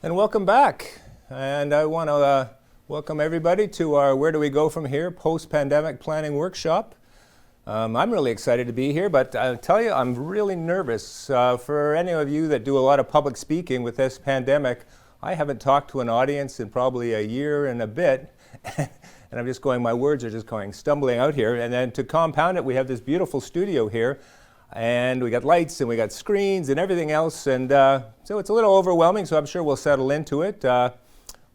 And welcome back. And I want to welcome everybody to our Where Do We Go From Here post-pandemic planning workshop. I'm really excited to be here, but I'll tell you, I'm really nervous. For any of you that do a lot of public speaking with this pandemic, I haven't talked to an audience in probably a year and a bit. And I'm just going, my words are just going stumbling out here. And then to compound it, we have this beautiful studio here. And we got lights and we got screens and everything else, and so it's a little overwhelming, so I'm sure we'll settle into it. But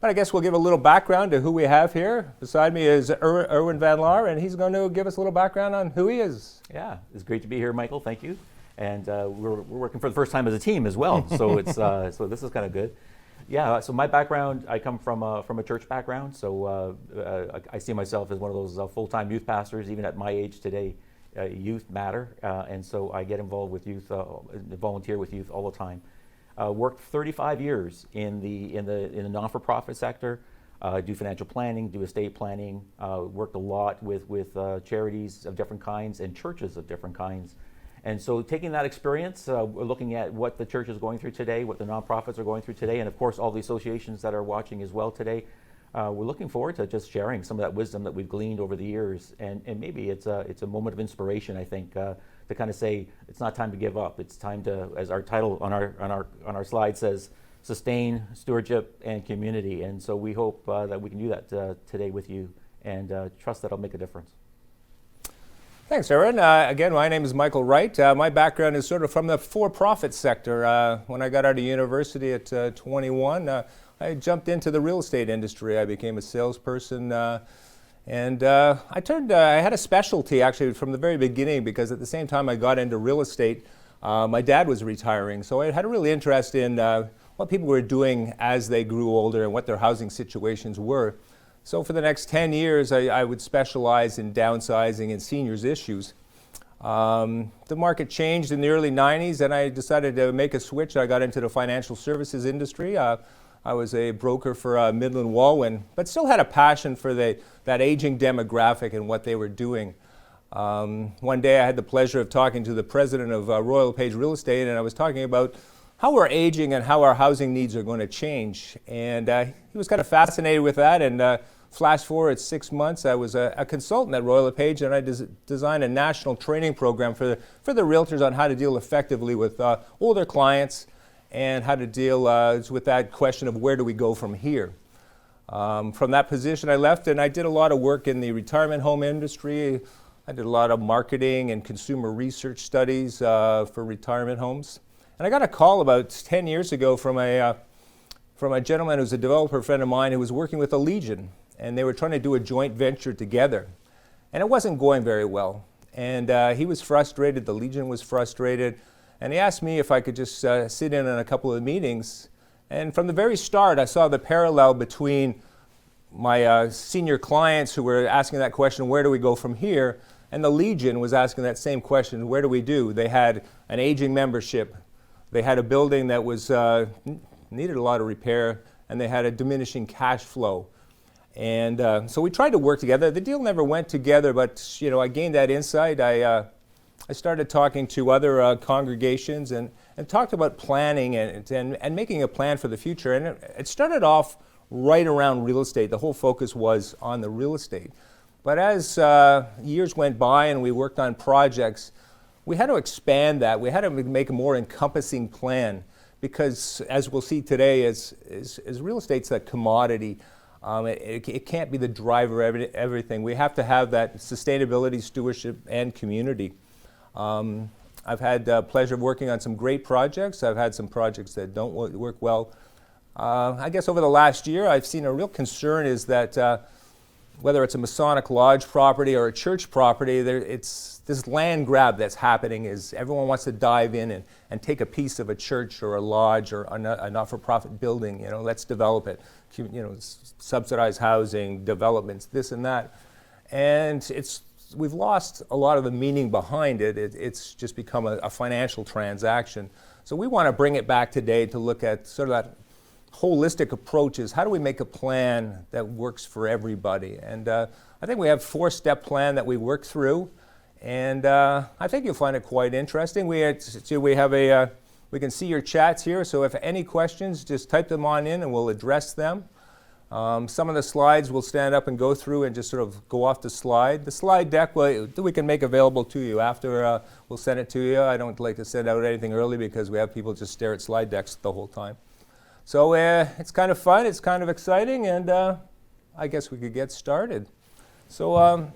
I guess we'll give a little background to who we have here. Beside me is Erwin Van Laar, and he's going to give us a little background on who he is. Yeah, it's great to be here, Michael. Thank you. And we're working for the first time as a team as well, so it's so this is kind of good. Yeah, so my background, I come from a church background, so I see myself as one of those full-time youth pastors, even at my age today. Youth matter, and so I get involved with youth, volunteer with youth all the time. Worked 35 years in the non-for-profit sector, do financial planning, do estate planning. Worked a lot with charities of different kinds and churches of different kinds. And so taking that experience, we're looking at what the church is going through today, what the nonprofits are going through today, and of course all the associations that are watching as well today. We're looking forward to just sharing some of that wisdom that we've gleaned over the years, and maybe it's a moment of inspiration, I think, to kind of say it's not time to give up. It's time to, as our title on our slide says, sustain, stewardship, and community. And so we hope that we can do that today with you, and trust that it'll make a difference. Thanks, Aaron. Again, my name is Michael Wright. My background is sort of from the for-profit sector. When I got out of university at 21, I jumped into the real estate industry. I became a salesperson, and I had a specialty actually from the very beginning, because at the same time I got into real estate, my dad was retiring, so I had a real interest in what people were doing as they grew older and what their housing situations were. So for the next 10 years, I would specialize in downsizing and seniors issues. The market changed in the early 90s, and I decided to make a switch. I got into the financial services industry. I was a broker for Midland Walwyn, but still had a passion for that aging demographic and what they were doing. One day I had the pleasure of talking to the president of Royal LePage Real Estate, and I was talking about how we're aging and how our housing needs are going to change. And he was kind of fascinated with that, and flash forward 6 months, I was a consultant at Royal LePage, and I designed a national training program for the realtors on how to deal effectively with older clients, and how to deal with that question of where do we go from here. From that position I left, and I did a lot of work in the retirement home industry. I did a lot of marketing and consumer research studies for retirement homes. And I got a call about 10 years ago from a gentleman who's a developer friend of mine who was working with a Legion, and they were trying to do a joint venture together. And it wasn't going very well. And he was frustrated, the Legion was frustrated, and he asked me if I could just sit in on a couple of meetings. And from the very start, I saw the parallel between my senior clients who were asking that question, where do we go from here? And the Legion was asking that same question, where do we do? They had an aging membership. They had a building that was needed a lot of repair, and they had a diminishing cash flow. And so we tried to work together. The deal never went together, but I gained that insight. I started talking to other congregations and talked about planning and making a plan for the future. And it started off right around real estate. The whole focus was on the real estate. But as years went by and we worked on projects, we had to expand that. We had to make a more encompassing plan, because as we'll see today, as real estate's a commodity. It can't be the driver of everything. We have to have that sustainability, stewardship, and community. I've had the pleasure of working on some great projects. I've had some projects that don't work well. I guess over the last year, I've seen a real concern is that whether it's a Masonic Lodge property or a church property, it's this land grab that's happening. Is everyone wants to dive in and take a piece of a church or a lodge or a not-for-profit building. Let's develop it. Subsidized housing, developments, this and that, and we've lost a lot of the meaning behind it. It's just become a financial transaction. So we want to bring it back today to look at sort of that holistic approaches. How do we make a plan that works for everybody? And I think we have a 4-step plan that we work through, and I think you'll find it quite interesting. We have a We can see your chats here, so if any questions, just type them on in and we'll address them. Some of the slides we'll stand up and go through and just sort of go off the slide. The slide deck we can make available to you after. We'll send it to you. I don't like to send out anything early because we have people just stare at slide decks the whole time. So it's kind of fun, it's kind of exciting, and I guess we could get started. So I'm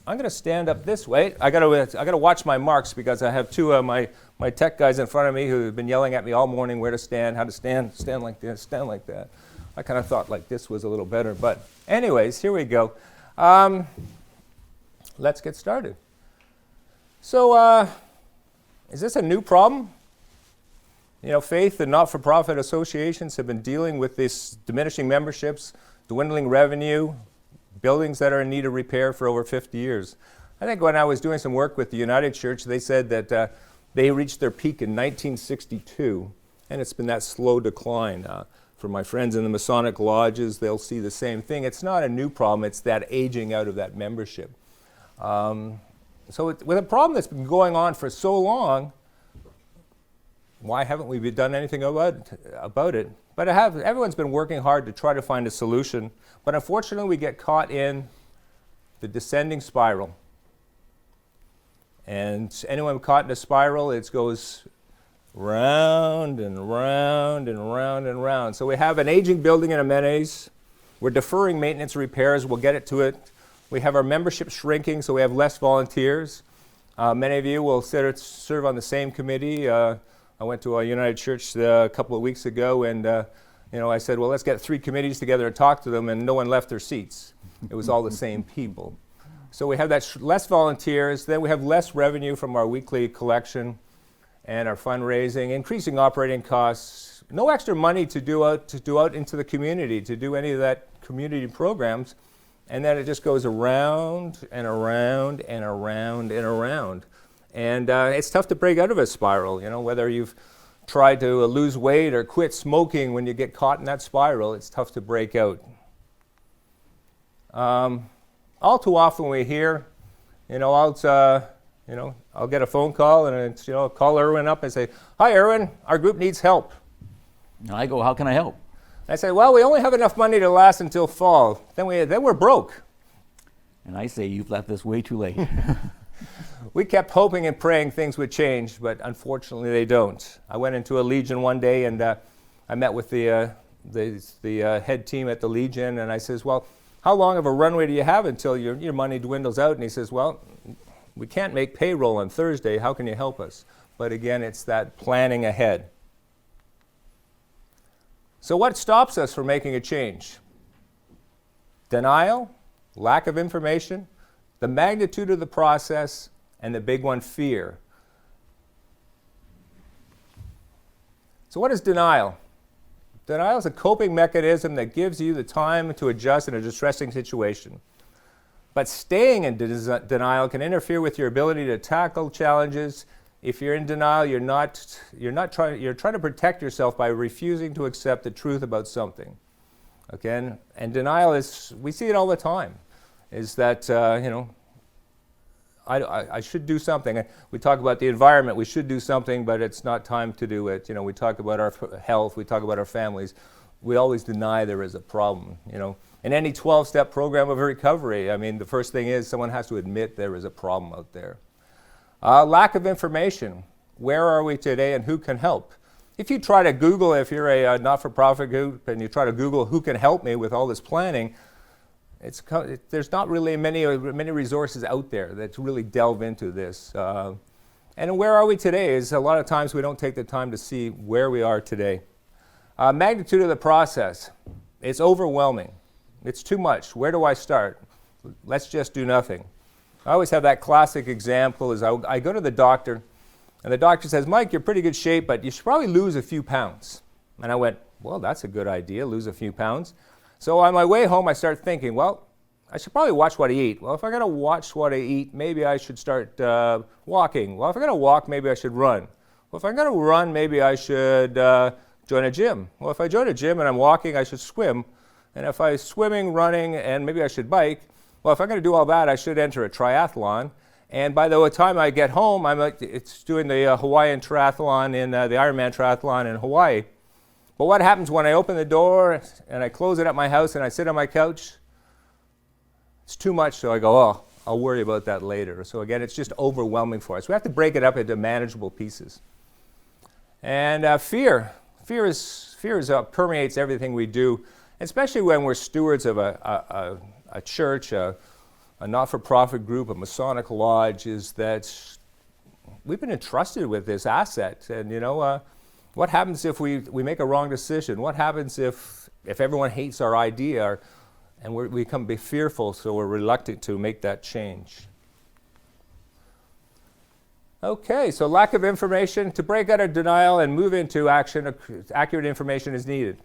going to stand up this way. I got to watch my marks because I have two of my tech guys in front of me who have been yelling at me all morning where to stand, how to stand like this, stand like that. I kind of thought like this was a little better, but anyways, here we go. Let's get started. So is this a new problem? You know, faith and not-for-profit associations have been dealing with this diminishing memberships, dwindling revenue, buildings that are in need of repair for over 50 years. I think when I was doing some work with the United Church, they said that they reached their peak in 1962, and it's been that slow decline. For my friends in the Masonic lodges, they'll see the same thing. It's not a new problem, it's that aging out of that membership. So with a problem that's been going on for so long, why haven't we done anything about it? But everyone's been working hard to try to find a solution, but unfortunately we get caught in the descending spiral. And anyone caught in a spiral, it goes round and round and round and round. So we have an aging building and amenities. We're deferring maintenance repairs. We'll get it to it. We have our membership shrinking, so we have less volunteers. Many of you will serve on the same committee. I went to a United Church a couple of weeks ago, and I said, well, let's get 3 committees together and talk to them, and no one left their seats. It was all the same people. So we have that less volunteers. Then we have less revenue from our weekly collection and our fundraising, increasing operating costs, no extra money to do out into the community, to do any of that community programs, and then it just goes around and around and around and around. And it's tough to break out of a spiral, whether you've tried to lose weight or quit smoking. When you get caught in that spiral, it's tough to break out. All too often we hear, I'll get a phone call and it's, call Erwin up and say, hi Erwin, our group needs help. And I go, how can I help? I say, well, we only have enough money to last until fall. Then we're broke. And I say, you've left this way too late. We kept hoping and praying things would change, but unfortunately they don't. I went into a Legion one day and I met with the head team at the Legion, and I says, well, how long of a runway do you have until your money dwindles out? And he says, well, we can't make payroll on Thursday. How can you help us? But again, it's that planning ahead. So what stops us from making a change? Denial, lack of information, the magnitude of the process, and the big one, fear. So what is denial? Denial is a coping mechanism that gives you the time to adjust in a distressing situation. But staying in denial can interfere with your ability to tackle challenges. If you're in denial, you're trying to protect yourself by refusing to accept the truth about something. Okay? And denial we see it all the time, is that, I should do something. We talk about the environment, we should do something, but it's not time to do it. We talk about our health, we talk about our families. We always deny there is a problem, In any 12-step program of recovery, the first thing is someone has to admit there is a problem out there. Lack of information. Where are we today and who can help? If you try to Google, if you're a not-for-profit group and you try to Google who can help me with all this planning, there's not really many resources out there that really delve into this. And where are we today is a lot of times we don't take the time to see where we are today. Magnitude of the process. It's overwhelming. It's too much. Where do I start? Let's just do nothing. I always have that classic example is I go to the doctor and the doctor says, Mike, you're in pretty good shape, but you should probably lose a few pounds. And I went, well, that's a good idea, lose a few pounds. So on my way home, I start thinking, well, I should probably watch what I eat. Well, if I'm going to watch what I eat, maybe I should start walking. Well, if I'm going to walk, maybe I should run. Well, if I'm going to run, maybe I should join a gym. Well, if I join a gym and I'm walking, I should swim. And if I'm swimming, running, and maybe I should bike, well, if I'm going to do all that, I should enter a triathlon. And by the time I get home, it's doing the Hawaiian triathlon the Ironman triathlon in Hawaii. But what happens when I open the door and I close it at my house and I sit on my couch? It's too much, so I go, oh, I'll worry about that later. So again, it's just overwhelming for us. We have to break it up into manageable pieces. And fear permeates everything we do, especially when we're stewards of a church, a not-for-profit group, a Masonic lodge, is that we've been entrusted with this asset. And what happens if we make a wrong decision? What happens if everyone hates our idea and we become fearful, so we're reluctant to make that change? Okay, so lack of information. To break out of denial and move into action, accurate information is needed.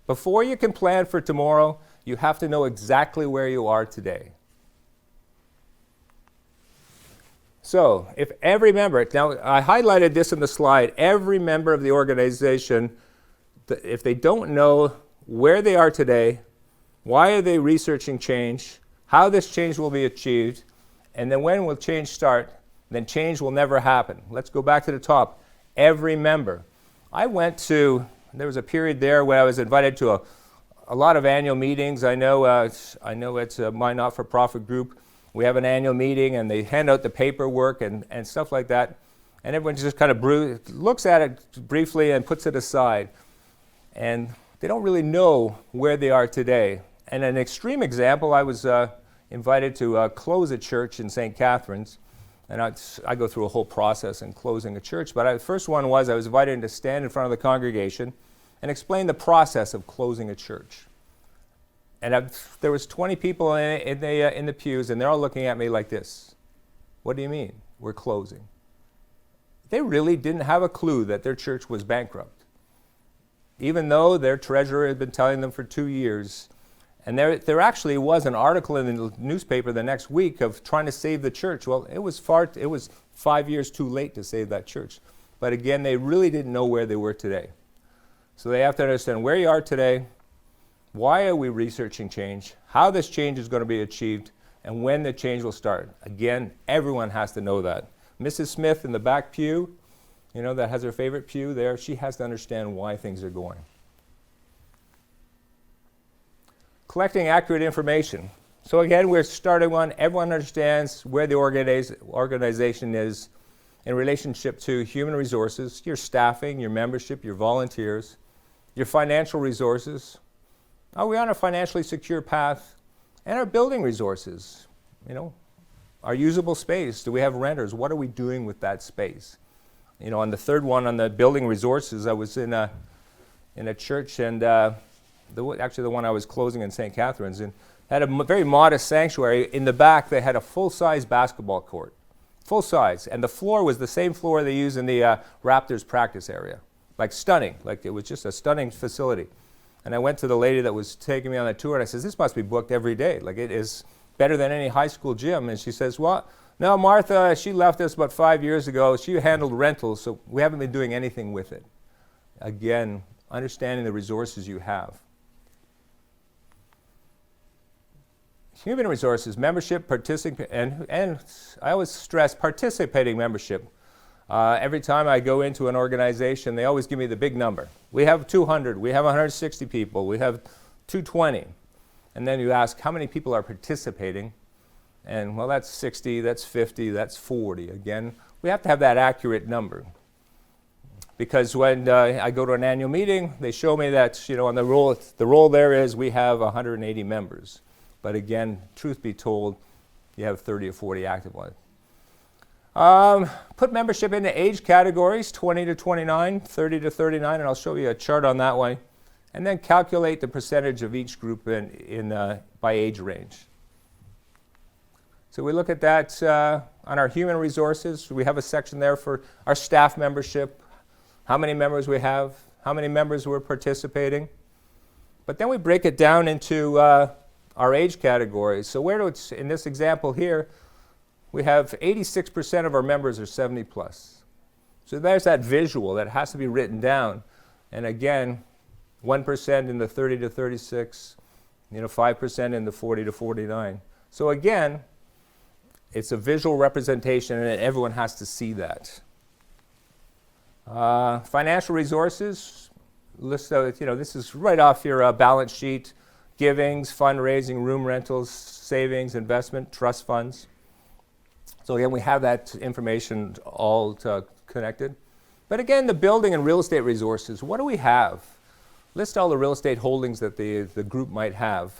Before you can plan for tomorrow, you have to know exactly where you are today. So, if every member, now I highlighted this in the slide, every member of the organization, if they don't know where they are today, why are they researching change, how this change will be achieved, and then when will change start, then change will never happen. Let's go back to the top. Every member. There was a period there where I was invited to a lot of annual meetings. I know it's my not-for-profit group. We have an annual meeting and they hand out the paperwork and stuff like that. And everyone just kind of looks at it briefly and puts it aside. And they don't really know where they are today. And an extreme example, I was invited to close a church in St. Catharines. And I go through a whole process in closing a church. But the first one was I was invited to stand in front of the congregation and explain the process of closing a church. And there was 20 people in the pews, and they're all looking at me like this. What do you mean? We're closing. They really didn't have a clue that their church was bankrupt, even though their treasurer had been telling them for 2 years. And there actually was an article in the newspaper the next week of trying to save the church. Well, it was 5 years too late to save that church. But again, they really didn't know where they were today. So they have to understand where you are today. Why are we researching change? How this change is going to be achieved, and when the change will start. Again, everyone has to know that. Mrs. Smith in the back pew, that has her favorite pew there, she has to understand why things are going. Collecting accurate information. So again, we're starting one. Everyone understands where the organization is in relationship to human resources, your staffing, your membership, your volunteers, your financial resources. Are we on a financially secure path? And our building resources, our usable space. Do we have renters? What are we doing with that space? On the third one, on the building resources, I was in a church, and actually the one I was closing in St. Catharines, and had a very modest sanctuary. In the back, they had a full-size basketball court. Full size. And the floor was the same floor they use in the Raptors practice area. Stunning. It was just a stunning facility. And I went to the lady that was taking me on the tour, and I said, this must be booked every day. It is better than any high school gym. And she says, well, no, Martha, she left us about 5 years ago. She handled rentals, so we haven't been doing anything with it. Again, understanding the resources you have. Human resources, membership, and I always stress participating membership. Every time I go into an organization, they always give me the big number. We have 200, we have 160 people, we have 220. And then you ask, how many people are participating? And well, that's 60, that's 50, that's 40. Again, we have to have that accurate number. Because when I go to an annual meeting, they show me that, on the roll there is we have 180 members. But again, truth be told, you have 30 or 40 active ones. Put membership into age categories, 20 to 29, 30 to 39, and I'll show you a chart on that one. And then calculate the percentage of each group by age range. So we look at that on our human resources. We have a section there for our staff membership, how many members we have, how many members we're participating. But then we break it down into our age categories. So in this example here, we have 86% of our members are 70 plus. So there's that visual that has to be written down. And again, 1% in the 30 to 36, 5% in the 40 to 49. So again, It's a visual representation, and everyone has to see that. Financial resources, list of, this is right off your balance sheet. Givings, fundraising, room rentals, savings, investment, trust funds. So again, we have that information all connected. But again, the building and real estate resources, what do we have? List all the real estate holdings that the group might have.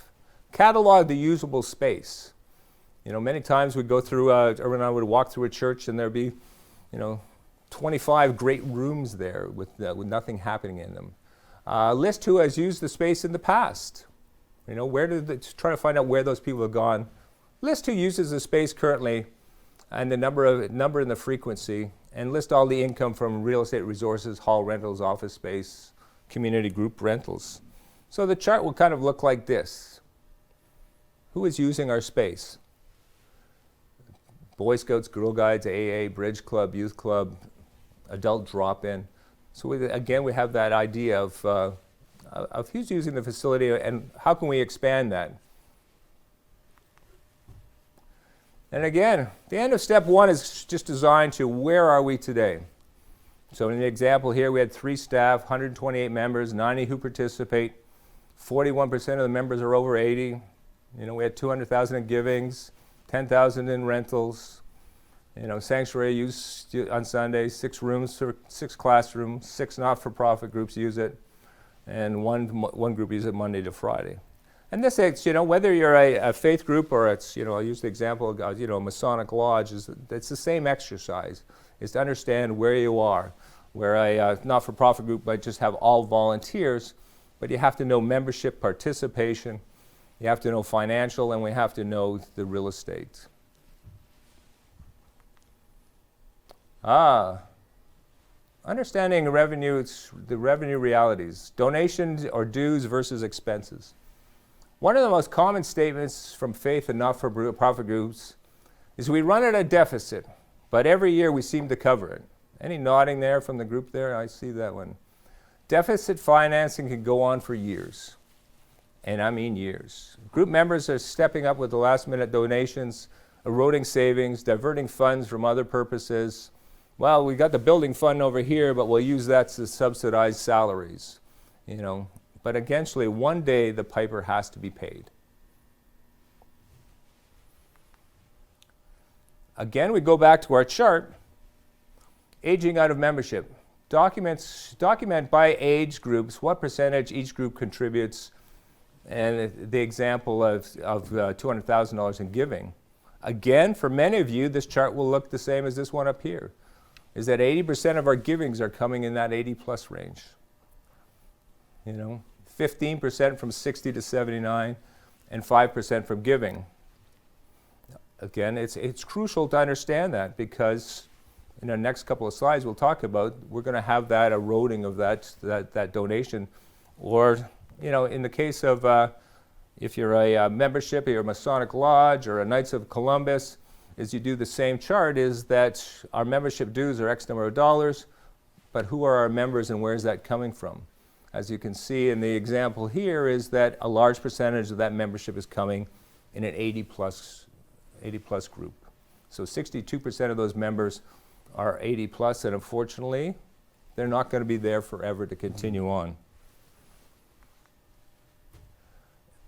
Catalog the usable space. Many times we'd go through, Erwin and I would walk through a church and there'd be, 25 great rooms there with nothing happening in them. List who has used the space in the past. Try to find out where those people have gone. List who uses the space currently and the number and the frequency, and list all the income from real estate resources, hall rentals, office space, community group rentals. So the chart will kind of look like this. Who is using our space? Boy Scouts, Girl Guides, AA, Bridge Club, Youth Club, adult drop-in. So again, we have that idea of who's using the facility and how can we expand that. And again, the end of step one is just designed to where are we today. So in the example here, we had 3 staff, 128 members, 90 who participate, 41% of the members are over 80. We had 200,000 in givings, 10,000 in rentals, sanctuary use on Sundays, 6 rooms, 6 classrooms, 6 not-for-profit groups use it, and one group uses it Monday to Friday. And this is, whether you're a faith group or it's, I'll use the example of, a Masonic lodge, it's the same exercise, is to understand where you are, where a not-for-profit group might just have all volunteers, but you have to know membership participation, you have to know financial, and we have to know the real estate. Understanding revenue, the revenue realities, donations or dues versus expenses. One of the most common statements from faith and not-for-profit groups is we run at a deficit, but every year we seem to cover it. Any nodding there from the group there? I see that one. Deficit financing can go on for years, and I mean years. Group members are stepping up with the last-minute donations, eroding savings, diverting funds from other purposes. Well, we got the building fund over here, but we'll use that to subsidize salaries, But eventually, one day, the piper has to be paid. Again, we go back to our chart. Aging out of membership. Document by age groups what percentage each group contributes, and the example of $200,000 in giving. Again, for many of you, this chart will look the same as this one up here, is that 80% of our givings are coming in that 80-plus range. 15% from 60 to 79, and 5% from giving. Again, it's crucial to understand that because in the next couple of slides we'll talk about, we're going to have that eroding of that donation. Or, in the case of if you're a membership, you're a Masonic Lodge or a Knights of Columbus, is you do the same chart, is that our membership dues are X number of dollars, but who are our members and where is that coming from? As you can see in the example here is that a large percentage of that membership is coming in an 80-plus group. So 62% of those members are 80-plus, and unfortunately, they're not going to be there forever to continue on.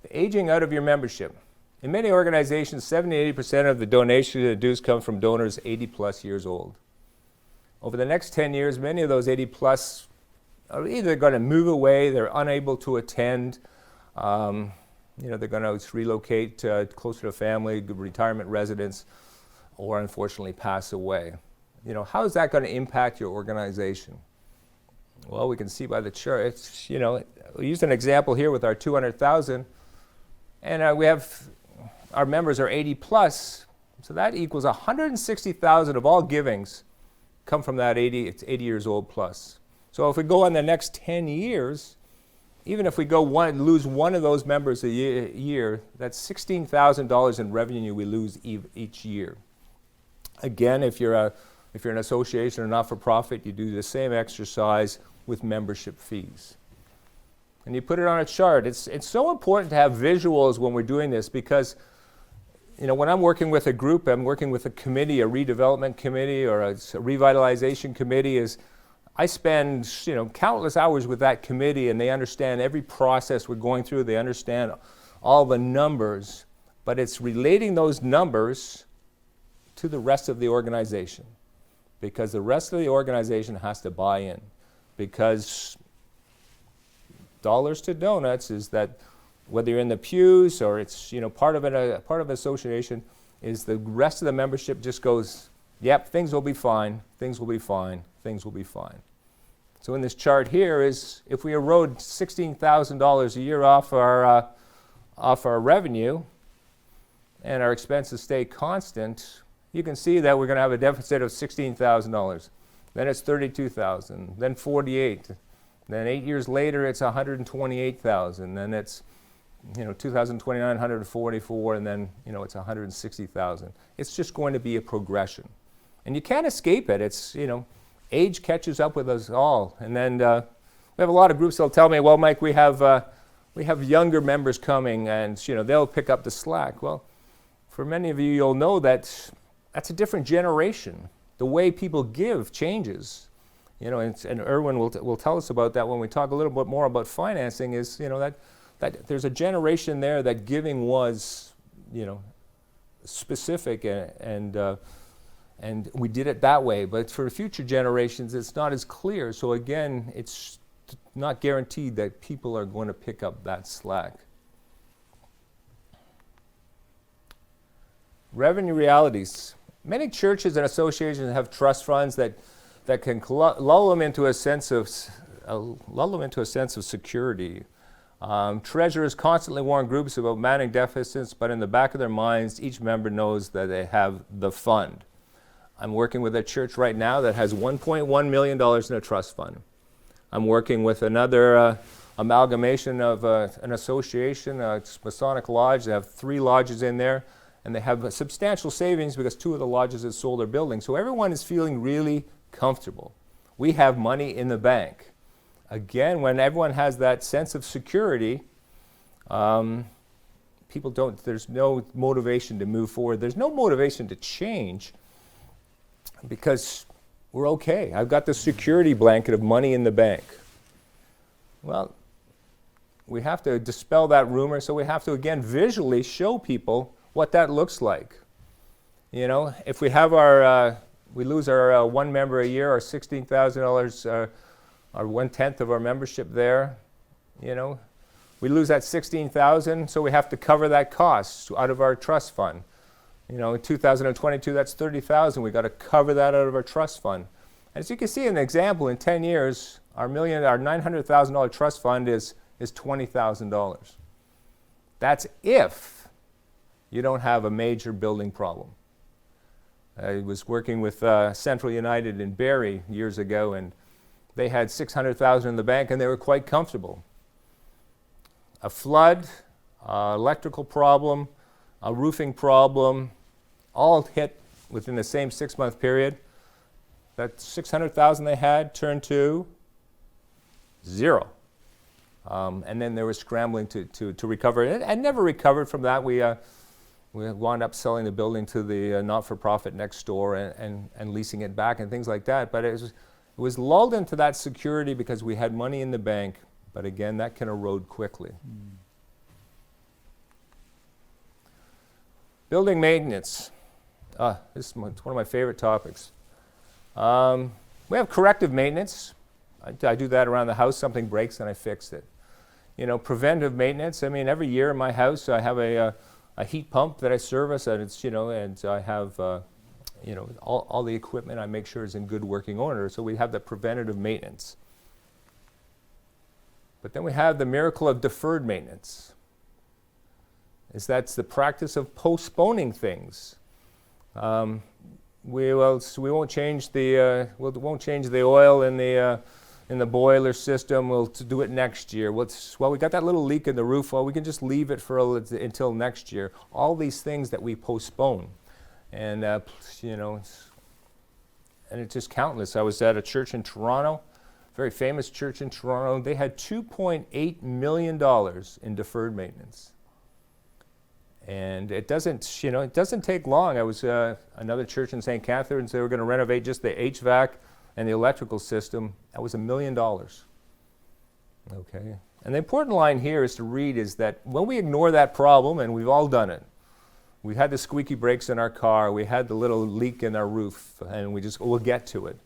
The aging out of your membership. In many organizations, 70-80% of the donation and dues come from donors 80-plus years old. Over the next 10 years, many of those 80-plus are either going to move away, they're unable to attend, they're going to relocate closer to family, retirement residence, or unfortunately pass away. How is that going to impact your organization? Well, we can see by the chart. It's, we used an example here with our 200,000, and we have our members are 80 plus, so that equals 160,000 of all givings come from that 80 years old plus. So if we go on the next 10 years, even if we lose one of those members a year, that's $16,000 in revenue we lose each year. Again, if you're an association or not-for-profit, you do the same exercise with membership fees. And you put it on a chart. It's so important to have visuals when we're doing this because when I'm working with a group, I'm working with a committee, a redevelopment committee or a revitalization committee, is I spend, countless hours with that committee, and they understand every process we're going through. They understand all the numbers, but it's relating those numbers to the rest of the organization, because the rest of the organization has to buy in, because dollars to donuts is that whether you're in the pews or it's part of an association, is the rest of the membership just goes, yep, things will be fine, things will be fine, things will be fine. So in this chart here is, if we erode $16,000 a year off our revenue and our expenses stay constant, you can see that we're going to have a deficit of $16,000. Then it's $32,000, then $48,000. Then 8 years later, it's $128,000. Then it's 2029, $144,000, and then it's $160,000. It's just going to be a progression, and you can't escape it. It's age catches up with us all, and then we have a lot of groups that'll tell me, well, Mike, we have younger members coming, and they'll pick up the slack. Well, for many of you, you'll know that that's a different generation. The way people give changes. And Erwin will tell us about that when we talk a little bit more about financing, is that there's a generation there that giving was specific and we did it that way, but for future generations it's not as clear. So again, it's not guaranteed that people are going to pick up that slack. Revenue realities. Many churches and associations have trust funds that can lull them into a sense of security. Treasurers constantly warn groups about managing deficits, but in the back of their minds, each member knows that they have the fund. I'm working with a church right now that has $1.1 million in a trust fund. I'm working with another amalgamation of an association, it's Masonic Lodge. They have 3 lodges in there, and they have substantial savings because 2 of the lodges have sold their buildings. So everyone is feeling really comfortable. We have money in the bank. Again, when everyone has that sense of security, there's no motivation to move forward. There's no motivation to change because we're okay. I've got the security blanket of money in the bank. Well, we have to dispel that rumor, so we have to again visually show people what that looks like. If we have we lose our 1 member a year, our $16,000, our 1/10 of our membership there, we lose that $16,000, so we have to cover that cost out of our trust fund. In 2022, that's $30,000. We got to cover that out of our trust fund. As you can see in the example, in 10 years, our $900,000 trust fund is $20,000. That's if you don't have a major building problem. I was working with Central United in Barrie years ago, and they had $600,000 in the bank, and they were quite comfortable. A flood, electrical problem, a roofing problem, all hit within the same 6-month period. That $600,000 they had turned to zero. And then they were scrambling to recover it, and never recovered from that. We wound up selling the building to the not-for-profit next door and leasing it back and things like that. But it was lulled into that security because we had money in the bank. But again, that can erode quickly. Building maintenance. This is one of my favorite topics. We have corrective maintenance. I do that around the house. Something breaks and I fix it. Preventive maintenance. I mean, every year in my house I have a heat pump that I service, and it's and I have all the equipment I make sure is in good working order. So we have the preventative maintenance. But then we have the miracle of deferred maintenance. That's the practice of postponing things. We won't change the oil in the boiler system. We'll do it next year. Well, we got that little leak in the roof. Well, we can just leave it until next year. All these things that we postpone, and and it's just countless. I was at a church in Toronto, very famous church in Toronto. They had $2.8 million in deferred maintenance. And it doesn't, it doesn't take long. I was another church in St. Catharines. They were going to renovate just the HVAC and the electrical system. That was $1 million. Okay. And the important line here is to read is that when we ignore that problem, and we've all done it, we had the squeaky brakes in our car, we had the little leak in our roof, and we'll get to it.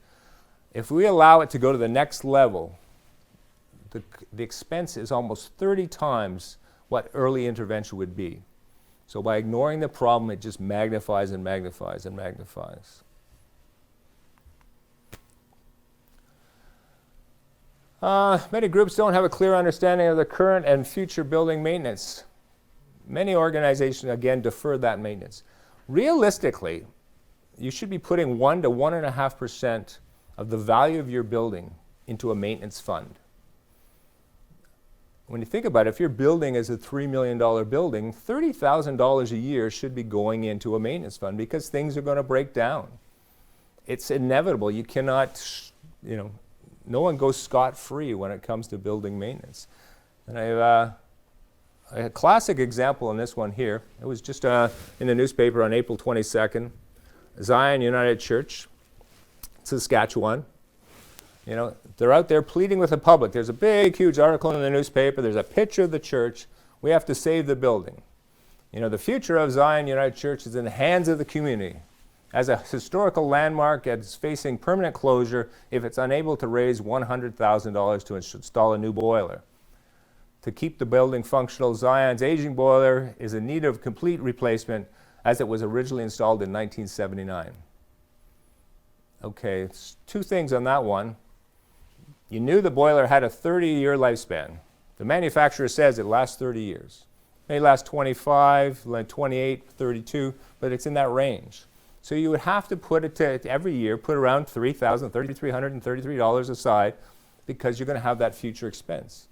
If we allow it to go to the next level, the expense is almost 30 times what early intervention would be. So by ignoring the problem, it just magnifies and magnifies and magnifies. Many groups don't have a clear understanding of the current and future building maintenance. Many organizations, again, defer that maintenance. Realistically, you should be putting 1 to 1.5% of the value of your building into a maintenance fund. When you think about it, if your building is a $3 million building, $30,000 a year should be going into a maintenance fund because things are going to break down. It's inevitable. You cannot, no one goes scot-free when it comes to building maintenance. And I have a classic example in this one here. It was just in the newspaper on April 22nd. Zion United Church, Saskatchewan. They're out there pleading with the public. There's a big, huge article in the newspaper. There's a picture of the church. We have to save the building. The future of Zion United Church is in the hands of the community. As a historical landmark, it's facing permanent closure if it's unable to raise $100,000 to install a new boiler. To keep the building functional, Zion's aging boiler is in need of complete replacement as it was originally installed in 1979. Okay, two things on that one. You knew the boiler had a 30-year lifespan. The manufacturer says it lasts 30 years. It may last 25, 28, 32, but it's in that range. So you would have to put it to every year, put around $3,333 aside because you're going to have that future expense.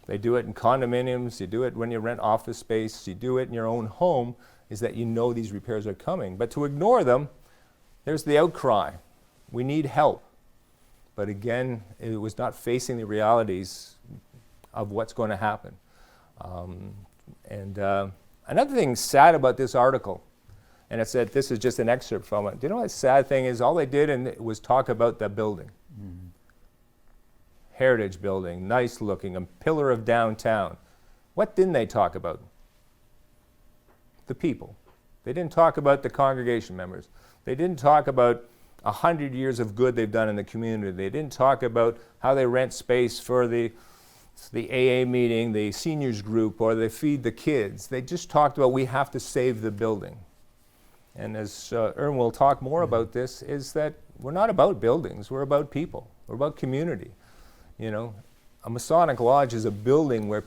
They do it in condominiums, you do it when you rent office space, you do it in your own home, is that these repairs are coming. But to ignore them, there's the outcry. We need help. But again, it was not facing the realities of what's going to happen. Another thing sad about this article, and it said this is just an excerpt from it. Do you know what the sad thing is? All they did was talk about the building. Mm-hmm. Heritage building, nice looking, a pillar of downtown. What didn't they talk about? The people. They didn't talk about the congregation members. They didn't talk about 100 years of good they've done in the community. They didn't talk about how they rent space for the AA meeting, the seniors group, or they feed the kids. They just talked about we have to save the building. And as Ern will talk more about this, is that we're not about buildings, we're about people, we're about community. A Masonic Lodge is a building where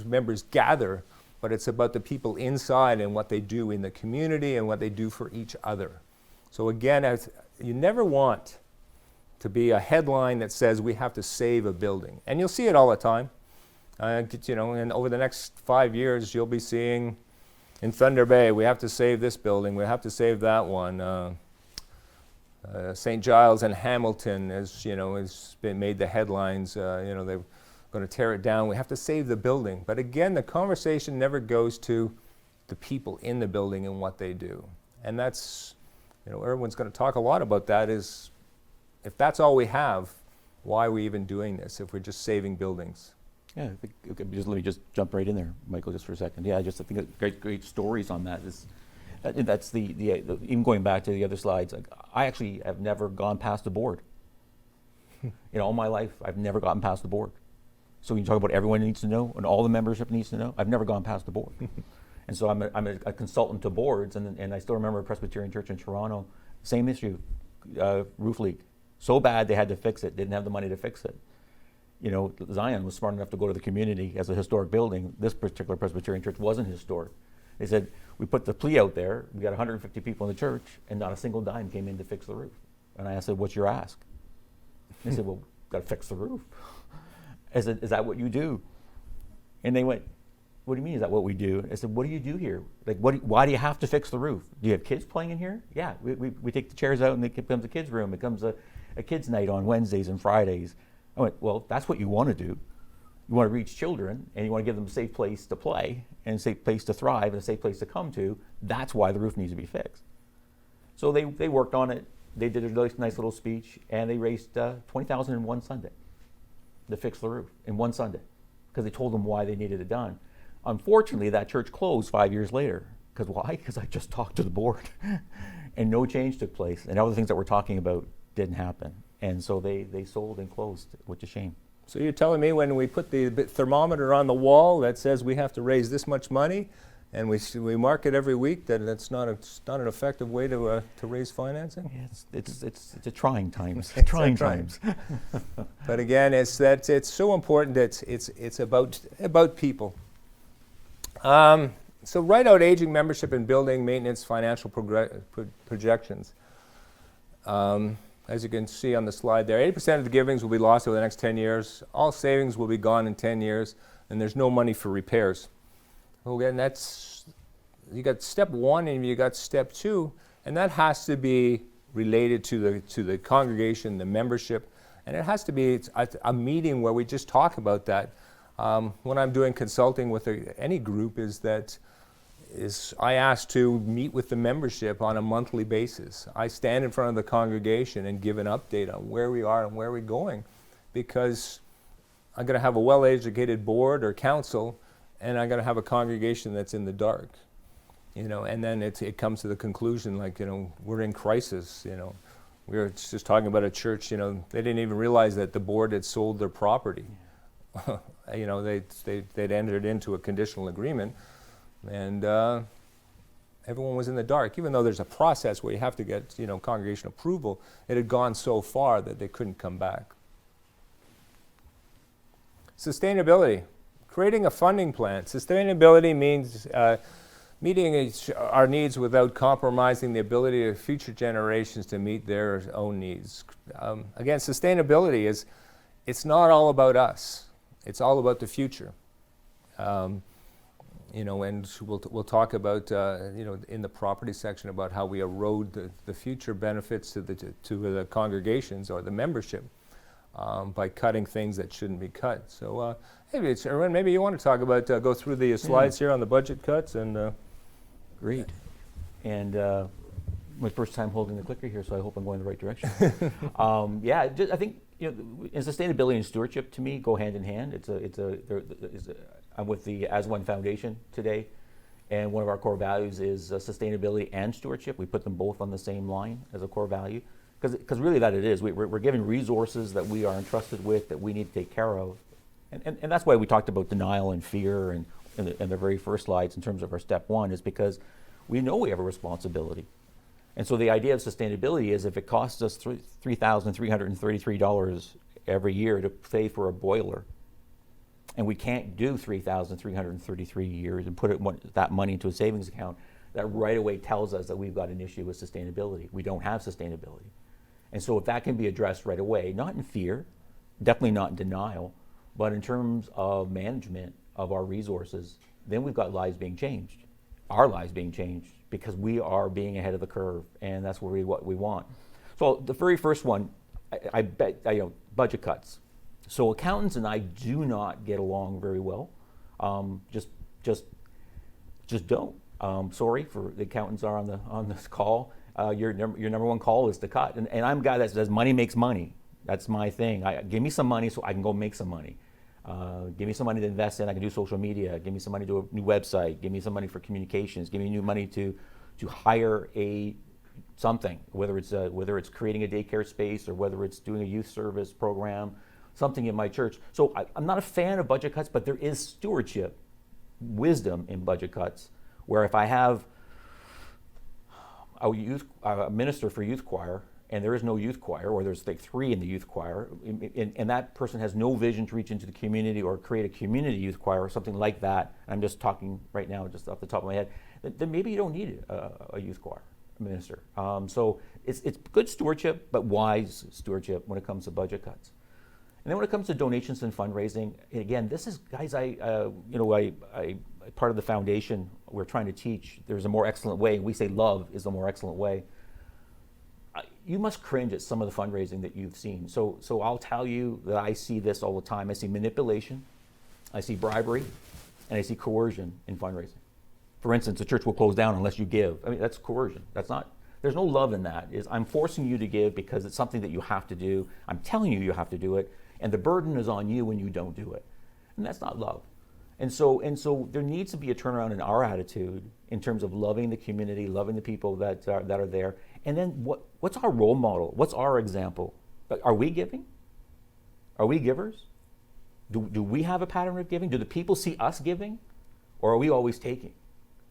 members gather, but it's about the people inside and what they do in the community and what they do for each other. So again, you never want to be a headline that says we have to save a building. And you'll see it all the time. And over the next 5 years, you'll be seeing in Thunder Bay, we have to save this building, we have to save that one. St. Giles and Hamilton has been made the headlines. They're going to tear it down. We have to save the building. But again, the conversation never goes to the people in the building and what they do. And that's, Erwin's going to talk a lot about that, is if that's all we have, why are we even doing this if we're just saving buildings? Yeah, I think, let me just jump right in there, Michael, just for a second. Yeah, I think great stories on that. That's the even going back to the other slides, I actually have never gone past the board. All my life, I've never gotten past the board. So when you talk about everyone needs to know and all the membership needs to know, I've never gone past the board. And so I'm a consultant to boards, and I still remember a Presbyterian church in Toronto, same issue, roof leak. So bad they had to fix it, didn't have the money to fix it. Zion was smart enough to go to the community as a historic building. This particular Presbyterian church wasn't historic. They said, we put the plea out there, we got 150 people in the church, and not a single dime came in to fix the roof. And I said, what's your ask? They said, well, got to fix the roof. I said, is that what you do? And they went, what do you mean, is that what we do? I said, what do you do here? Why do you have to fix the roof? Do you have kids playing in here? Yeah, we take the chairs out and it becomes a kids' room. It becomes a kids' night on Wednesdays and Fridays. I went, well, that's what you want to do. You want to reach children, and you want to give them a safe place to play, and a safe place to thrive, and a safe place to come to. That's why the roof needs to be fixed. So they worked on it. They did a really nice little speech, and they raised $20,000 in one Sunday to fix the roof in one Sunday, because they told them why they needed it done. Unfortunately, that church closed 5 years later. Because why? Because I just talked to the board, and no change took place, and all the things that we're talking about didn't happen. And so they sold and closed, which is a shame. So you're telling me when we put the thermometer on the wall that says we have to raise this much money, and we mark it every week, that it's not an effective way to raise financing? Yeah, it's a trying times. It's trying trying. times. But again, it's so important that it's about people. So write out aging membership and building maintenance financial projections. As you can see on the slide there, 80% of the givings will be lost over the next 10 years. All savings will be gone in 10 years, and there's no money for repairs. Well, again, you got step one and you got step two, and that has to be related to the congregation, the membership, and it has to be a meeting where we just talk about that. When I'm doing consulting with any group, I ask to meet with the membership on a monthly basis. I stand in front of the congregation and give an update on where we are and where we're going, because I'm going to have a well-educated board or council, and I'm going to have a congregation that's in the dark, and then it comes to the conclusion, we're in crisis. We were just talking about a church, they didn't even realize that the board had sold their property. They'd entered into a conditional agreement, and everyone was in the dark. Even though there's a process where you have to get congregation approval, it had gone so far that they couldn't come back. Sustainability, creating a funding plan. Sustainability means meeting our needs without compromising the ability of future generations to meet their own needs. Again, sustainability it's not all about us. It's all about the future. And we'll talk about in the property section about how we erode the future benefits to the congregations or the membership by cutting things that shouldn't be cut. So Erwin, maybe you want to talk about go through the slides here on the budget cuts and. Great. And my first time holding the clicker here, so I hope I'm going the right direction. I think in sustainability and stewardship, to me, go hand in hand. I'm with the As One Foundation today, and one of our core values is sustainability and stewardship. We put them both on the same line as a core value, because really that it is. We're given resources that we are entrusted with that we need to take care of, and that's why we talked about denial and fear and in the very first slides in terms of our step one, is because we know we have a responsibility. And so the idea of sustainability is if it costs us $3,333 every year to pay for a boiler, and we can't do $3,333 years and put that money into a savings account, that right away tells us that we've got an issue with sustainability. We don't have sustainability. And so if that can be addressed right away, not in fear, definitely not in denial, but in terms of management of our resources, then we've got lives being changed. Our lives being changed because we are being ahead of the curve, and that's what we want. So the very first one, I bet, budget cuts. So accountants and I do not get along very well. Just don't. Sorry for the accountants are on this call. Your number one call is to cut, and I'm a guy that says money makes money. That's my thing. Give me some money so I can go make some money. Give me some money to invest in. I can do social media. Give me some money to do a new website. Give me some money for communications. Give me new money to hire something, whether it's creating a daycare space or whether it's doing a youth service program, something in my church. So I'm not a fan of budget cuts, but there is stewardship, wisdom in budget cuts, where if I have a minister for youth choir, and there is no youth choir, or there's like 3 in the youth choir, and that person has no vision to reach into the community or create a community youth choir or something like that, I'm just talking right now just off the top of my head, then maybe you don't need a youth choir minister. So it's good stewardship, but wise stewardship when it comes to budget cuts. And then when it comes to donations and fundraising, again, this is, guys, I part of the foundation, we're trying to teach there's a more excellent way. We say love is a more excellent way. You must cringe at some of the fundraising that you've seen. So I'll tell you that I see this all the time. I see manipulation. I see bribery, and I see coercion in fundraising. For instance, a church will close down unless you give. I mean, that's coercion. That's not, there's no love in that. I'm forcing you to give because it's something that you have to do. I'm telling you have to do it, and the burden is on you when you don't do it. And that's not love. And so there needs to be a turnaround in our attitude in terms of loving the community, loving the people that are there. And then what's our role model? What's our example? Are we giving? Are we givers? Do we have a pattern of giving? Do the people see us giving? Or are we always taking?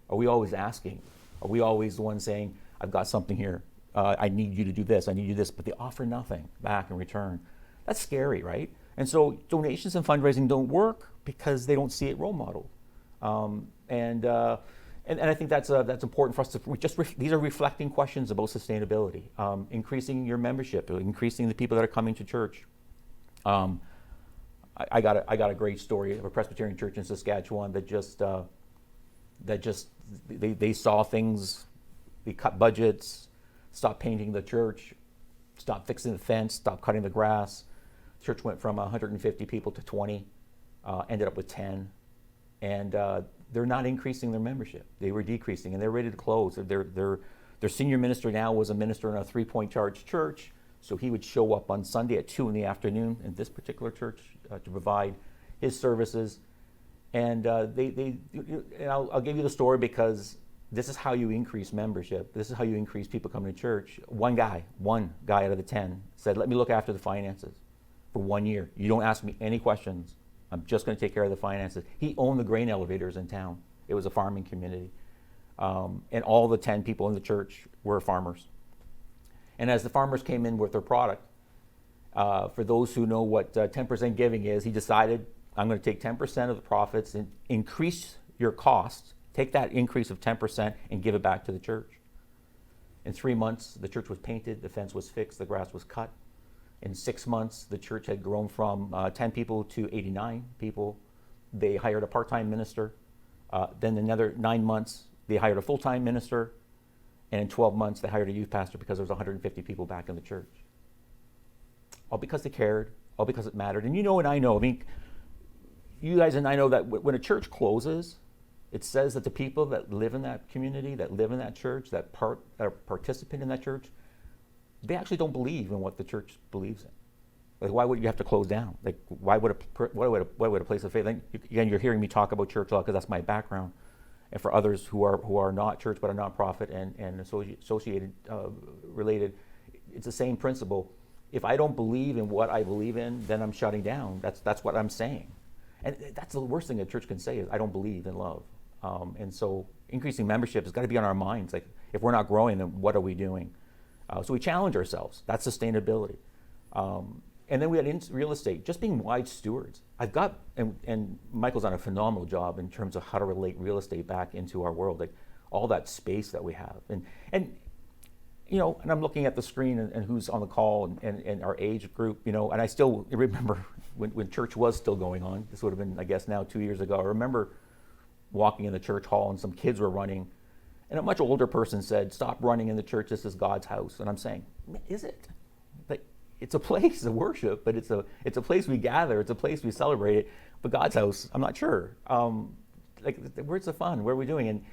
Are we always asking? Are we always the one saying, I've got something here. I need you to do this. I need you to do this. But they offer nothing back in return. That's scary, right? And so donations and fundraising don't work because they don't see it role modeled. And I think that's important for us to these are reflecting questions about sustainability, increasing your membership, increasing the people that are coming to church. I got a great story of a Presbyterian church in Saskatchewan that they saw things, they cut budgets, stopped painting the church, stopped fixing the fence, stopped cutting the grass. Church went from 150 people to 20, ended up with 10, and they're not increasing their membership. They were decreasing, and they're ready to close. Their senior minister now was a minister in a 3-point charge church, so he would show up on Sunday at 2 in the afternoon in this particular church to provide his services. And I'll give you the story because this is how you increase membership. This is how you increase people coming to church. One guy out of the 10 said, let me look after the finances for 1 year. You don't ask me any questions. I'm just going to take care of the finances. He owned the grain elevators in town. It was a farming community. And all the 10 people in the church were farmers. And as the farmers came in with their product, for those who know what 10% giving is, he decided, I'm going to take 10% of the profits and increase your costs, take that increase of 10% and give it back to the church. In 3 months, the church was painted, the fence was fixed, the grass was cut. In 6 months, the church had grown from 10 people to 89 people. They hired a part-time minister. Then another 9 months, they hired a full-time minister. And in 12 months, they hired a youth pastor because there was 150 people back in the church. All because they cared, all because it mattered. And you know and I know, I mean, you guys and I know that when a church closes, it says that the people that live in that community, that live in that church, that are participant in that church, they actually don't believe in what the church believes in. Like, why would you have to close down? Like, why would a place of faith? Again, you're hearing me talk about church a lot because that's my background. And for others who are not church but are nonprofit and associated related, it's the same principle. If I don't believe in what I believe in, then I'm shutting down. That's what I'm saying. And that's the worst thing a church can say is, I don't believe in love. And so increasing membership has got to be on our minds. Like, if we're not growing, then what are we doing? So we challenge ourselves. That's sustainability. And then we had real estate, just being wise stewards. And Michael's done a phenomenal job in terms of how to relate real estate back into our world, like all that space that we have. And you know, and I'm looking at the screen and who's on the call and our age group, you know, and I still remember when church was still going on. This would have been, I guess, now 2 years ago. I remember walking in the church hall and some kids were running, and a much older person said, "Stop running in the church. This is God's house." And I'm saying, is it? Like, it's a place of worship, but it's a place we gather. It's a place we celebrate it. But God's house, I'm not sure. Like, where's the fun? Where are we doing?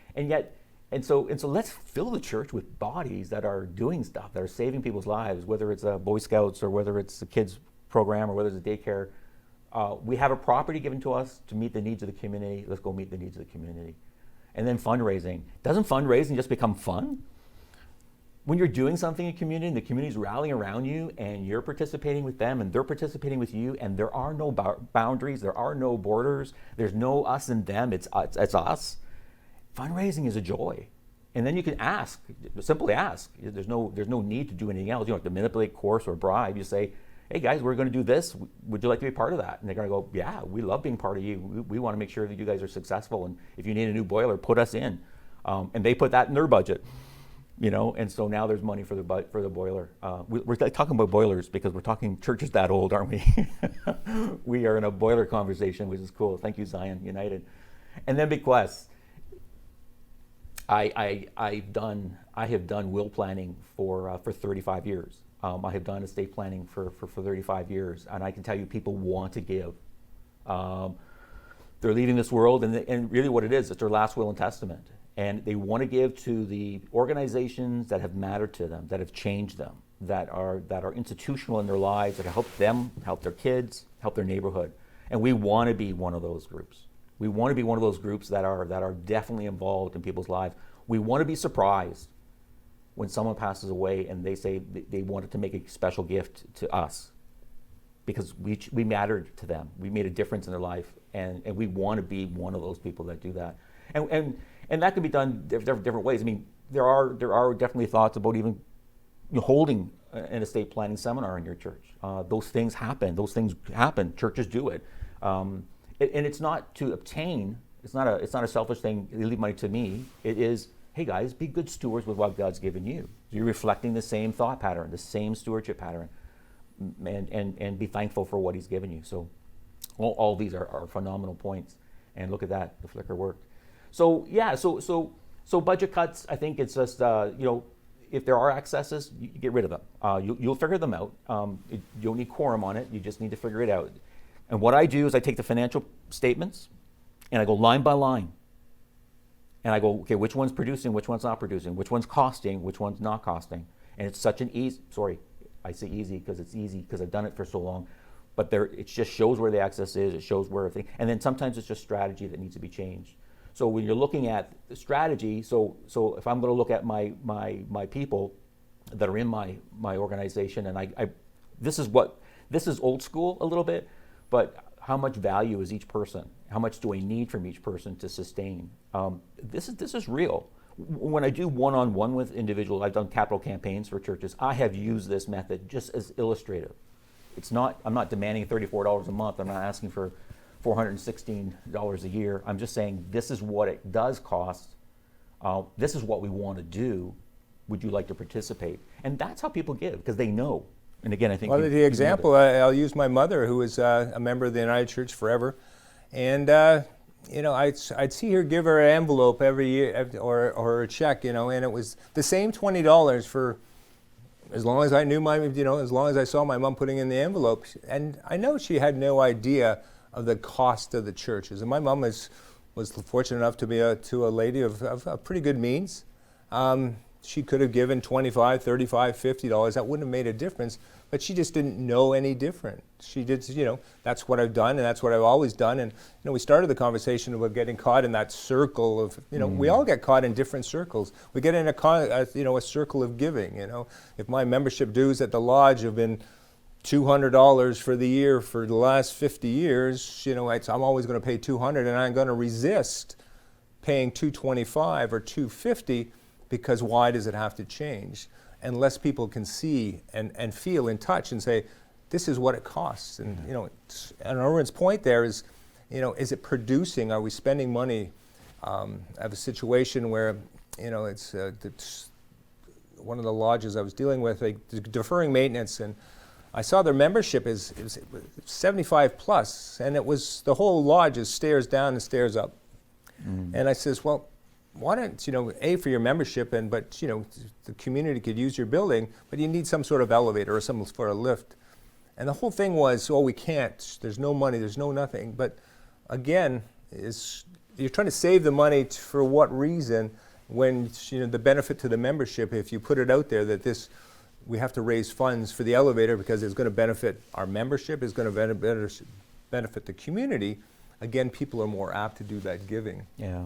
And so let's fill the church with bodies that are doing stuff, that are saving people's lives, whether it's a Boy Scouts or whether it's a kids program or whether it's a daycare. We have a property given to us to meet the needs of the community. Let's go meet the needs of the community. And then fundraising. Doesn't fundraising just become fun? When you're doing something in a community and the community's rallying around you and you're participating with them and they're participating with you and there are no boundaries, there are no borders, there's no us and them, it's us. Fundraising is a joy. And then you can ask, simply ask. There's no need to do anything else. You don't have to manipulate, coerce, or bribe. You say, hey guys, we're going to do this. Would you like to be part of that? And they're going to go, yeah, we love being part of you. We want to make sure that you guys are successful. And if you need a new boiler, put us in. And they put that in their budget, you know. And so now there's money for the boiler. We're talking about boilers because we're talking churches that old, aren't we? We are in a boiler conversation, which is cool. Thank you, Zion United. And then bequests. I have done will planning for 35 years. I have done estate planning for 35 years, and I can tell you people want to give. they're leaving this world, and really what it is, it's their last will and testament. And they want to give to the organizations that have mattered to them, that have changed them, that are institutional in their lives, that help them, help their kids, help their neighborhood. And we want to be one of those groups. We want to be one of those groups that are definitely involved in people's lives. We want to be surprised when someone passes away and they say they wanted to make a special gift to us because we mattered to them. We made a difference in their life, and we want to be one of those people that do that. And that can be done different ways. I mean, there are definitely thoughts about even holding an estate planning seminar in your church. Those things happen. Churches do it. And it's not to obtain. It's not a selfish thing. You leave money to me. It is, hey guys, be good stewards with what God's given you. You're reflecting the same thought pattern, the same stewardship pattern, and be thankful for what He's given you. So, all these are phenomenal points. And look at that, the flicker worked. So yeah, so budget cuts. I think it's just if there are excesses, you get rid of them. You'll figure them out. You don't need quorum on it. You just need to figure it out. And what I do is I take the financial statements and I go line by line. And I go, okay, which one's producing, which one's not producing, which one's costing, which one's not costing. And it's such an easy, I say easy because I've done it for so long. But it just shows where the excess is. It shows where everything. And then sometimes it's just strategy that needs to be changed. So when you're looking at the strategy, so if I'm going to look at my people that are in my organization, and this is old school a little bit, but how much value is each person? How much do I need from each person to sustain? This is real. When I do one-on-one with individuals, I've done capital campaigns for churches. I have used this method just as illustrative. I'm not demanding $34 a month. I'm not asking for $416 a year. I'm just saying this is what it does cost. This is what we want to do. Would you like to participate? And that's how people give, because they know. And again, I think the example, I'll use my mother, who was a member of the United Church forever, and I'd see her give her an envelope every year or a check, and it was the same $20 for as long as I knew as long as I saw my mom putting in the envelope. And I know she had no idea of the cost of the churches. And my mom was fortunate enough to be to a lady of pretty good means. She could have given $25, $35, $50. That wouldn't have made a difference, but she just didn't know any different. She did, that's what I've done, and that's what I've always done. And we started the conversation about getting caught in that circle of, we all get caught in different circles. We get in a circle of giving. If my membership dues at the lodge have been $200 for the year for the last 50 years, I'm always going to pay $200, and I'm going to resist paying $225 or $250, because why does it have to change? Unless people can see and feel and touch and say, this is what it costs. And and Erwin's point there is, is it producing? Are we spending money? I have a situation where, it's one of the lodges I was dealing with, deferring maintenance, and I saw their membership is 75 plus, and it was the whole lodge is stairs down and stairs up. And I says, well, why don't, for your membership, but the community could use your building, but you need some sort of elevator or some sort of lift. And the whole thing was, we can't, there's no money, there's no nothing. But again, you're trying to save the money for what reason, when the benefit to the membership, if you put it out there that we have to raise funds for the elevator because it's going to benefit our membership, it's going to benefit the community, again, people are more apt to do that giving. Yeah.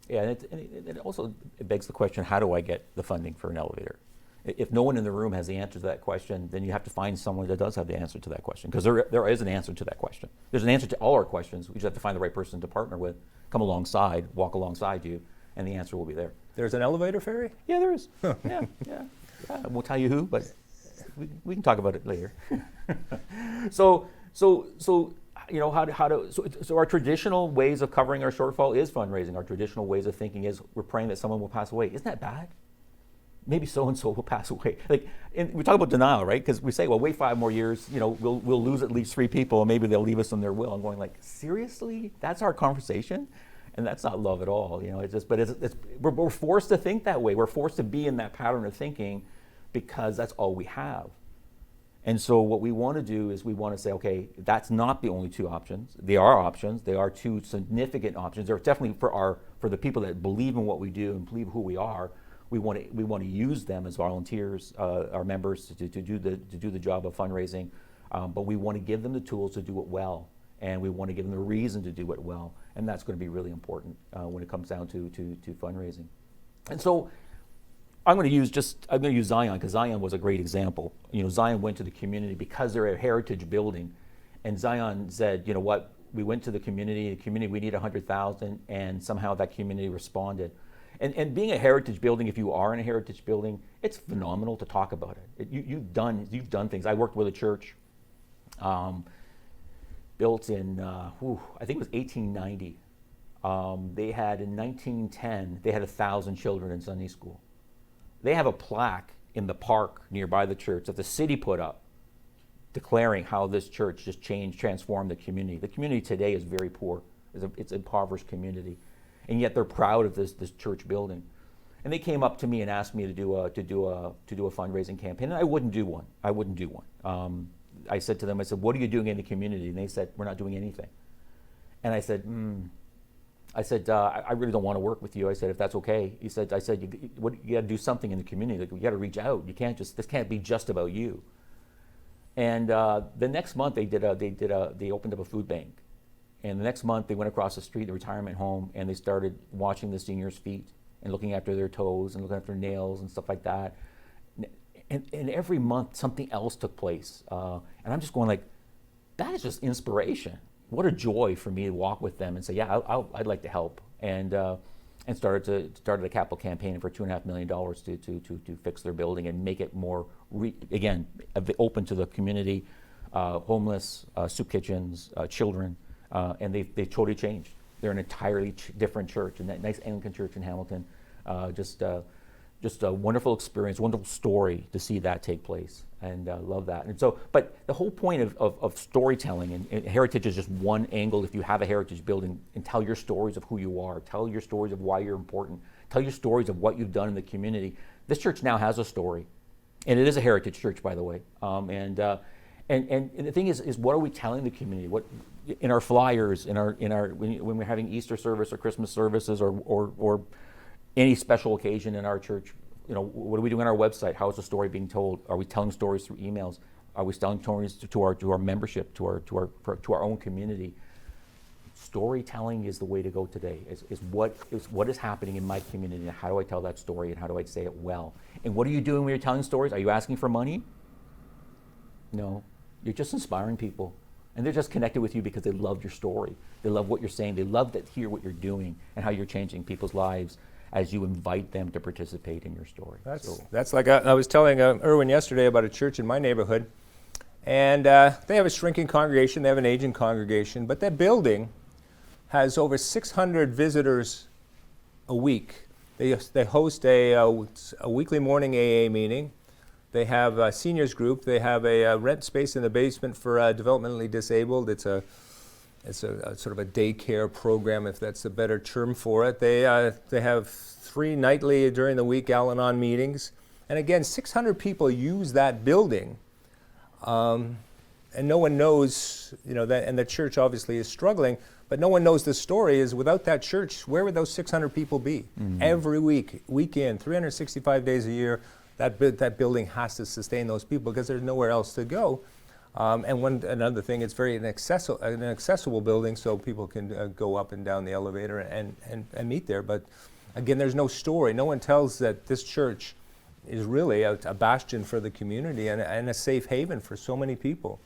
Yeah, and it also begs the question, how do I get the funding for an elevator? If no one in the room has the answer to that question, then you have to find someone that does have the answer to that question, because there is an answer to that question. There's an answer to all our questions. We just have to find the right person to partner with, come alongside, walk alongside you, and the answer will be there. There's an elevator ferry? Yeah, there is. Yeah. I won't tell you who, but we can talk about it later. So our traditional ways of covering our shortfall is fundraising. Our traditional ways of thinking is we're praying that someone will pass away. Isn't that bad? Maybe so-and-so will pass away. And we talk about denial, right? Because we say, well, wait 5 more years, we'll lose at least 3 people, and maybe they'll leave us on their will. I'm going seriously? That's our conversation? And that's not love at all. We're forced to think that way. We're forced to be in that pattern of thinking because that's all we have. And so what we want to do is we want to say, okay, that's not the only two options. They are options. They are two significant options. They're definitely for the people that believe in what we do and believe who we are. We want to use them as volunteers, our members, to do the job of fundraising. But we want to give them the tools to do it well, and we want to give them the reason to do it well. And that's going to be really important when it comes down to fundraising. And so I'm going to use Zion, because Zion was a great example. Zion went to the community because they're a heritage building, and Zion said, you know what, we went to the community, we need 100,000, and somehow that community responded. And being a heritage building, if you are in a heritage building, it's phenomenal to talk about it. You've done things. I worked with a church built in, I think it was 1890. They had, in 1910, they had 1,000 children in Sunday school. They have a plaque in the park nearby the church that the city put up declaring how this church just transformed the community. The community today is very poor. It's an impoverished community. And yet they're proud of this church building. And they came up to me and asked me to do a fundraising campaign, and I wouldn't do one. I said to them, what are you doing in the community? And they said, we're not doing anything. And I said, I really don't want to work with you. I said, if that's okay. I said, you got to do something in the community. Like, you got to reach out. This can't be just about you. And the next month they opened up a food bank. And the next month they went across the street, the retirement home, and they started washing the seniors' feet and looking after their toes and looking after their nails and stuff like that. And every month something else took place. And I'm just going like, that is just inspiration. What a joy for me to walk with them and say, yeah, I'd like to help. And started a capital campaign for $2.5 million to fix their building and make it more, open to the community, homeless, soup kitchens, children. And they totally changed. They're an entirely different church, and that nice Anglican church in Hamilton. Just a wonderful experience, wonderful story to see that take place, and love that. And so, but the whole point of storytelling, and heritage is just one angle. If you have a heritage building, and tell your stories of who you are, tell your stories of why you're important, tell your stories of what you've done in the community. This church now has a story, and it is a heritage church, by the way. And the thing is what are we telling the community? What in our flyers, when we're having Easter service or Christmas services or any special occasion in our church, what are we doing on our website? How is the story being told? Are we telling stories through emails? Are we telling stories to our membership, to our own community? Storytelling is the way to go today. Is what is happening in my community, and how do I tell that story, and how do I say it well? And what are you doing when you're telling stories? Are you asking for money? No, you're just inspiring people. And they're just connected with you because they love your story. They love what you're saying. They love to hear what you're doing and how you're changing people's lives as you invite them to participate in your story. That's like I was telling Erwin yesterday about a church in my neighborhood, and they have a shrinking congregation. They have an aging congregation, but that building has over 600 visitors a week. They host a weekly morning AA meeting. They have a seniors group. They have a rent space in the basement for developmentally disabled. It's a sort of a daycare program, if that's a better term for it. They have 3 nightly during the week Al-Anon meetings. And again, 600 people use that building. And no one knows, that, and the church obviously is struggling, but no one knows the story is without that church, where would those 600 people be? Mm-hmm. Every week, weekend, 365 days a year, that building has to sustain those people because there's nowhere else to go. And another thing, it's an accessible building, so people can go up and down the elevator and meet there. But again, there's no story. No one tells that this church is really a bastion for the community and a safe haven for so many people.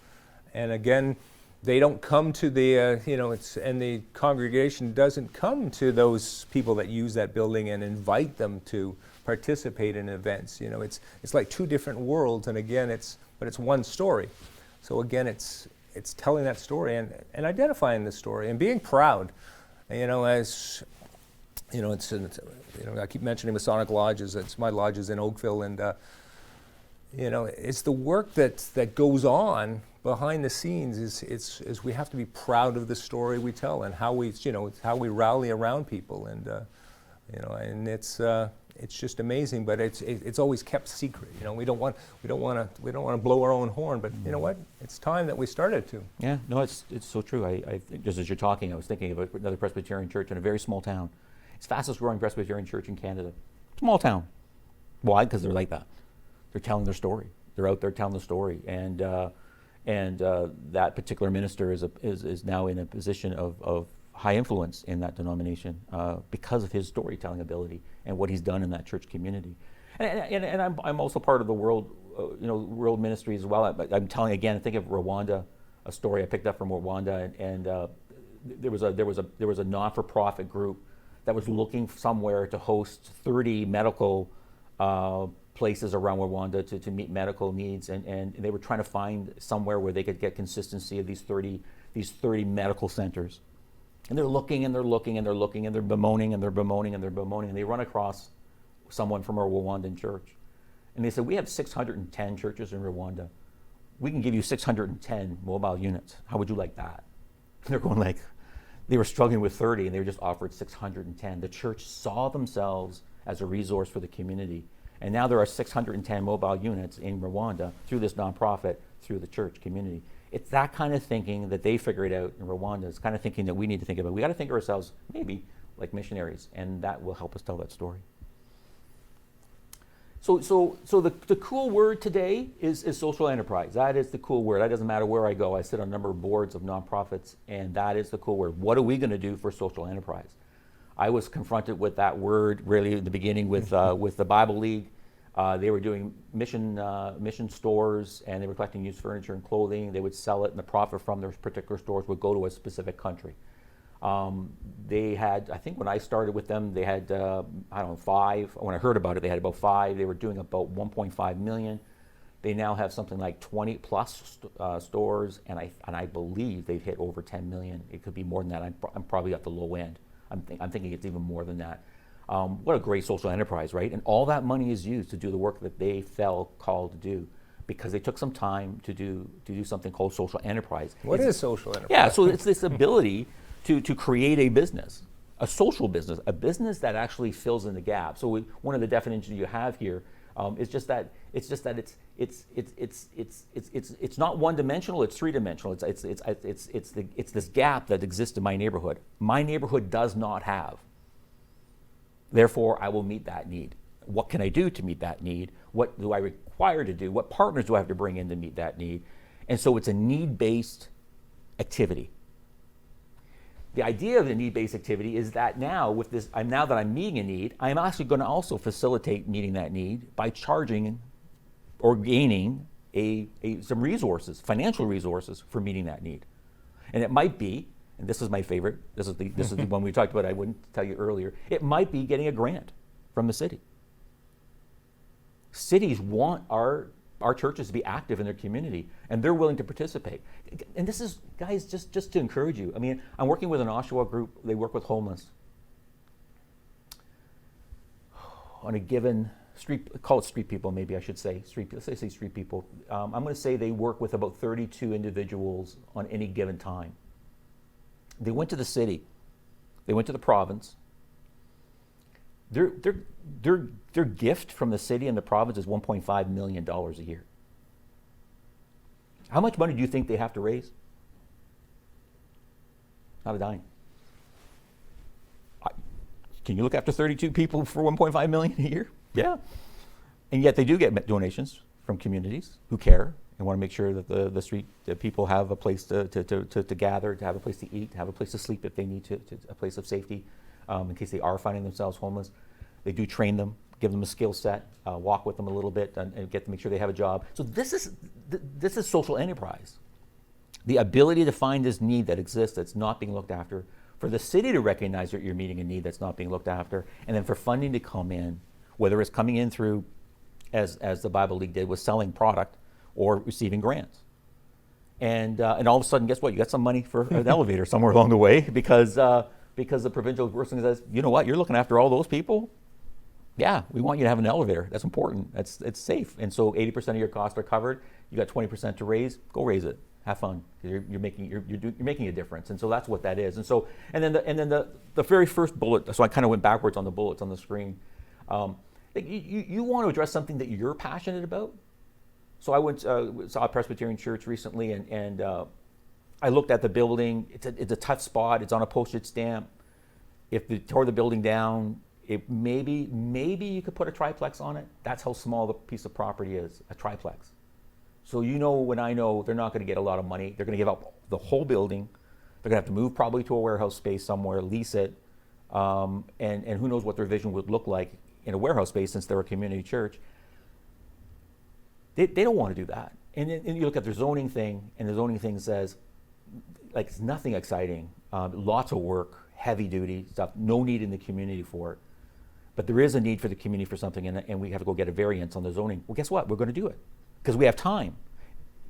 And again, they don't come to the, and the congregation doesn't come to those people that use that building and invite them to participate in events. It's like two different worlds, and again, it's one story. So again, it's telling that story and identifying the story and being proud. As I keep mentioning Masonic lodges. It's my lodges in Oakville, and it's the work that goes on behind the scenes. Is we have to be proud of the story we tell and how we rally around people, and and it's just amazing. But it's always kept secret. You know, we don't want to blow our own horn. But you know what? It's time that we started to. Yeah, no, it's so true. I just as you're talking, I was thinking of another Presbyterian church in a very small town. It's the fastest growing Presbyterian church in Canada. Small town. Why? Because they're like that. They're telling their story. They're out there telling the story, and that particular minister is now in a position of high influence in that denomination because of his storytelling ability and what he's done in that church community. And I'm also part of the world ministry as well. I'm telling again, think of Rwanda, a story I picked up from Rwanda, and there was a non-for-profit group that was looking somewhere to host 30 medical places around Rwanda to meet medical needs, and they were trying to find somewhere where they could get consistency of these 30 medical centers. And they're looking and they're looking and they're looking and they're bemoaning and they're bemoaning and they're bemoaning, and they run across someone from a Rwandan church. And they said, we have 610 churches in Rwanda. We can give you 610 mobile units. How would you like that? And they're going like, they were struggling with 30 and they were just offered 610. The church saw themselves as a resource for the community. And now there are 610 mobile units in Rwanda through this nonprofit, through the church community. It's that kind of thinking that they figured out in Rwanda. It's kind of thinking that we need to think about. We got to think of ourselves maybe like missionaries, and that will help us tell that story. So the cool word today is social enterprise. That is the cool word. That doesn't matter where I go. I sit on a number of boards of nonprofits, and that is the cool word. What are we going to do for social enterprise? I was confronted with that word really in the beginning with the Bible League. They were doing mission stores, and they were collecting used furniture and clothing. They would sell it, and the profit from those particular stores would go to a specific country. They had, I think when I started with them, they had, 5. When I heard about it, they had about 5. They were doing about 1.5 million. They now have something like 20 plus stores, and I believe they've hit over 10 million. It could be more than that. I'm probably at the low end. I'm thinking it's even more than that. What a great social enterprise, right? And all that money is used to do the work that they felt called to do, because they took some time to do something called social enterprise. What is social enterprise? Yeah, so it's this ability to create a business, a social business, a business that actually fills in the gap. So one of the definitions you have here is just that it's not one dimensional, it's three dimensional. It's this gap that exists in my neighborhood. My neighborhood does not have. Therefore, I will meet that need. What can I do to meet that need? What do I require to do? What partners do I have to bring in to meet that need? And so it's a need-based activity. The idea of the need-based activity is that now that I'm meeting a need, I'm actually going to also facilitate meeting that need by charging or gaining some resources, financial resources for meeting that need. And it might be, and this is my favorite, this is the one we talked about, I wouldn't tell you earlier, it might be getting a grant from the city. Cities want our churches to be active in their community, and they're willing to participate. And this is, guys, just to encourage you. I mean, I'm working with an Oshawa group. They work with homeless. On a given street, call it street people, maybe I should say. Let's say street people. I'm going to say they work with about 32 individuals on any given time. They went to the city. They went to the province. Their gift from the city and the province is $1.5 million a year. How much money do you think they have to raise? Not a dime. Can you look after 32 people for $1.5 million a year? Yeah. And yet they do get donations from communities who care and want to make sure that the street people have a place to gather, to have a place to eat, to have a place to sleep if they need to a place of safety, in case they are finding themselves homeless. They do train them, give them a skill set, walk with them a little bit, and get to make sure they have a job. So this is social enterprise. The ability to find this need that exists that's not being looked after, for the city to recognize that you're meeting a need that's not being looked after, and then for funding to come in, whether it's coming in through, as the Bible League did, was selling product or receiving grants. And all of a sudden, guess what? You got some money for an elevator somewhere along the way because the provincial person says, you know what, you're looking after all those people? Yeah, we want you to have an elevator. That's important. It's safe. And so 80% of your costs are covered. You got 20% to raise. Go raise it. Have fun. You're making a difference. And so that's what that is. And then the very first bullet. So I kind of went backwards on the bullets on the screen. You want to address something that you're passionate about. So I went saw a Presbyterian church recently, and I looked at the building. It's a tough spot. It's on a postage stamp. If they tore the building down, maybe you could put a triplex on it. That's how small the piece of property is, a triplex. So when I know they're not going to get a lot of money, they're going to give up the whole building. They're going to have to move probably to a warehouse space somewhere, lease it, and who knows what their vision would look like in a warehouse space since they're a community church. They don't want to do that. And you look at their zoning thing, and the zoning thing says, like, it's nothing exciting, lots of work, heavy duty stuff, no need in the community for it. But there is a need for the community for something, and we have to go get a variance on the zoning. Well, guess what? We're going to do it because we have time.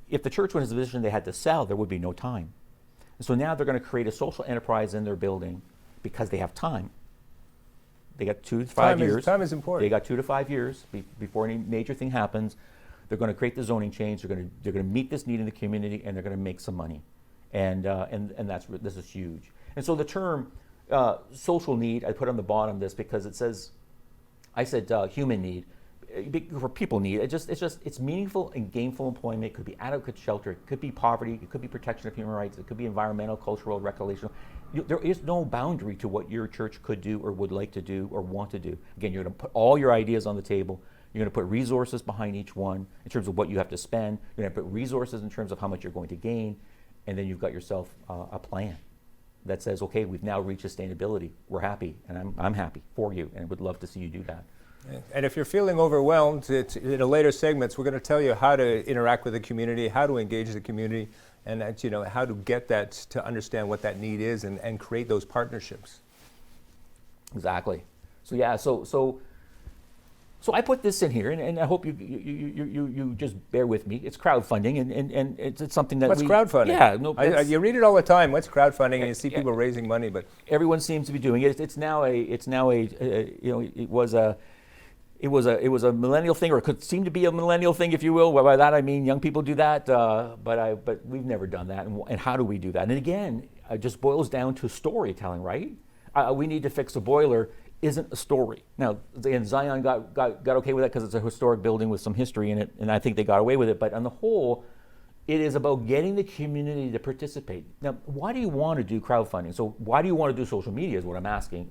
If the church was in a position they had to sell, there would be no time. And so now they're going to create a social enterprise in their building because they have time. They got 2 to 5 years. Time is important. They got 2 to 5 years before any major thing happens. They're going to create the zoning change. They're going to meet this need in the community, and they're going to make some money. And this is huge. And so the term social need, I put on the bottom of this because I said human need. For people need, it's meaningful and gainful employment. It could be adequate shelter. It could be poverty. It could be protection of human rights. It could be environmental, cultural, recreational. There is no boundary to what your church could do or would like to do or want to do. Again, you're going to put all your ideas on the table. You're going to put resources behind each one in terms of what you have to spend. You're going to put resources in terms of how much you're going to gain. And then you've got yourself a plan that says, okay, we've now reached sustainability. We're happy, and I'm happy for you, and would love to see you do that. And if you're feeling overwhelmed, in the later segments, we're going to tell you how to interact with the community, how to engage the community, and how to get that to understand what that need is and create those partnerships. Exactly. So yeah, so I put this in here, and I hope you just bear with me. It's crowdfunding, and it's something that What's crowdfunding? Yeah, no. You read it all the time. What's crowdfunding? And you see people raising money, but everyone seems to be doing it. It's now a it was a millennial thing, or it could seem to be a millennial thing, if you will. By that I mean young people do that, but we've never done that. And how do we do that? And again, it just boils down to storytelling, right? We need to fix a boiler isn't a story. Now, Zion got okay with that because it's a historic building with some history in it, and I think they got away with it. But on the whole, it is about getting the community to participate. Now, why do you want to do crowdfunding? So why do you want to do social media is what I'm asking.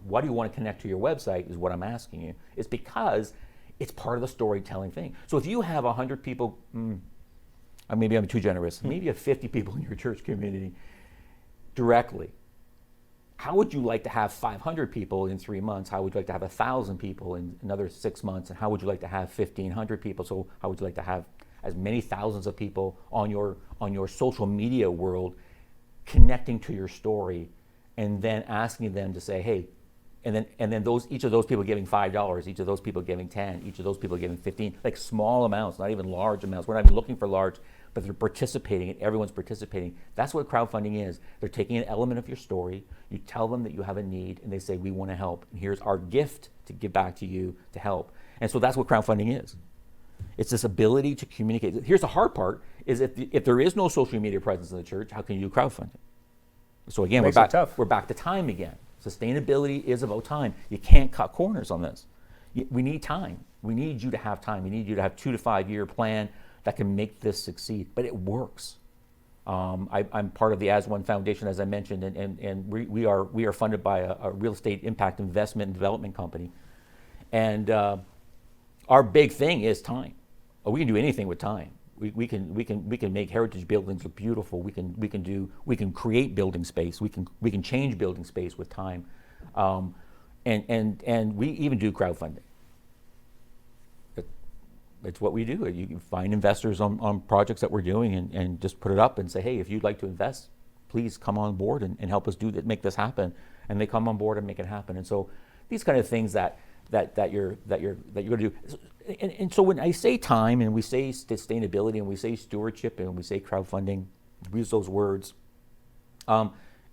Why do you want to connect to your website is what I'm asking you. It's because it's part of the storytelling thing. So if you have 100 people, maybe I'm too generous, maybe you have 50 people in your church community directly. How would you like to have 500 people in 3 months? How would you like to have 1,000 people in another 6 months? And how would you like to have 1,500 people? So how would you like to have as many thousands of people on your social media world connecting to your story, and then asking them to say, hey, and then each of those people giving $5, each of those people giving 10, each of those people giving 15, like small amounts, not even large amounts. We're not even looking for large, but they're participating, and everyone's participating. That's what crowdfunding is. They're taking an element of your story, you tell them that you have a need, and they say, we want to help, and here's our gift to give back to you to help. And so that's what crowdfunding is. It's this ability to communicate. Here's the hard part, is if there is no social media presence in the church, how can you do crowdfunding? So again, we're back to time again. Sustainability is about time. You can't cut corners on this. We need time. We need you to have time. We need you to have 2 to 5 year plan that can make this succeed, but it works. I'm part of the As One Foundation, as I mentioned, and we are funded by a real estate impact investment and development company. And our big thing is time. We can do anything with time. We can make heritage buildings look beautiful. We can create building space. We can change building space with time, and we even do crowdfunding. It's what we do. You can find investors on projects that we're doing and just put it up and say, hey, if you'd like to invest, please come on board and help us make this happen. And they come on board and make it happen. And so these kind of things that you're going to do. And so when I say time and we say sustainability and we say stewardship and we say crowdfunding, we use those words.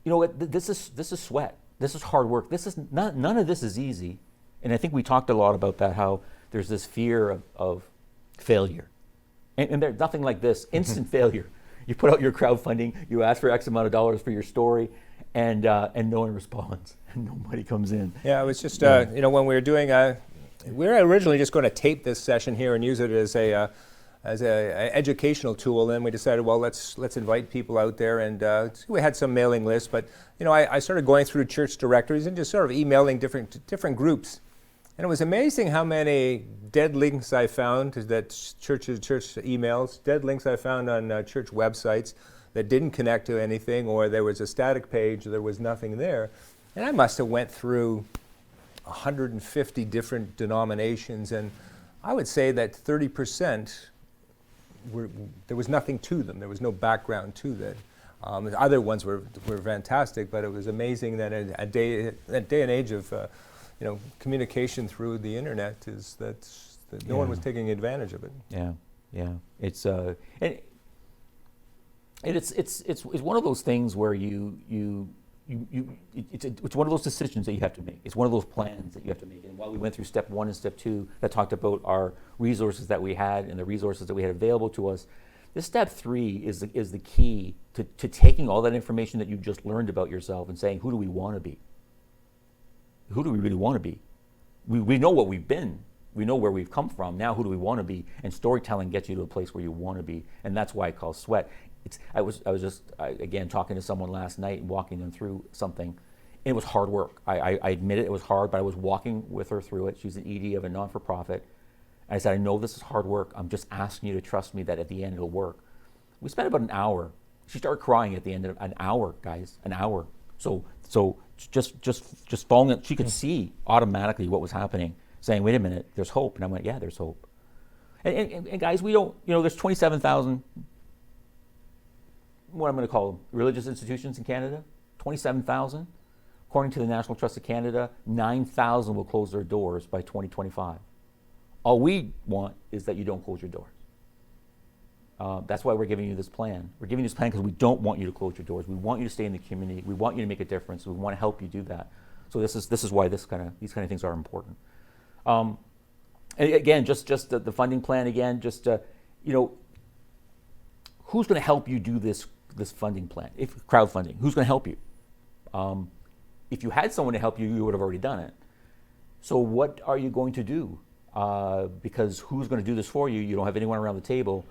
This is sweat. This is hard work. None of this is easy. And I think we talked a lot about that, how there's this fear of failure. And there's nothing like this, instant failure. You put out your crowdfunding, you ask for X amount of dollars for your story, and no one responds, and nobody comes in. Yeah, it was just when we were doing We were originally just going to tape this session here and use it as a educational tool. Then we decided, well, let's invite people out there, and we had some mailing lists. But I started going through church directories and just sort of emailing different groups, and it was amazing how many dead links I found that church emails, dead links I found on church websites that didn't connect to anything, or there was a static page, or there was nothing there, and I must have went through 150 different denominations, and I would say that 30% there was nothing to them. There was no background to that. Other ones were fantastic, but it was amazing that that day and age of communication through the internet is that no one was taking advantage of it. Yeah. It's it's one of those things where it's one of those decisions that you have to make. It's one of those plans that you have to make. And while we went through step 1 and step 2 that talked about our resources that we had and the resources that we had available to us, this step 3 is the key to taking all that information that you just learned about yourself and saying, who do we want to be? Who do we really want to be? We know what we've been. We know where we've come from. Now who do we want to be? And storytelling gets you to a place where you want to be. And that's why I call sweat. I was just again talking to someone last night and walking them through something. It was hard work. I admit it was hard, but I was walking with her through it. She's an ED of a non-for-profit. And I said, I know this is hard work. I'm just asking you to trust me that at the end it'll work. We spent about an hour. She started crying at the end of an hour, guys, an hour. So just following it, she could see automatically what was happening, saying, wait a minute, there's hope. And I went, yeah, there's hope. And guys, we don't, there's 27,000, what I'm going to call them, religious institutions in Canada, 27,000. According to the National Trust of Canada, 9,000 will close their doors by 2025. All we want is that you don't close your doors. That's why we're giving you this plan. We're giving you this plan because we don't want you to close your doors. We want you to stay in the community. We want you to make a difference. We want to help you do that. So this is why these kind of things are important. And again, just the funding plan. Again, who's going to help you do this funding plan? If crowdfunding, who's going to help you? If you had someone to help you, you would have already done it. So what are you going to do? Because who's going to do this for you? You don't have anyone around the table.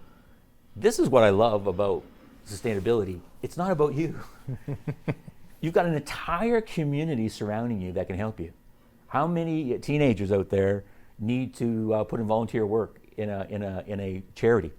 This is what I love about sustainability. It's not about you. You've got an entire community surrounding you that can help you. How many teenagers out there need to put in volunteer work in a charity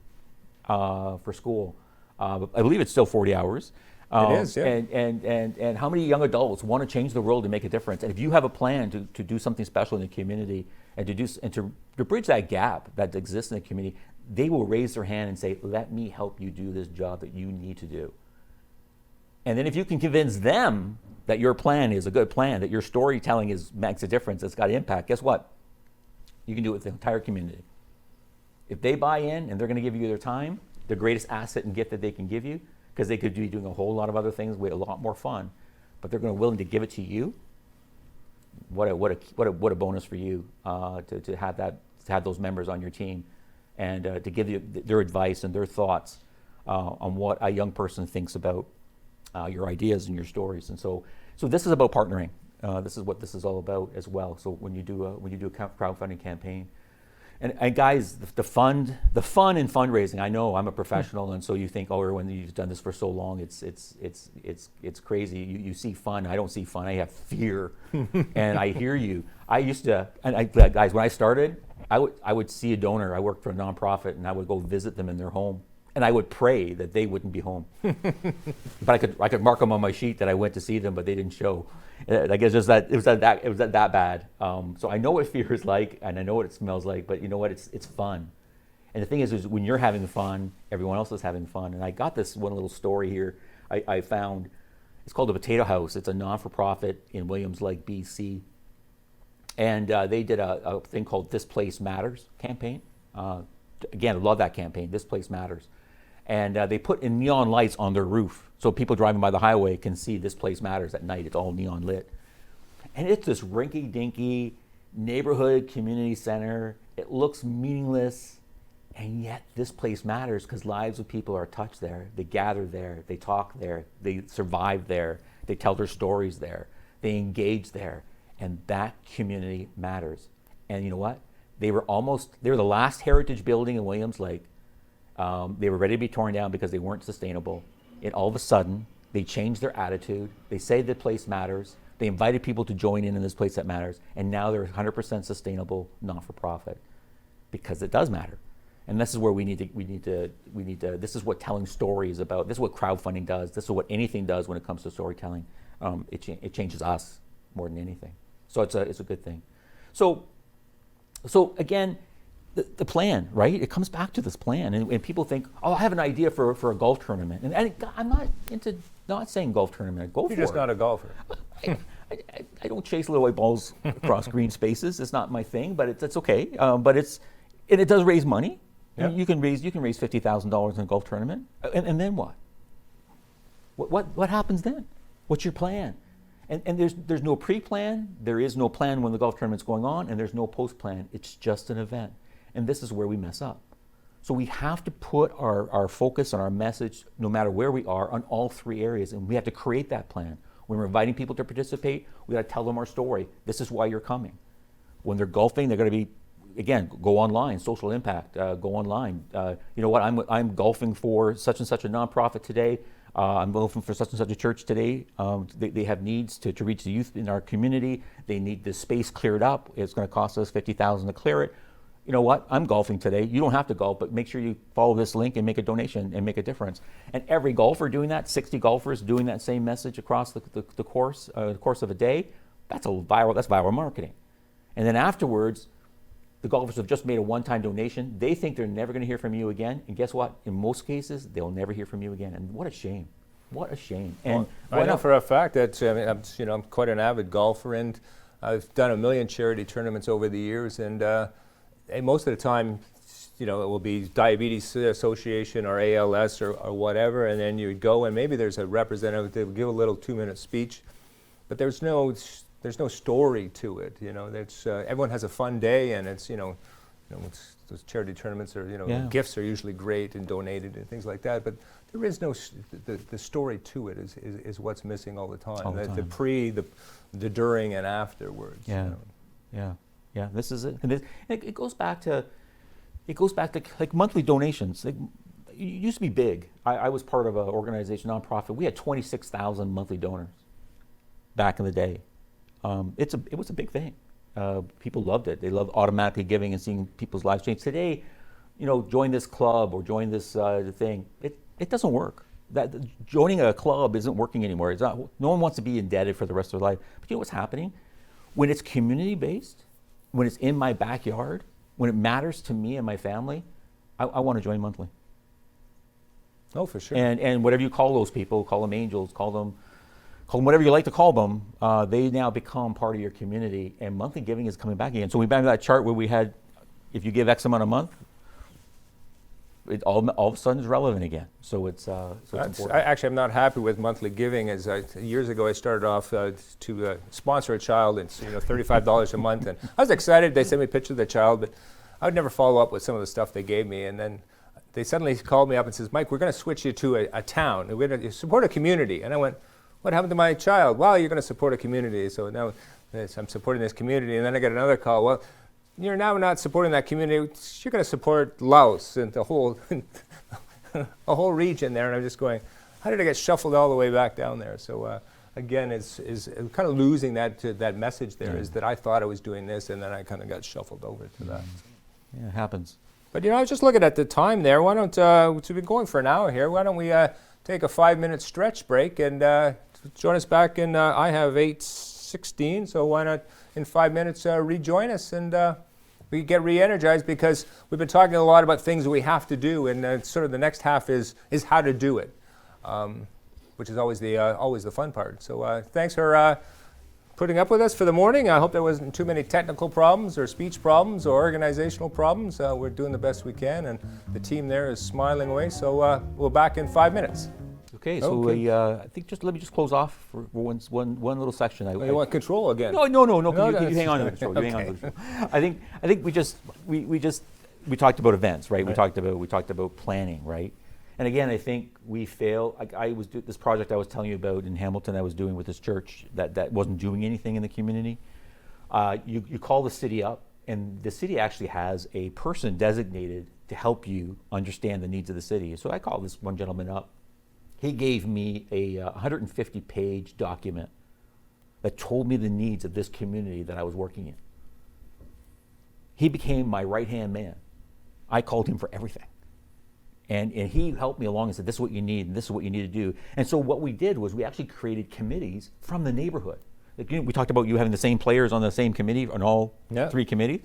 for school? I believe it's still 40 hours. It is, yeah. And how many young adults want to change the world and make a difference? And if you have a plan to do something special in the community and to bridge that gap that exists in the community, they will raise their hand and say, let me help you do this job that you need to do. And then if you can convince them that your plan is a good plan, that your storytelling makes a difference, it's got impact, guess what? You can do it with the entire community. If they buy in and they're going to give you their time, the greatest asset and gift that they can give you, because they could be doing a whole lot of other things with a lot more fun, but they're going to be willing to give it to you. What a bonus for you to have those members on your team, and to give you their advice and their thoughts on what a young person thinks about your ideas and your stories. And so this is about partnering. This is what this is all about as well. So when you do a crowdfunding campaign, and guys, the fun in fundraising. I know I'm a professional, and so you think, oh, everyone, you've done this for so long, it's crazy. You see fun. I don't see fun. I have fear, and I hear you. I used to, guys, when I started, I would see a donor. I worked for a nonprofit, and I would go visit them in their home, and I would pray that they wouldn't be home. But I could mark them on my sheet that I went to see them, but they didn't show. I guess just that it was that bad. So I know what fear is like, and I know what it smells like. But you know what? It's fun. And the thing is when you're having fun, everyone else is having fun. And I got this one little story here. I found. It's called the Potato House. It's a non-for-profit in Williams Lake, BC. And they did a thing called This Place Matters campaign. Again, I love that campaign, This Place Matters. And they put in neon lights on their roof so people driving by the highway can see This Place Matters at night. It's all neon lit. And it's this rinky-dinky neighborhood community center. It looks meaningless, and yet this place matters because lives of people are touched there. They gather there, they talk there, they survive there, they tell their stories there, they engage there, and that community matters. And you know what? They were the last heritage building in Williams Lake. They were ready to be torn down because they weren't sustainable. And all of a sudden, they changed their attitude. They say the place matters. They invited people to join in this place that matters. And now they're 100% sustainable, not-for-profit, because it does matter. And this is where we need to, this is what telling stories is about. This is what crowdfunding does. This is what anything does when it comes to storytelling. It changes us more than anything. So it's a good thing. So again, the plan, right? It comes back to this plan. And people think, oh, I have an idea for a golf tournament. And I'm not into not saying golf tournament. Go for it. You're just not a golfer. I don't chase little white balls across green spaces. It's not my thing, but it's okay. But it does raise money. Yep. You can raise $50,000 in a golf tournament, and then what? What happens then? What's your plan? And there's no pre-plan. There is no plan when the golf tournament's going on, and there's no post-plan. It's just an event, and this is where we mess up. So we have to put our focus on our message, no matter where we are, on all three areas, and we have to create that plan. When we're inviting people to participate, we got to tell them our story. This is why you're coming. When they're golfing, they're going to be, again, go online, social impact, go online. You know what, I'm golfing for such and such a nonprofit today. I'm golfing for such and such a church today. They have needs to reach the youth in our community. They need this space cleared up. It's going to cost us $50,000 to clear it. You know what, I'm golfing today. You don't have to golf, but make sure you follow this link and make a donation and make a difference. And every golfer doing that, 60 golfers doing that same message across the course of a day, that's viral marketing. And then afterwards, the golfers have just made a one-time donation. They think they're never going to hear from you again. And guess what? In most cases, they'll never hear from you again. And what a shame. What a shame. And I know for a fact that I'm quite an avid golfer, and I've done 1 million charity tournaments over the years. And most of the time, it will be Diabetes Association or ALS or whatever. And then you would go, and maybe there's a representative that would give a little 2-minute speech, but there's no story to it. Everyone has a fun day, and it's those charity tournaments are gifts are usually great and donated and things like that. But there is no the story to it is what's missing all the time. The pre, the during, and afterwards. Yeah. This is it. And it goes back to like monthly donations. It used to be big. I was part of an organization, nonprofit. We had 26,000 monthly donors back in the day. It was a big thing. People loved it. They loved automatically giving and seeing people's lives change. Today, join this club or join this thing. It doesn't work. Joining a club isn't working anymore. It's not. No one wants to be indebted for the rest of their life. But you know what's happening? When it's community-based, when it's in my backyard, when it matters to me and my family, I want to join monthly. Oh, for sure. And whatever you call those people, call them angels, call them whatever you like to call them, they now become part of your community, and monthly giving is coming back again. So we back to that chart where we had, if you give X amount a month, it all of a sudden is relevant again. So it's important. I'm not happy with monthly giving. Years ago, I started off to sponsor a child. It's $35 a month, and I was excited. They sent me a picture of the child, but I would never follow up with some of the stuff they gave me. And then they suddenly called me up and says, "Mike, we're going to switch you to a town. We're going to support a community." And I went, "What happened to my child?" "Well, you're going to support a community." So now I'm supporting this community, and then I get another call. "Well, you're now not supporting that community. You're going to support Laos and the whole a whole region there." And I'm just going, how did I get shuffled all the way back down there? So again, is kind of losing that message there. Is that I thought I was doing this, and then I kind of got shuffled over to that. Yeah, it happens. But I was just looking at the time there. Why don't we've been going for an hour here? Why don't we take a 5-minute stretch break and join us back in? I have 8:16, so why not in 5 minutes rejoin us and we get re-energized, because we've been talking a lot about things that we have to do, and sort of the next half is how to do it, which is always the fun part. So thanks for putting up with us for the morning. I hope there wasn't too many technical problems or speech problems or organizational problems. We're doing the best we can, and the team there is smiling away. So we'll back in 5 minutes. Okay, so I think let me close off for one little section. You want control again? No. You hang on to the control. You hang on to the control. I think we talked about events, right? We talked about planning, right? And again, I think we fail. This project I was telling you about in Hamilton, I was doing with this church that wasn't doing anything in the community. You call the city up and the city actually has a person designated to help you understand the needs of the city. So I called this one gentleman up. He gave me a 150-page document that told me the needs of this community that I was working in. He became my right-hand man. I called him for everything. And he helped me along and said, this is what you need, and this is what you need to do. And so what we did was we actually created committees from the neighborhood. Like, we talked about you having the same players on the same committee, on all three committees.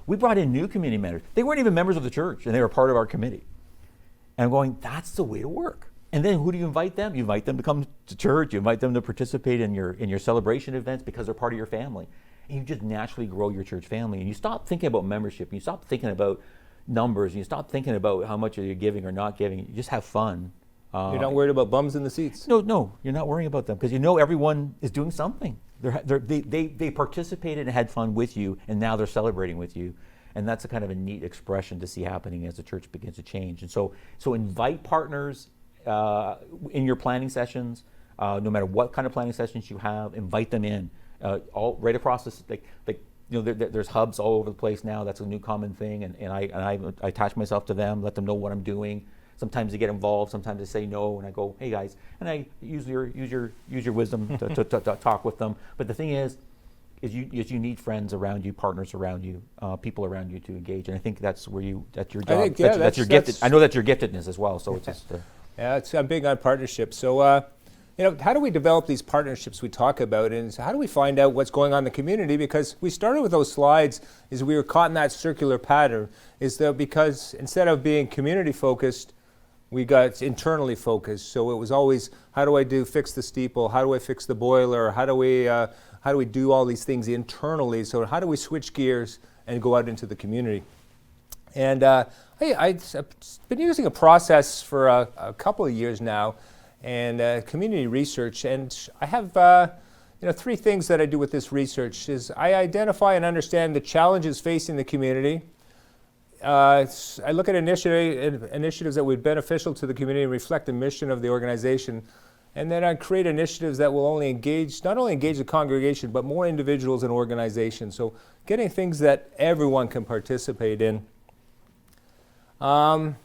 We brought in new community members. They weren't even members of the church, and they were part of our committee. And I'm going, that's the way to work. And then who do you invite them? You invite them to come to church. You invite them to participate in your celebration events because they're part of your family. And you just naturally grow your church family. And you stop thinking about membership. You stop thinking about numbers. And you stop thinking about how much are you giving or not giving. You just have fun. You're not worried about bums in the seats. No, you're not worrying about them because you know everyone is doing something. They participated and had fun with you, and now they're celebrating with you. And that's a kind of a neat expression to see happening as the church begins to change. And so invite partners in your planning sessions, no matter what kind of planning sessions you have, invite them in. All right across this, there's hubs all over the place now. That's a new common thing, and I attach myself to them, let them know what I'm doing. Sometimes they get involved, sometimes they say no, and I go, hey guys, and I use your wisdom to talk with them. But the thing is you need friends around you, partners around you, people around you to engage, and I think that's your job. I think, that's your gift. I know that's your giftedness as well. So it's just. I'm big on partnerships. So, how do we develop these partnerships we talk about, and how do we find out what's going on in the community? Because we started with those slides, is we were caught in that circular pattern, because instead of being community focused, we got internally focused. So it was always, how do I fix the steeple? How do I fix the boiler? How do we do all these things internally? So how do we switch gears and go out into the community? And I've been using a process for a couple of years now, and community research. And I have three things that I do with this research. Is I identify and understand the challenges facing the community. I look at initiatives that would be beneficial to the community and reflect the mission of the organization. And then I create initiatives that will not only engage the congregation, but more individuals and organizations. So getting things that everyone can participate in. And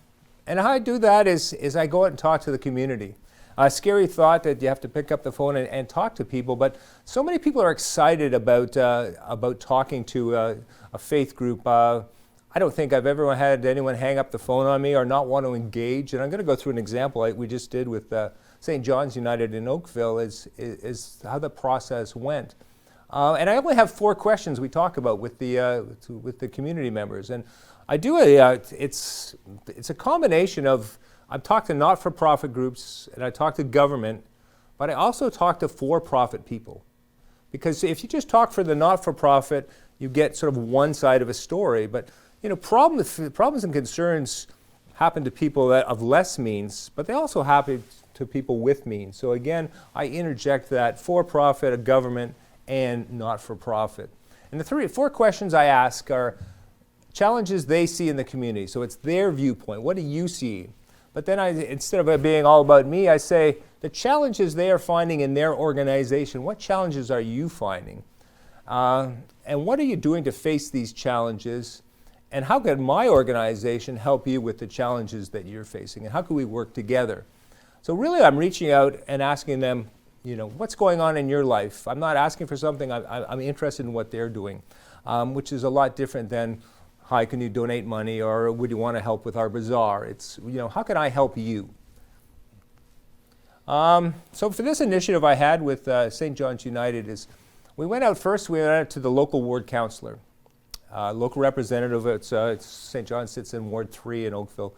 how I do that is I go out and talk to the community. A scary thought that you have to pick up the phone and talk to people, but so many people are excited about talking to a faith group. I don't think I've ever had anyone hang up the phone on me or not want to engage. And I'm going to go through an example like we just did with St. John's United in Oakville is how the process went. And I only have 4 questions we talk about with the community members. And I do it's a combination of, I've talked to not-for-profit groups and I talk to government, but I also talk to for-profit people. Because if you just talk for the not-for-profit, you get sort of one side of a story. But problems and concerns happen to people that of less means, but they also happen to people with means. So again, I interject that for-profit, a government, and not-for-profit. And the 4 questions I ask are challenges they see in the community. So it's their viewpoint. What do you see? But then instead of it being all about me, I say the challenges they are finding in their organization. What challenges are you finding? And what are you doing to face these challenges? And how can my organization help you with the challenges that you're facing? And how can we work together? So really I'm reaching out and asking them, what's going on in your life? I'm not asking for something, I'm interested in what they're doing, which is a lot different than, hi, can you donate money, or would you want to help with our bazaar? It's, how can I help you? So for this initiative I had with St. John's United we went out to the local ward councillor. Local representative, St. John's sits in Ward 3 in Oakville.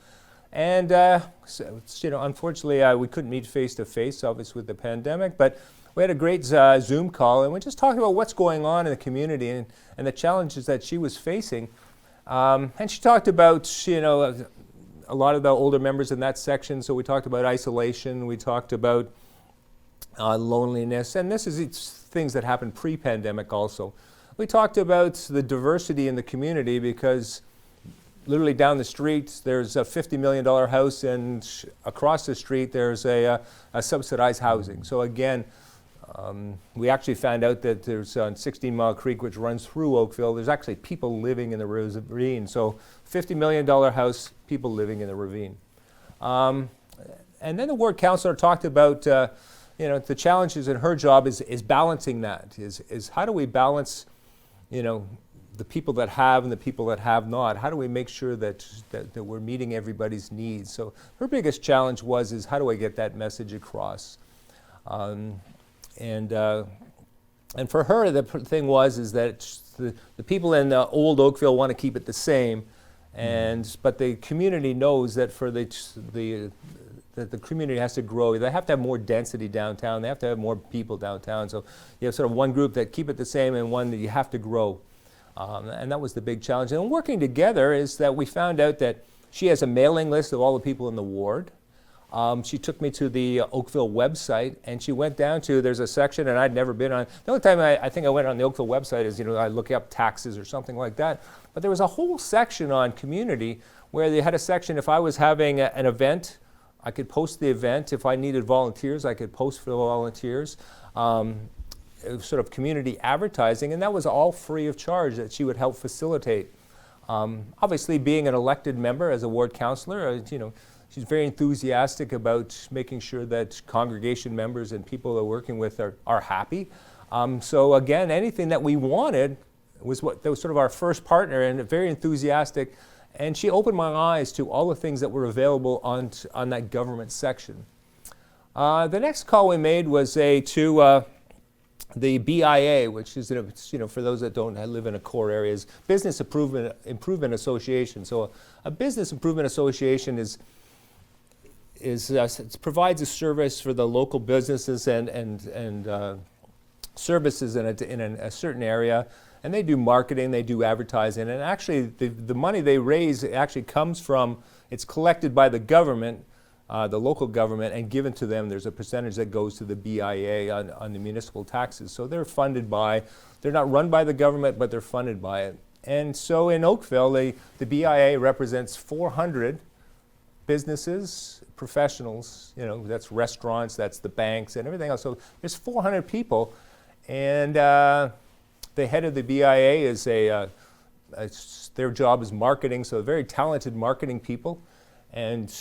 And unfortunately we couldn't meet face to face, obviously with the pandemic, but we had a great Zoom call and we just talked about what's going on in the community and the challenges that she was facing. And she talked about, a lot of the older members in that section. So we talked about isolation, we talked about loneliness, and this is things that happened pre-pandemic also. We talked about the diversity in the community because literally down the street there's a $50 million house, and across the street there's a subsidized housing. So again, We actually found out that there's on 16 Mile Creek, which runs through Oakville, there's actually people living in the ravine. So $50 million house, people living in the ravine. And then the ward councillor talked about, the challenges in her job is balancing that, is how do we balance, the people that have and the people that have not? How do we make sure that we're meeting everybody's needs? So her biggest challenge is how do I get that message across? And for her, the thing is that the people in old Oakville want to keep it the same, but the community knows that for that the community has to grow. They have to have more density downtown. They have to have more people downtown. So you have sort of one group that keep it the same and one that you have to grow. And that was the big challenge. And working together is that we found out that she has a mailing list of all the people in the ward. She took me to the Oakville website, and she went down to, there's a section, and I'd never been on. The only time I think I went on the Oakville website is, I look up taxes or something like that. But there was a whole section on community where they had a section, if I was having an event, I could post the event. If I needed volunteers, I could post for the volunteers. It was sort of community advertising, and that was all free of charge that she would help facilitate. Obviously, being an elected member as a ward councillor, she's very enthusiastic about making sure that congregation members and people they're working with are happy. So again, anything that we wanted that was sort of our first partner, and very enthusiastic. And she opened my eyes to all the things that were available on that government section. The next call we made was to the BIA, which is, for those that don't live in a core area, is Business Improvement Association. So a Business Improvement Association provides a service for the local businesses and services in a certain area. And they do marketing, they do advertising, and actually the money they raise actually comes from, it's collected by the government, the local government, and given to them. There's a percentage that goes to the BIA on the municipal taxes. So they're not run by the government, but they're funded by it. And so in Oakville, the BIA represents 400 businesses, professionals, that's restaurants, that's the banks and everything else. So there's 400 people, and the head of the BIA is their job is marketing, so very talented marketing people. And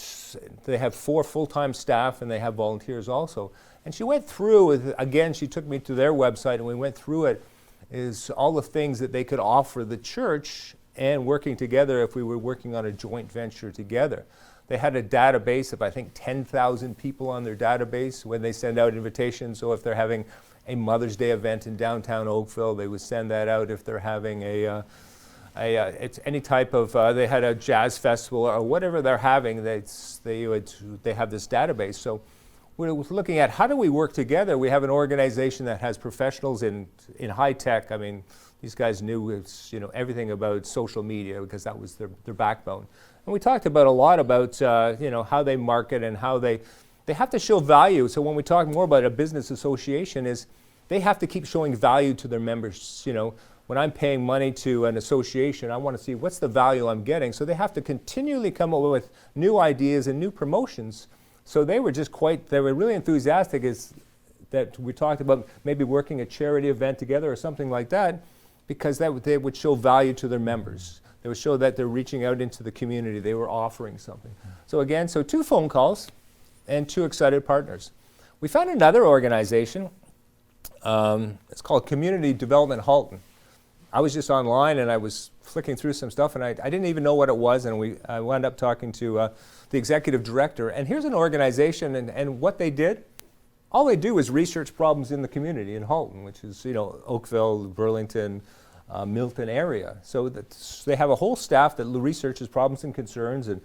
they have 4 full-time staff, and they have volunteers also. And she went through, again, she took me to their website, and we went through it, is all the things that they could offer the church and working together if we were working on a joint venture together. They had a database of, I think, 10,000 people on their database when they send out invitations. So if they're having a Mother's Day event in downtown Oakville, they would send that out. If they're having it's any type of, they had a jazz festival or whatever they're having, they have this database. So we're looking at how do we work together. We have an organization that has professionals in high tech. I mean, these guys knew everything about social media because that was their backbone. And we talked about a lot about how they market and how they have to show value. So when we talk more about a business association, is they have to keep showing value to their members. When I'm paying money to an association, I want to see what's the value I'm getting. So they have to continually come up with new ideas and new promotions. So they were really enthusiastic that we talked about maybe working a charity event together or something like that, because they would show value to their members. They would show that they're reaching out into the community. They were offering something. So again, 2 phone calls and 2 excited partners. We found another organization. It's called Community Development Halton. I was just online and I was flicking through some stuff, and I didn't even know what it was, and I wound up talking to the executive director. And here's an organization, and what they did, all they do is research problems in the community in Halton, which is Oakville, Burlington, Milton area. So they have a whole staff that researches problems and concerns and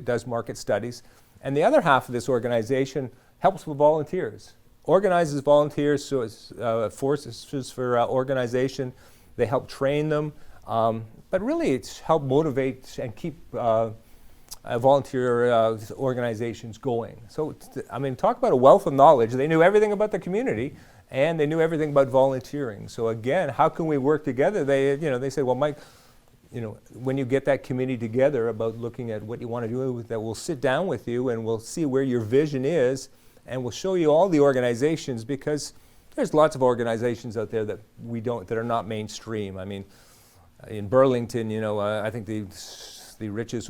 does market studies. And the other half of this organization helps with volunteers, organizes volunteers, so it's forces for organization. They help train them, but really it's help motivate and keep volunteer organizations going. So, talk about a wealth of knowledge. They knew everything about the community, and they knew everything about volunteering. So again, how can we work together? They said, well, Mike, when you get that committee together about looking at what you want to do, that we'll sit down with you and we'll see where your vision is, and we'll show you all the organizations, because there's lots of organizations out there that that are not mainstream. I mean, in Burlington, I think the richest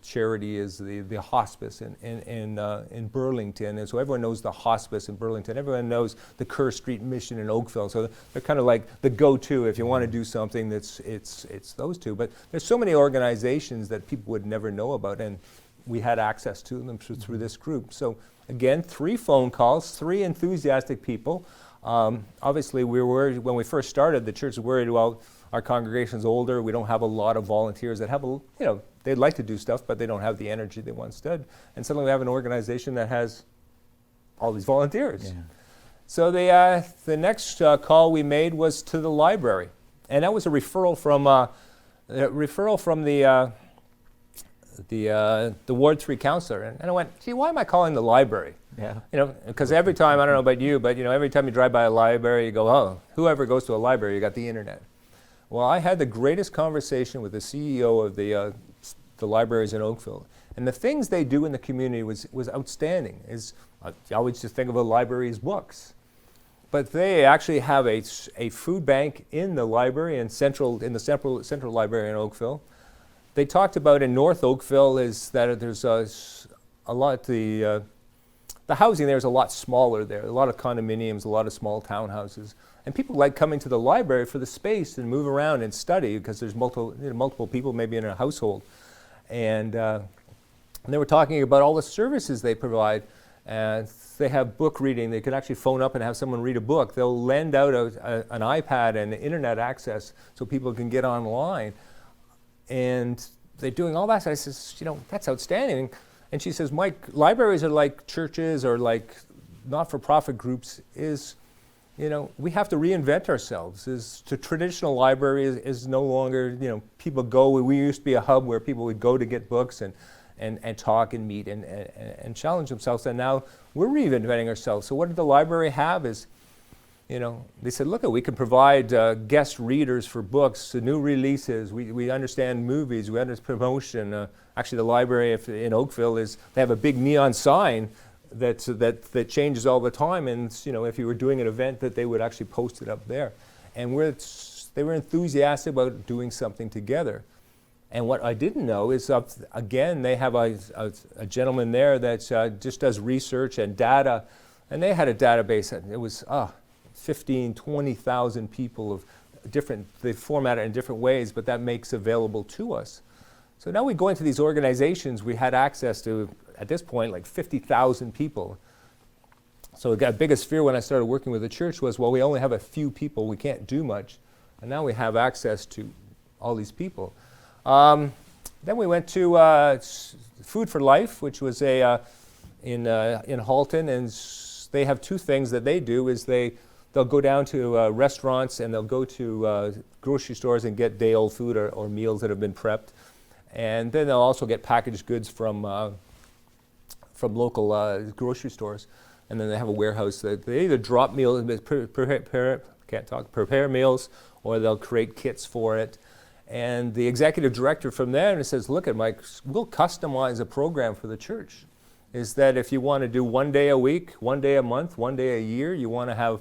charity is the hospice in Burlington, and so everyone knows the hospice in Burlington. Everyone knows the Kerr Street Mission in Oakville. So they're kind of like the go-to if you want to do something. It's those two. But there's so many organizations that people would never know about, and we had access to them through this group. So again, 3 phone calls, 3 enthusiastic people. Obviously, we were worried when we first started. The church was worried about our congregation's older. We don't have a lot of volunteers that have they'd like to do stuff, but they don't have the energy they once did. And suddenly we have an organization that has all these volunteers. Yeah. So the next call we made was to the library, and that was a referral from the Ward 3 counselor. And I went, gee, why am I calling the library? Yeah. Because every time, I don't know about you, but every time you drive by a library, you go, oh, whoever goes to a library, you got the internet. Well, I had the greatest conversation with the CEO of the libraries in Oakville. And the things they do in the community was outstanding. I always just think of a library as books. But they actually have a food bank in the library in the central library in Oakville. They talked about in North Oakville is that there's a lot, the housing there is a lot smaller there, a lot of condominiums, a lot of small townhouses. And people like coming to the library for the space and move around and study because there's multiple people maybe in a household. And they were talking about all the services they provide. And they have book reading. They could actually phone up and have someone read a book. They'll lend out an iPad and internet access so people can get online. And they're doing all that. So I says, that's outstanding. And she says, Mike, libraries are like churches or like not-for-profit groups we have to reinvent ourselves. The traditional library is no longer, people go, we used to be a hub where people would go to get books and talk and meet and challenge themselves. And now we're reinventing ourselves. So what did the library have is, they said, look, we can provide guest readers for books, new releases. We understand movies. We understand promotion. Actually, the library in Oakville they have a big neon sign that changes all the time. And if you were doing an event, that they would actually post it up there. And they were enthusiastic about doing something together. And what I didn't know is, again, they have a gentleman there that just does research and data. And they had a database. It was 15, 20,000 people of they format it in different ways, but that makes available to us. So now we go into these organizations, we had access to, at this point, like 50,000 people. So the biggest fear when I started working with the church was, well, we only have a few people, we can't do much. And now we have access to all these people. Then we went to Food for Life, which was in Halton, and they have 2 things that they do is they'll go down to restaurants and they'll go to grocery stores and get day-old food or meals that have been prepped. And then they'll also get packaged goods from local grocery stores. And then they have a warehouse that they either drop meals, prepare meals, or they'll create kits for it. And the executive director from there says, look, Mike, we'll customize a program for the church. Is that if you want to do 1 day a week, 1 day a month, 1 day a year, you want to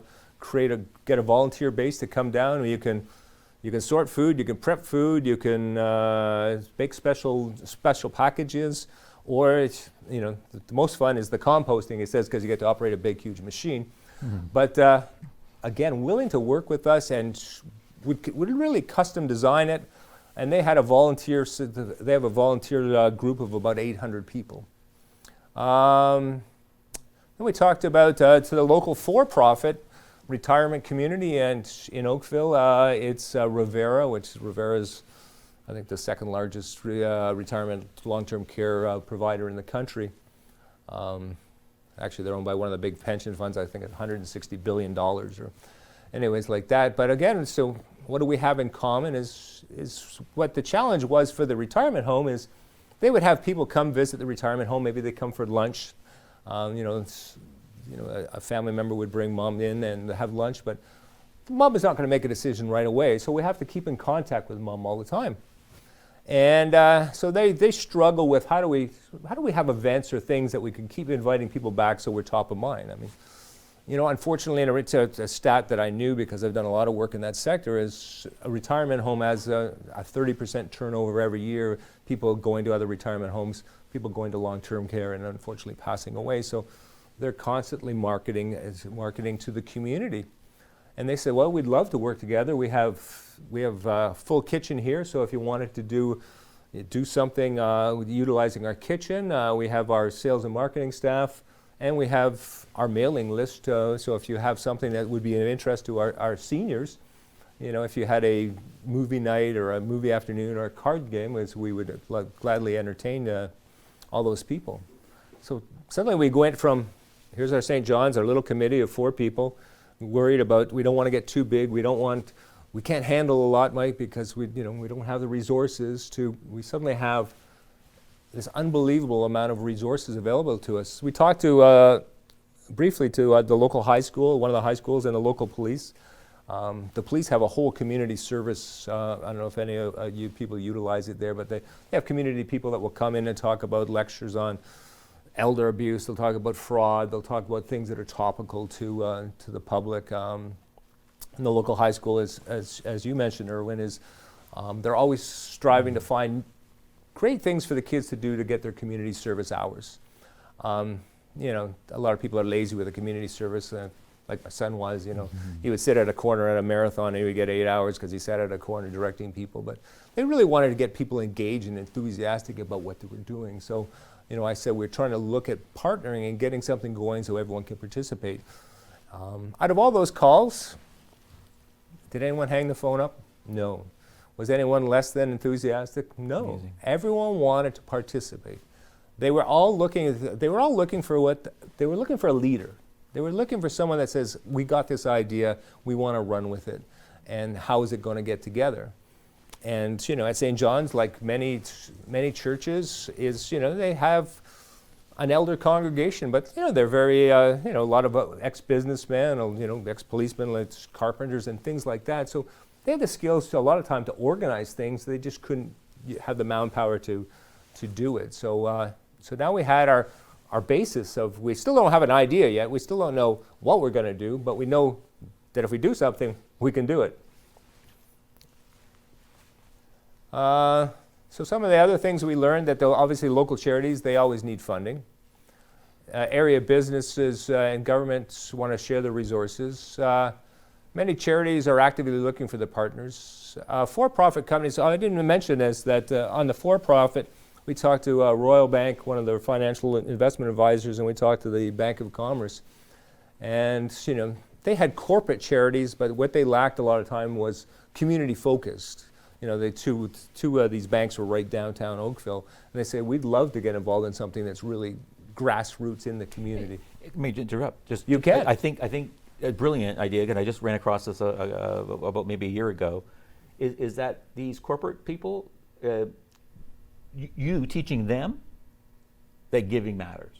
get a volunteer base to come down, and you can sort food, you can prep food, you can make special packages, or the most fun is the composting. It says because you get to operate a big, huge machine. Mm-hmm. But again, willing to work with us and would really custom design it. And they had a volunteer. They have a volunteer group of about 800 people. Then we talked about to the local for-profit retirement community, and in Oakville, it's Rivera, Rivera is, I think, the second largest retirement long-term care provider in the country. Actually, they're owned by one of the big pension funds, I think $160 billion, or anyways like that. But again, so what do we have in common is what the challenge was for the retirement home is they would have people come visit the retirement home. Maybe they come for lunch. A family member would bring mom in and have lunch, but mom is not going to make a decision right away, so we have to keep in contact with mom all the time. And so they struggle with how do we have events or things that we can keep inviting people back so we're top of mind. I mean, Unfortunately, and it's a stat that I knew because I've done a lot of work in that sector, is a retirement home has a 30% turnover every year, people going to other retirement homes, people going to long-term care and unfortunately passing away. So they're constantly marketing to the community. And they said, well, we'd love to work together. We have a full kitchen here, so if you wanted to do something utilizing our kitchen, we have our sales and marketing staff, and we have our mailing list, so if you have something that would be of interest to our seniors, if you had a movie night or a movie afternoon or a card game, we would gladly entertain all those people. So suddenly we went from, here's our St. John's, our little committee of 4 people, worried about, we don't want to get too big, we can't handle a lot, Mike, because we don't have the resources we suddenly have this unbelievable amount of resources available to us. We talked briefly to the local high school, one of the high schools, and the local police. The police have a whole community service. I don't know if any of you people utilize it there, but they have community people that will come in and talk about lectures on elder abuse. They'll talk about fraud. They'll talk about things that are topical to the public. And the local high school, as you mentioned, Erwin, they're always striving to find great things for the kids to do to get their community service hours. A lot of people are lazy with a community service, like my son was, He would sit at a corner at a marathon and he would get 8 hours because he sat at a corner directing people. But they really wanted to get people engaged and enthusiastic about what they were doing. So, I said we're trying to look at partnering and getting something going so everyone can participate. Out of all those calls, did anyone hang the phone up? No. Was anyone less than enthusiastic? No. Amazing. Everyone wanted to participate. They were all looking for a leader. They were looking for someone that says, we got this idea, we want to run with it, and how is it going to get together? And at St. John's, like many churches, they have an elder congregation, but they're very a lot of ex-businessmen, ex-policemen, like carpenters and things like that. So they had the skills a lot of time to organize things. They just couldn't have the manpower to do it. So now we had our basis of, we still don't have an idea yet. We still don't know what we're going to do, but we know that if we do something, we can do it. So some of the other things we learned, that obviously local charities, they always need funding. Area businesses and governments want to share the resources. Many charities are actively looking for the partners. For-profit companies, I didn't mention this, that on the for-profit, we talked to Royal Bank, one of their financial investment advisors, and we talked to the Bank of Commerce. And, they had corporate charities, but what they lacked a lot of time was community-focused. The two of these banks were right downtown Oakville, and they say, we'd love to get involved in something that's really grassroots in the community. Let me interrupt. You can. I think a brilliant idea, and I just ran across this about maybe a year ago, is that these corporate people, you teaching them that giving matters.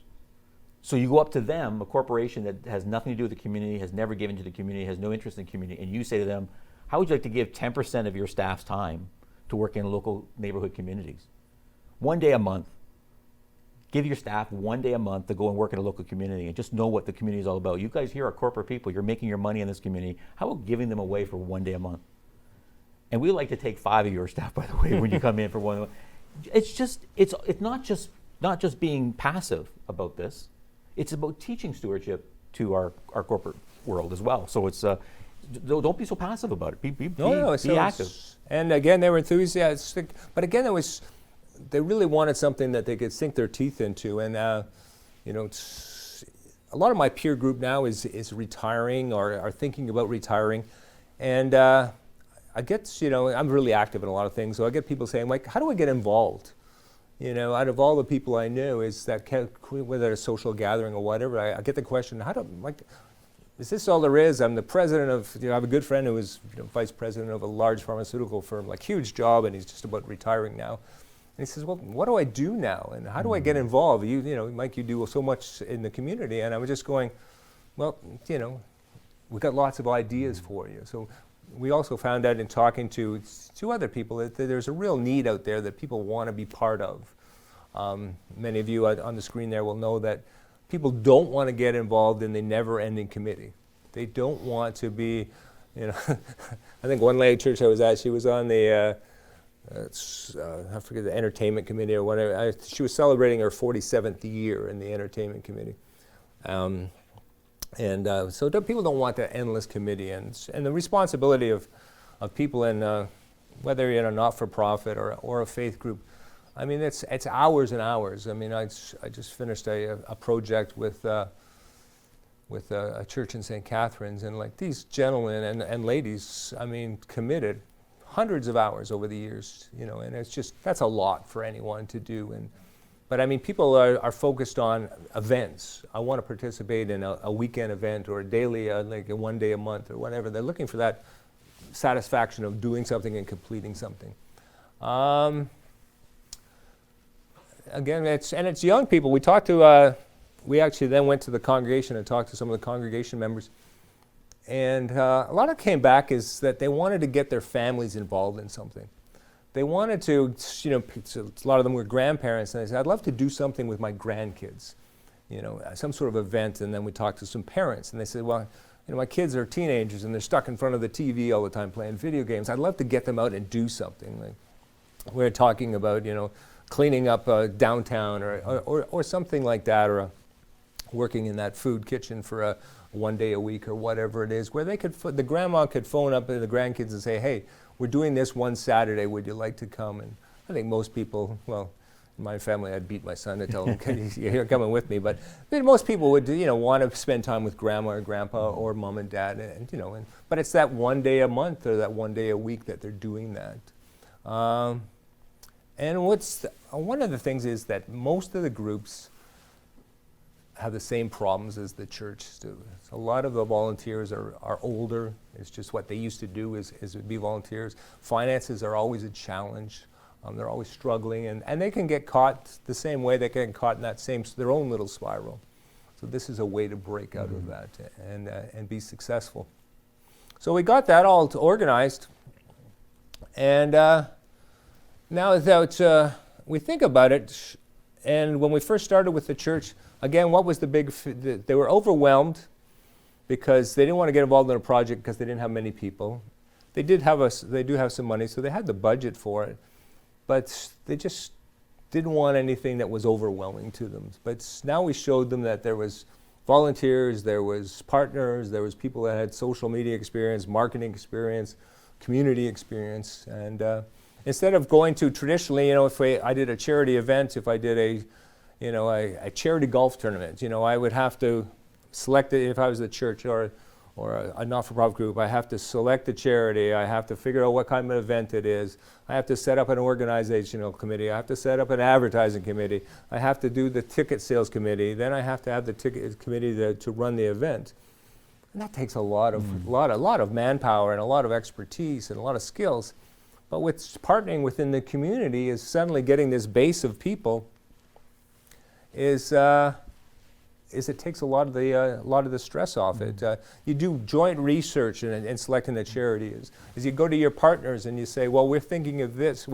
So you go up to them, a corporation that has nothing to do with the community, has never given to the community, has no interest in the community, and you say to them, how would you like to give 10% of your staff's time to work in local neighborhood communities? 1 day a month. Give your staff 1 day a month to go and work in a local community and just know what the community is all about. You guys here are corporate people. You're making your money in this community. How about giving them away for 1 day a month? And we like to take 5 of your staff, by the way, when you come in for 1 month. It's not just being passive about this. It's about teaching stewardship to our corporate world as well. So it's don't be so passive about it. Be active. And again, they were enthusiastic, but again, they really wanted something that they could sink their teeth into. And a lot of my peer group now is retiring or are thinking about retiring, and I get I'm really active in a lot of things, so I get people saying, like, how do I get involved? Out of all the people I knew, whether it's a social gathering or whatever, I get the question, is this all there is? I'm the president of, I have a good friend who is vice president of a large pharmaceutical firm, like huge job, and he's just about retiring now. And he says, well, what do I do now? And how do I get involved? Mike, you do so much in the community. And I was just going, well, we've got lots of ideas for you. So we also found out in talking to other people that there's a real need out there that people want to be part of. Many of you on the screen there will know that people don't want to get involved in the never-ending committee. They don't want to be, you know, I think one lady church I was at, she was on the, I forget, the entertainment committee or whatever. She was celebrating her 47th year in the entertainment committee. So people don't want that endless committee, and the responsibility of people in, whether you're in a not-for-profit or a faith group, I mean, it's hours and hours. I mean, I just finished a project with a church in St. Catharines, and like these gentlemen and ladies, I mean, committed hundreds of hours over the years, you know, and it's just, that's a lot for anyone to do. But I mean, people are focused on events. I want to participate in a weekend event or a daily, like a 1 day a month or whatever. They're looking for that satisfaction of doing something and completing something. Again, it's young people. We talked to, we actually then went to the congregation and talked to some of the congregation members. And a lot of came back is that they wanted to get their families involved in something. They wanted to, you know, a lot of them were grandparents, and they said, I'd love to do something with my grandkids, you know, some sort of event. And then we talked to some parents, and they said, well, you know, my kids are teenagers, and they're stuck in front of the TV all the time playing video games. I'd love to get them out and do something. Like we're talking about, you know, cleaning up downtown or something like that, or working in that food kitchen for a 1 day a week or whatever it is, where they could, the grandma could phone up to the grandkids and say, hey, we're doing this one Saturday, would you like to come? And I think most people, well, in my family, I'd beat my son to tell him, you're coming with me, but most people would, you know, want to spend time with grandma or grandpa or mom and dad, and you know, but it's that 1 day a month or that 1 day a week that they're doing that. And one of the things is that most of the groups have the same problems as the church do. So a lot of the volunteers are older. It's just what they used to do is be volunteers. Finances are always a challenge. They're always struggling, and they can get caught the same way they get caught in that their own little spiral. So this is a way to break out of that and be successful. So we got that all organized, and now that we think about it, and when we first started with the church, again, what was the big, they were overwhelmed because they didn't want to get involved in a project because they didn't have many people. They do have some money, so they had the budget for it, but they just didn't want anything that was overwhelming to them. But now we showed them that there was volunteers, there was partners, there was people that had social media experience, marketing experience, community experience, and instead of going to traditionally, you know, if I did a charity event, if I did a charity golf tournament, you know, I would have to select it. If I was a church or a not-for-profit group, I have to select the charity. I have to figure out what kind of event it is. I have to set up an organizational committee. I have to set up an advertising committee. I have to do the ticket sales committee. Then I have to have the ticket committee to run the event. And that takes a lot of manpower and a lot of expertise and a lot of skills. But what's partnering within the community is suddenly getting this base of people is it takes a lot of the stress off it. You do joint research in selecting the charity. Is you go to your partners and you say, well, we're thinking of this.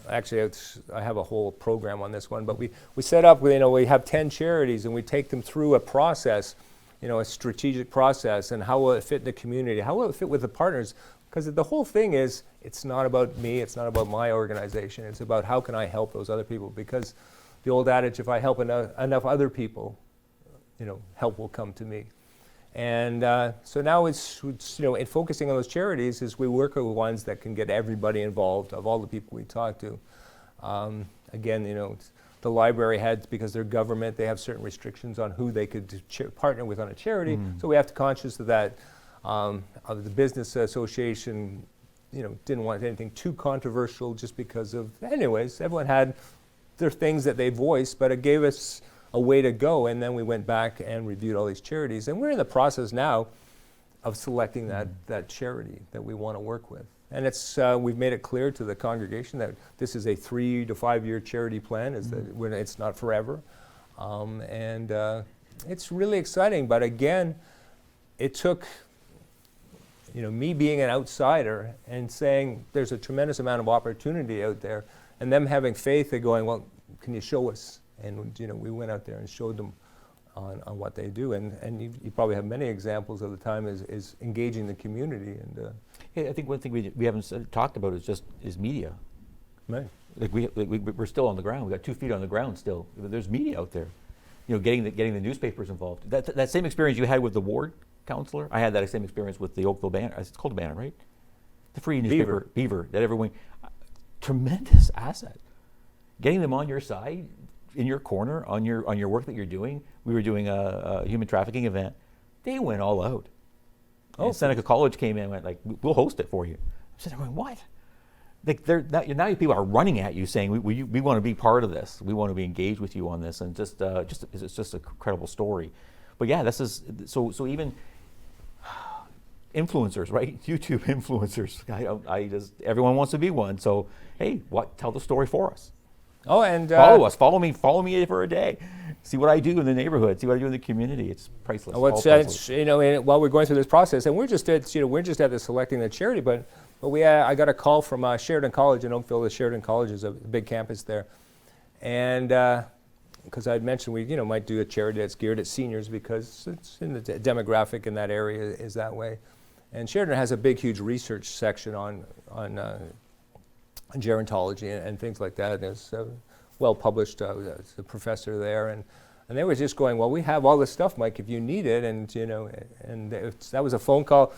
Actually, I have a whole program on this one, but we set up, you know, we have 10 charities and we take them through a process, you know, a strategic process, and how will it fit in the community? How will it fit with the partners? Because the whole thing is, it's not about me, it's not about my organization, it's about how can I help those other people, because the old adage, if I help enough other people, you know, help will come to me. And so now it's, you know, in focusing on those charities is we work with ones that can get everybody involved, of all the people we talk to. Again, you know, the library had, because they're government, they have certain restrictions on who they could partner with on a charity, so we have to be conscious of that. The business association, you know, didn't want anything too controversial just because of, anyways, everyone had their things that they voiced, but it gave us a way to go, and then we went back and reviewed all these charities, and we're in the process now of selecting that charity that we want to work with. And it's we've made it clear to the congregation that this is a 3 to 5 year charity plan, is that it's not forever, and it's really exciting. But again, it took, you know, me being an outsider and saying there's a tremendous amount of opportunity out there, and them having faith and going, well, can you show us? And you know, we went out there and showed them on what they do. And you probably have many examples of the time is engaging the community. And Yeah, I think one thing we haven't talked about is media. right. Like we're still on the ground. We got 2 feet on the ground still. There's media out there. Getting the newspapers involved. That same experience you had with the ward counselor, I had that same experience with the Oakville Banner. It's called the Banner, right? The free newspaper, Beaver, that everyone. Tremendous asset. Getting them on your side, in your corner, on your work that you're doing. We were doing a human trafficking event. They went all out. Oh, and Seneca College came in and went like, "We'll host it for you." I'm sitting there going, "What?" Like now people are running at you saying, "We want to be part of this. We want to be engaged with you on this," and it's just a credible story. But yeah, this is so even influencers, right? YouTube influencers. Everyone wants to be one. So hey, tell the story for us. Oh, and follow us. Follow me for a day. See what I do in the neighborhood. See what I do in the community. It's priceless. Well, while we're going through this process, and we're just at the selecting the charity, but I got a call from Sheridan College in Oakville. The Sheridan College is a big campus there, and because I'd mentioned we might do a charity that's geared at seniors because it's in the demographic in that area is that way, and Sheridan has a big, huge research section on gerontology and things like that. And it's well published. The professor there, and they were just going, well, we have all this stuff, Mike, if you need it, and that was a phone call.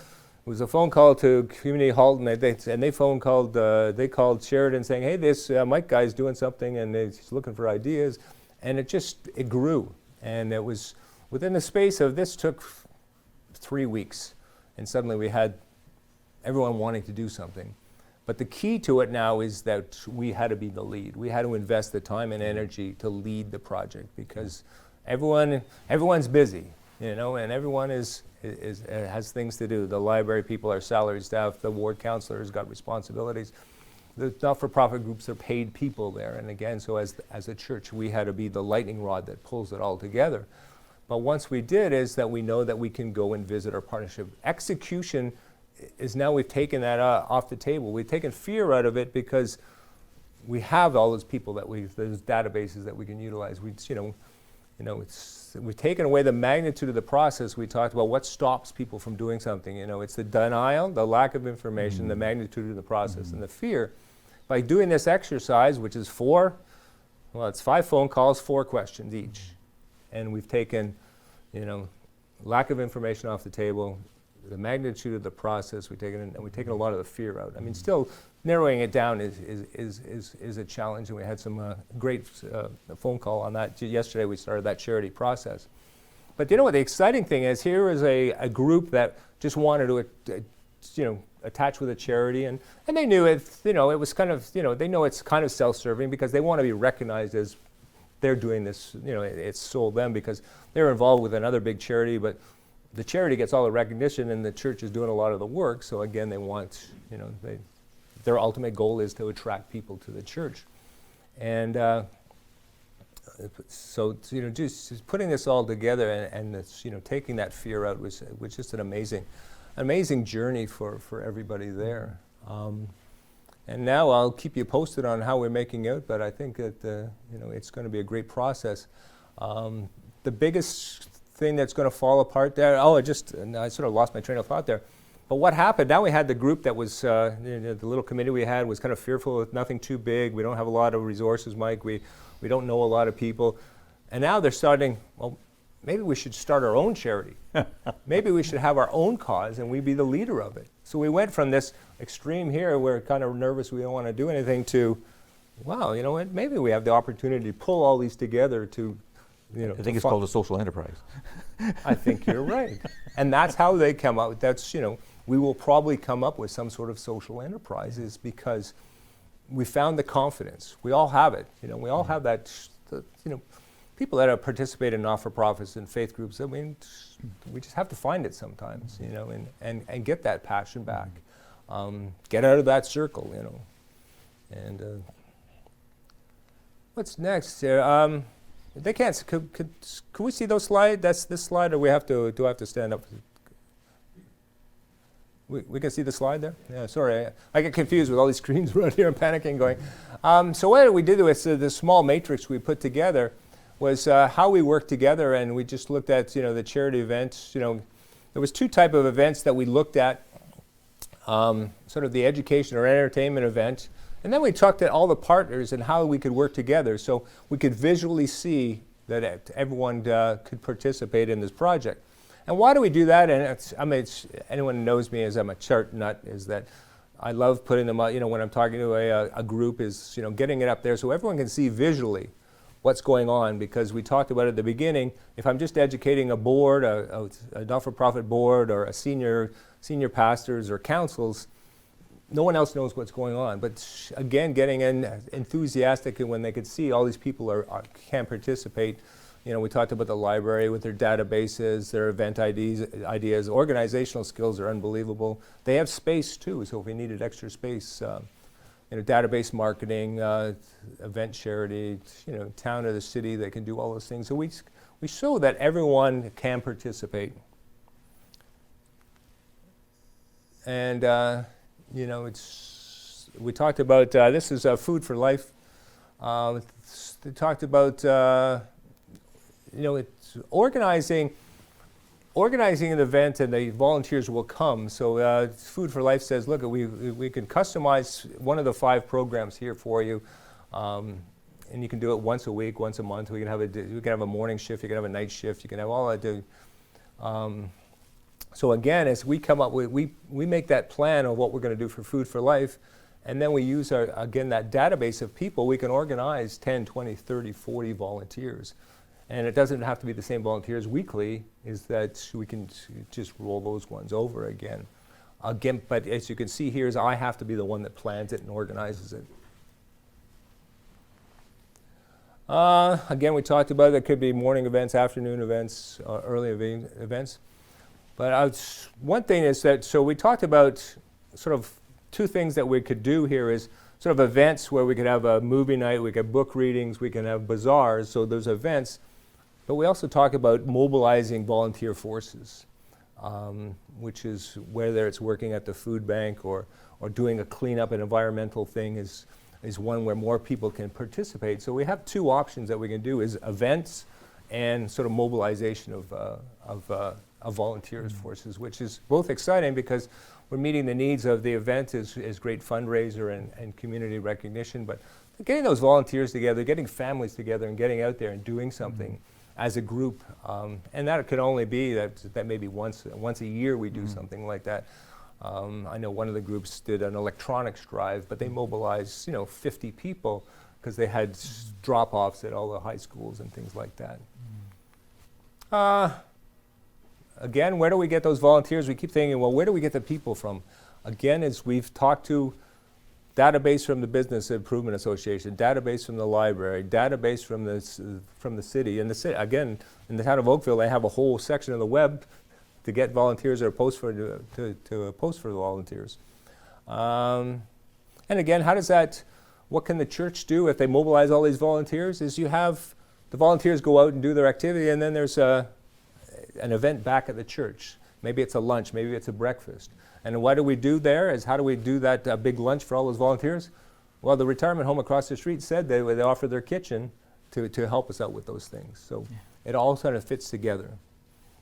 It was a phone call to Community Halton, and they called Sheridan saying, hey, this Mike guy's doing something, and he's looking for ideas, and it grew, and it was within the space of this took 3 weeks, and suddenly we had everyone wanting to do something. But the key to it now is that we had to be the lead. We had to invest the time and energy to lead the project because everyone's busy, and everyone has things to do. The library people are salaried staff. The ward counselors got responsibilities. The not-for-profit groups are paid people there. And again, so as a church, we had to be the lightning rod that pulls it all together. But once we did, is that we know that we can go and visit our partnership. Execution is now we've taken that off the table. We've taken fear out of it because we have all those people those databases that we can utilize. We've taken away the magnitude of the process. We talked about what stops people from doing something. It's the denial, the lack of information, the magnitude of the process, and the fear. By doing this exercise, which is it's 5 phone calls, 4 questions each, and we've taken, lack of information off the table, the magnitude of the process we've taken a lot of the fear out. I mean, still narrowing it down is a challenge, and we had some great phone call on that yesterday. We started that charity process, but what the exciting thing is? Here is a group that just wanted to, attach with a charity, and they knew it. It was kind of, they know it's kind of self-serving because they want to be recognized as they're doing this. It's sold them because they're involved with another big charity, but the charity gets all the recognition and the church is doing a lot of the work. So again, they want, their ultimate goal is to attract people to the church. And just putting this all together and this, taking that fear out was just an amazing journey for everybody there. And now I'll keep you posted on how we're making out, but I think that, it's going to be a great process. The biggest thing that's going to fall apart there. I sort of lost my train of thought there. But what happened? Now we had the group that was the little committee we had was kind of fearful of nothing too big. We don't have a lot of resources, Mike. We don't know a lot of people, and now they're starting. Well, maybe we should start our own charity. Maybe we should have our own cause, and we be the leader of it. So we went from this extreme here, where we're kind of nervous, we don't want to do anything, to, wow, you know what? Maybe we have the opportunity to pull all these together to. I think it's called a social enterprise. I think you're right. And that's how they come out. That's, we will probably come up with some sort of social enterprises because we found the confidence. We all have it. We all have that, people that participate in not-for-profits and faith groups, I mean, we just have to find it sometimes, and get that passion back. Get out of that circle, And what's next here? They can't. Could we see those slides? That's this slide, or do I have to stand up? We can see the slide there? Yeah, sorry. I get confused with all these screens around here. I'm panicking going. So what we did with this small matrix we put together was how we work together, and we just looked at the charity events. There was two type of events that we looked at, sort of the education or entertainment event, and then we talked at all the partners and how we could work together so we could visually see that everyone could participate in this project. And why do we do that? And anyone who knows me as I'm a chart nut, is that I love putting them out, when I'm talking to a group, is getting it up there so everyone can see visually what's going on, because we talked about at the beginning, if I'm just educating a board, a not-for-profit board, or a senior pastors or councils, no one else knows what's going on. But again, getting enthusiastic when they could see all these people can participate. We talked about the library with their databases, their event ideas, organizational skills are unbelievable. They have space too, so if we needed extra space, database marketing, event charity, town or the city, they can do all those things. So we show that everyone can participate. And we talked about this is Food for Life. They talked about it's organizing an event, and the volunteers will come. So Food for Life says, look, we can customize one of the 5 programs here for you, and you can do it once a week, once a month. We can have a morning shift, you can have a night shift, you can have all that. So again, as we come up with, we make that plan of what we're going to do for Food for Life, and then we use that database of people. We can organize 10, 20, 30, 40 volunteers. And it doesn't have to be the same volunteers weekly, is that we can just roll those ones over again. But as you can see here, is I have to be the one that plans it and organizes it. Again, we talked about there could be morning events, afternoon events, early events. But one thing is that, so we talked about sort of 2 things that we could do here is sort of events where we could have a movie night, we could have book readings, we can have bazaars, so there's events. But we also talk about mobilizing volunteer forces, which is whether it's working at the food bank or doing a cleanup, an environmental thing is one where more people can participate. So we have 2 options that we can do, is events and sort of mobilization of volunteers forces, which is both exciting because we're meeting the needs of the event is great fundraiser and community recognition, but getting those volunteers together, getting families together and getting out there and doing something as a group, and that could only be that maybe once a year we do something like that. I know one of the groups did an electronics drive, but they mobilized 50 people because they had drop-offs at all the high schools and things like that. Again, where do we get those volunteers? We keep thinking, well, where do we get the people from? Again, as we've talked to database from the Business Improvement Association, database from the library, database from the city. And again, in the town of Oakville, they have a whole section of the web to get volunteers or post for to post for the volunteers. And again, what can the church do if they mobilize all these volunteers? Is you have the volunteers go out and do their activity, and then there's an event back at the church. Maybe it's a lunch, maybe it's a breakfast. And what do we do there is how do we do that big lunch for all those volunteers? Well, the retirement home across the street said they offer their kitchen to help us out with those things. So it all sort of fits together.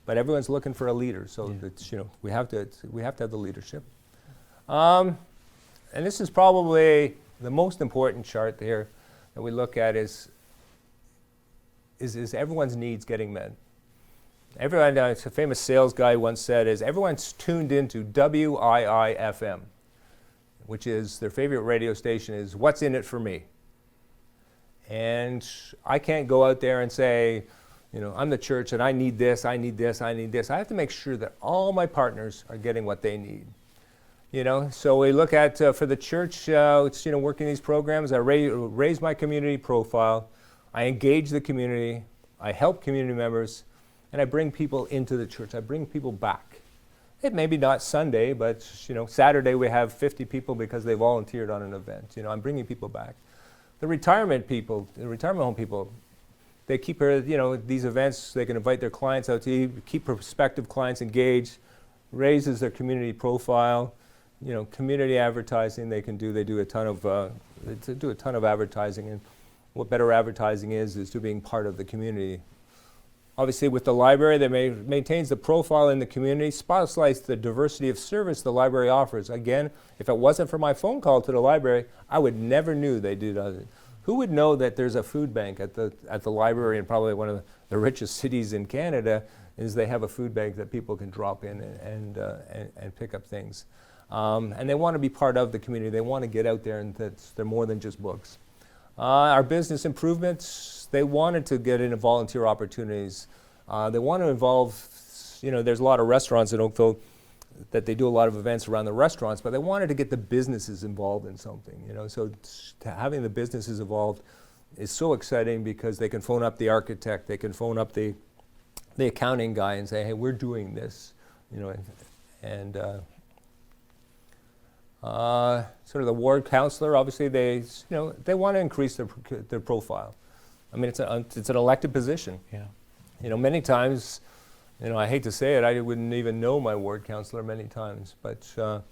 But everyone's looking for a leader, so it's, we have to have the leadership. And this is probably the most important chart here that we look at is everyone's needs getting met. Everyone, it's a famous sales guy once said, is everyone's tuned into WIIFM, which is their favorite radio station is What's in It for Me. And I can't go out there and say, I'm the church and I need this, I need this, I need this. I have to make sure that all my partners are getting what they need. So we look at, for the church, it's, working these programs, I raise my community profile, I engage the community, I help community members, and I bring people into the church. I bring people back. It may be not Sunday, but Saturday we have 50 people because they volunteered on an event. I'm bringing people back. The retirement home people, they keep these events. They can invite their clients out to eat, keep prospective clients engaged, raises their community profile. Community advertising they can do. They do a ton of advertising, and what better advertising is to being part of the community. Obviously, with the library, that maintains the profile in the community, spotlights the diversity of service the library offers. Again, if it wasn't for my phone call to the library, I would never knew they do that. Who would know that there's a food bank at the library in probably one of the richest cities in Canada? Is they have a food bank that people can drop in and pick up things. And they want to be part of the community. They want to get out there, and they're more than just books. Our business improvements, they wanted to get into volunteer opportunities. They want to involve, there's a lot of restaurants in Oakville that they do a lot of events around the restaurants, but they wanted to get the businesses involved in something, So having the businesses involved is so exciting because they can phone up the architect, they can phone up the accounting guy and say, hey, we're doing this, sort of the ward counselor, obviously they want to increase their profile. I mean, it's an elected position. Yeah. Many times, I hate to say it, I wouldn't even know my ward counselor many times, but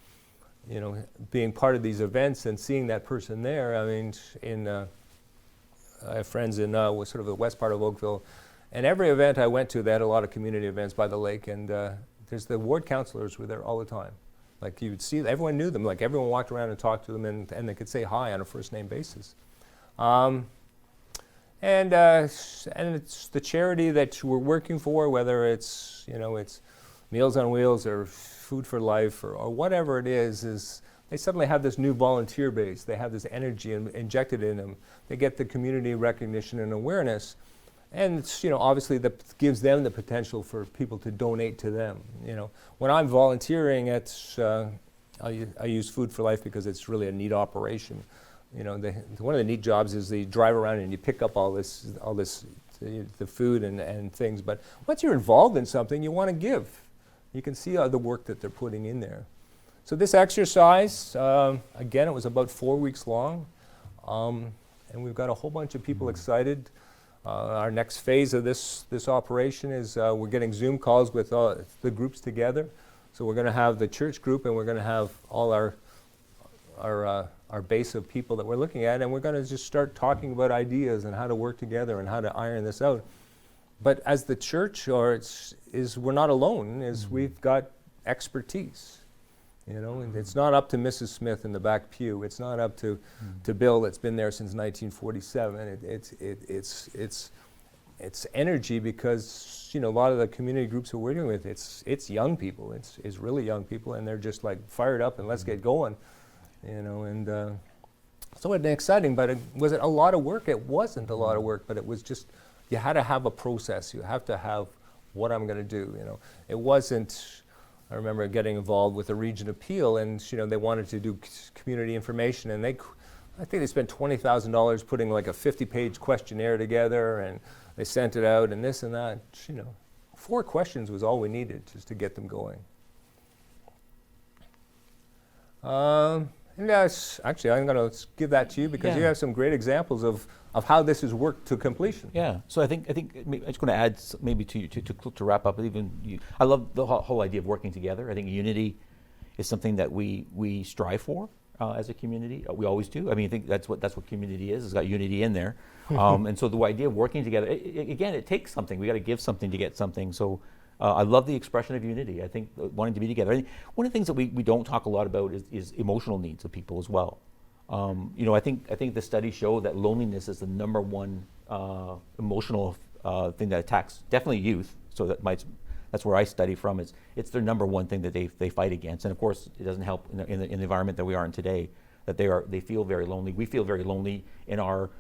being part of these events and seeing that person there, I mean, I have friends in sort of the west part of Oakville, and every event I went to, they had a lot of community events by the lake, and there's the ward counselors were there all the time. Like you would see, everyone knew them. Like everyone walked around and talked to them, and they could say hi on a first name basis. And it's the charity that we're working for, whether it's it's Meals on Wheels or Food for Life or whatever it is they suddenly have this new volunteer base. They have this energy injected in them. They get the community recognition and awareness. And it's, obviously that gives them the potential for people to donate to them. When I'm volunteering at, I use Food for Life because it's really a neat operation. One of the neat jobs is you drive around and you pick up all this, the food and things. But once you're involved in something, you want to give. You can see the work that they're putting in there. So this exercise, again, it was about 4 weeks long, and we've got a whole bunch of people excited. Our next phase of this operation is we're getting Zoom calls with the groups together. So we're going to have the church group, and we're going to have all our base of people that we're looking at, and we're going to just start talking about ideas and how to work together and how to iron this out. But as the church, we're not alone. We've got expertise. And it's not up to Mrs. Smith in the back pew. It's not up to Bill that's been there since 1947. It's energy because a lot of the community groups we're working with, it's young people. It's really young people, and they're just like fired up and let's get going. So it's exciting, but was it a lot of work? It wasn't a lot of work, but it was just you had to have a process. You have to have what I'm going to do. It wasn't. I remember getting involved with a region appeal, and they wanted to do community information, and I think they spent $20,000 putting like a 50-page questionnaire together, and they sent it out, and this and that. 4 questions was all we needed just to get them going. And actually, I'm going to give that to you because you have some great examples of how this has worked to completion. Yeah. So I think I'm just going to add maybe to wrap up. I love the whole idea of working together. I think unity is something that we strive for as a community. We always do. I mean, I think that's what community is. It's got unity in there. And so the idea of working together, again, it takes something. We got to give something to get something. So I love the expression of unity. I think wanting to be together. One of the things that we don't talk a lot about is emotional needs of people as well. I think the studies show that loneliness is the number one emotional thing that attacks definitely youth. So that's where I study from. It's their number one thing that they fight against. And of course, it doesn't help in the environment that we are in today. That they feel very lonely. We feel very lonely in our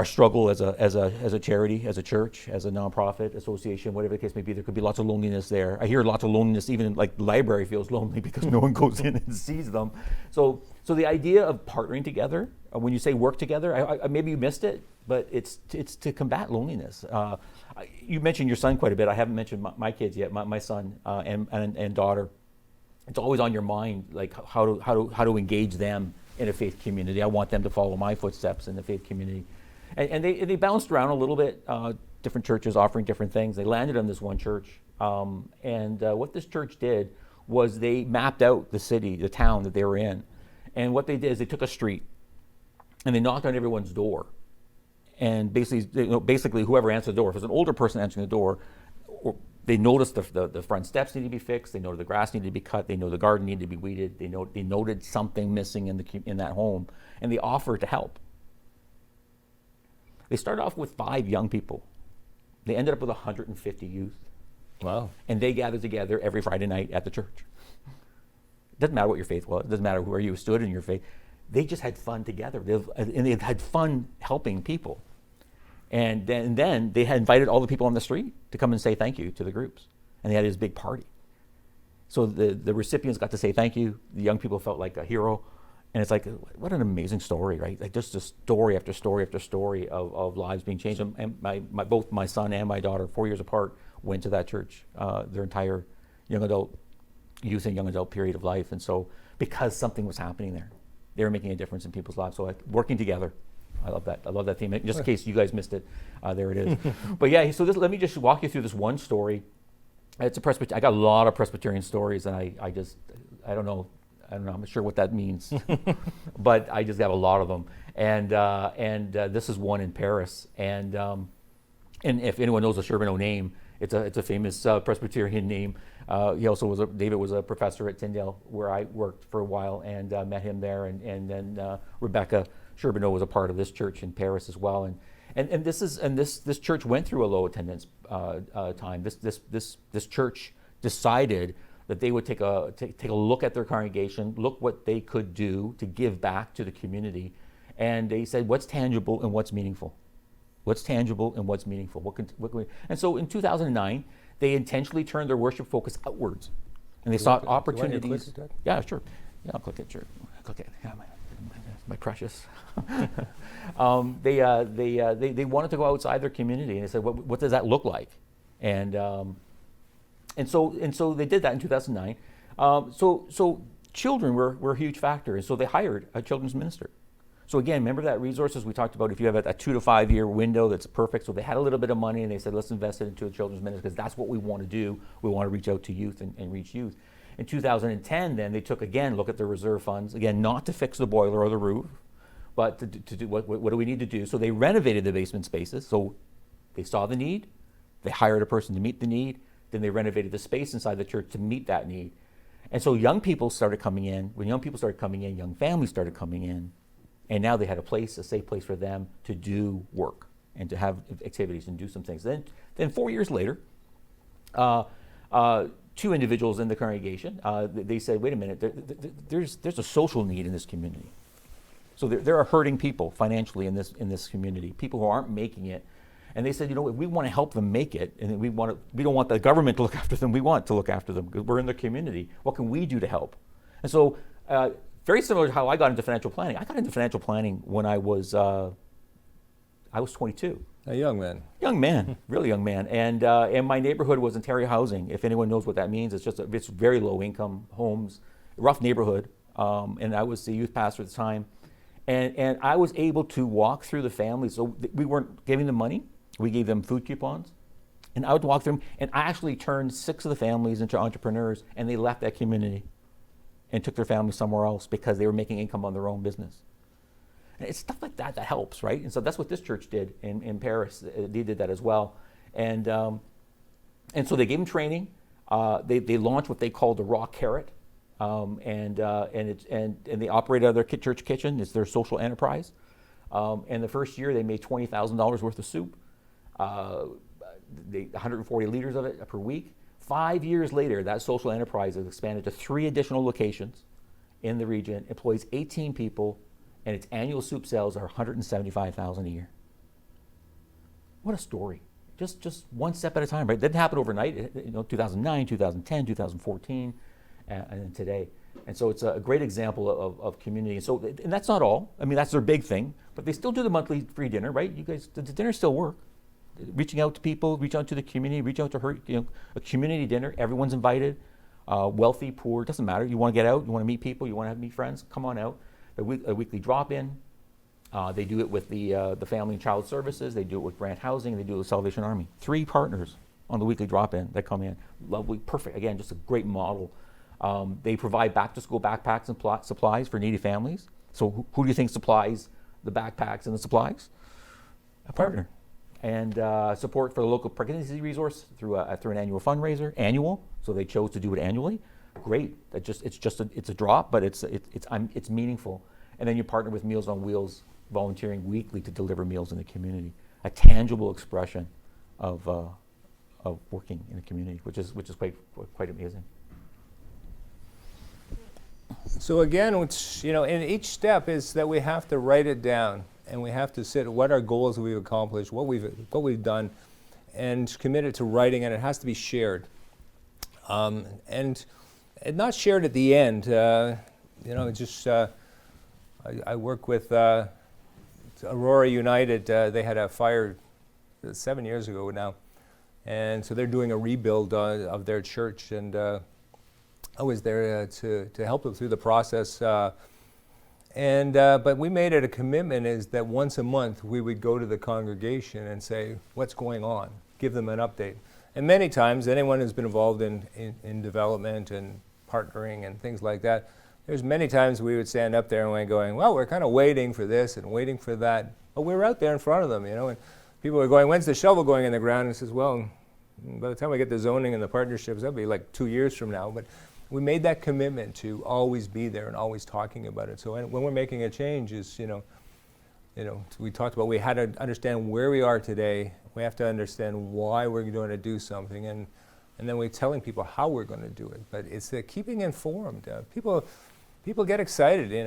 struggle as a charity, as a church, as a nonprofit association, whatever the case may be. There could be lots of loneliness there. I hear lots of loneliness, even like the library feels lonely because no one goes in and sees them. So the idea of partnering together, when you say work together, maybe you missed it, but it's to combat loneliness. You mentioned your son quite a bit. I haven't mentioned my kids yet. My son and daughter. It's always on your mind, like how to engage them in a faith community. I want them to follow my footsteps in the faith community. And they bounced around a little bit, different churches offering different things. They landed on this one church. And what this church did was they mapped out the town that they were in. And what they did is they took a street and they knocked on everyone's door. And basically whoever answered the door, if it was an older person answering the door, they noticed the front steps needed to be fixed. They noted the grass needed to be cut. They know the garden needed to be weeded. They noted something missing in that home, and they offered to help. They started off with 5 young people. They ended up with 150 youth. Wow. And they gathered together every Friday night at the church. It doesn't matter what your faith was. It doesn't matter where you stood in your faith. They just had fun together. And they had fun helping people. And then they had invited all the people on the street to come and say thank you to the groups. And they had this big party. So the recipients got to say thank you. The young people felt like a hero. And it's like, what an amazing story, right? Like just story after story after story of lives being changed. And both my son and my daughter, 4 years apart, went to that church their entire youth and young adult period of life. And so because something was happening there, they were making a difference in people's lives. So working together. I love that. I love that theme. Just in case you guys missed it, there it is. But yeah, so let me just walk you through this one story. It's a Presbyterian. I got a lot of Presbyterian stories, and I don't know. I'm not sure what that means, but I just got a lot of them. And this is one in Paris. And if anyone knows the Charbonneau name, it's a famous Presbyterian name. David was a professor at Tyndale, where I worked for a while, and met him there. And then Rebecca Charbonneau was a part of this church in Paris as well, and this church went through a low attendance time. This church decided that they would take a look at their congregation, look what they could do to give back to the community, and they said, what's tangible and what's meaningful? What's tangible and what's meaningful? What can we? And so in 2009, they intentionally turned their worship focus outwards, and they sought opportunities. Yeah, sure. Yeah, I'll click it. Sure, click it. Yeah, my precious. They wanted to go outside their community, and they said, what does that look like? And so they did that in 2009. So children were a huge factor, and so they hired a children's minister. So again, remember that resources we talked about, if you have a 2 to 5 year window, that's perfect. So they had a little bit of money, and they said, let's invest it into a children's minister, because that's what we want to do. We want to reach out to youth and reach youth. In 2010, then, they took, again, look at their reserve funds, again, not to fix the boiler or the roof, but to do what do we need to do? So they renovated the basement spaces. So they saw the need, they hired a person to meet the need, then they renovated the space inside the church to meet that need. And so young people started coming in. When young people started coming in, young families started coming in, and now they had a safe place for them to do work and to have activities and do some things. Then 4 years later, 2 individuals in the congregation, they said, wait a minute, there's a social need in this community. So there are hurting people financially in this community, people who aren't making it. And they said, we want to help them make it, and we don't want the government to look after them. We want to look after them because we're in their community. What can we do to help? And so, very similar to how I got into financial planning. I got into financial planning when I was 22. A young man. Young man, really young man. And my neighborhood was Ontario housing. If anyone knows what that means, it's very low income homes, rough neighborhood. And I was the youth pastor at the time. And I was able to walk through the families. So we weren't giving them money. We gave them food coupons. And I would walk through them. And I actually turned 6 of the families into entrepreneurs. And they left that community and took their family somewhere else because they were making income on their own business. And it's stuff like that helps, right? And so that's what this church did in Paris. They did that as well. And so they gave them training. They launched what they called the Raw Carrot. And they operate out of their church kitchen. It's their social enterprise. And the first year they made $20,000 worth of soup. 140 liters of it per week. 5 years later, that social enterprise has expanded to 3 additional locations in the region, employs 18 people, and its annual soup sales are $175,000 a year. What a story. Just one step at a time, right? It didn't happen overnight. 2009, 2010, 2014, and then today. And so it's a great example of community. And that's not all. I mean, that's their big thing. But they still do the monthly free dinner, right? You guys, the dinners still work. Reaching out to people, reach out to the community, reach out to her. A community dinner. Everyone's invited. Wealthy, poor, doesn't matter. You want to get out. You want to meet people. You want to meet friends. Come on out. A weekly drop-in. They do it with the Family and Child Services. They do it with Grant Housing. They do it with Salvation Army. 3 partners on the weekly drop-in that come in. Lovely, perfect. Again, just a great model. They provide back-to-school backpacks and supplies for needy families. So who do you think supplies the backpacks and the supplies? A partner. And support for the local pregnancy resource through an annual fundraiser. Annual, so they chose to do it annually. Great. It's a drop, but it's meaningful. And then you partner with Meals on Wheels, volunteering weekly to deliver meals in the community. A tangible expression of working in the community, which is quite amazing. So again, in each step is that we have to write it down, and we have to sit what our goals we've accomplished, what we've done, and commit it to writing, and it has to be shared, and not shared at the end. I work with Aurora United. They had a fire 7 years ago now, and so they're doing a rebuild of their church, and I was there to help them through the process. But we made it a commitment is that once a month we would go to the congregation and say, what's going on? Give them an update. And many times, anyone who's been involved in development and partnering and things like that, there's many times we would stand up there and we're going, well, we're kind of waiting for this and waiting for that. But we were out there in front of them, and people were going, when's the shovel going in the ground? And says, well, by the time we get the zoning and the partnerships, that'll be like 2 years from now. But we made that commitment to always be there and always talking about it. So when we're making a change, we talked about we had to understand where we are today. We have to understand why we're going to do something, and then we're telling people how we're going to do it. But it's the keeping informed. People get excited. They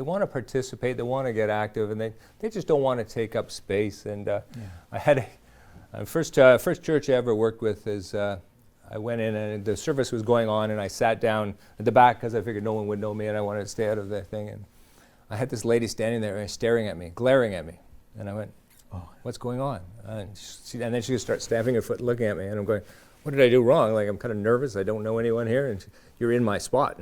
want to participate. They want to get active, and they just don't want to take up space. And I had first church I ever worked with is I went in and the service was going on, and I sat down at the back because I figured no one would know me and I wanted to stay out of the thing. And I had this lady standing there staring at me, glaring at me, and I went, "Oh, what's going on?" And then she just starts stamping her foot, looking at me, and I'm going, "What did I do wrong? Like I'm kind of nervous. I don't know anyone here, and you're in my spot."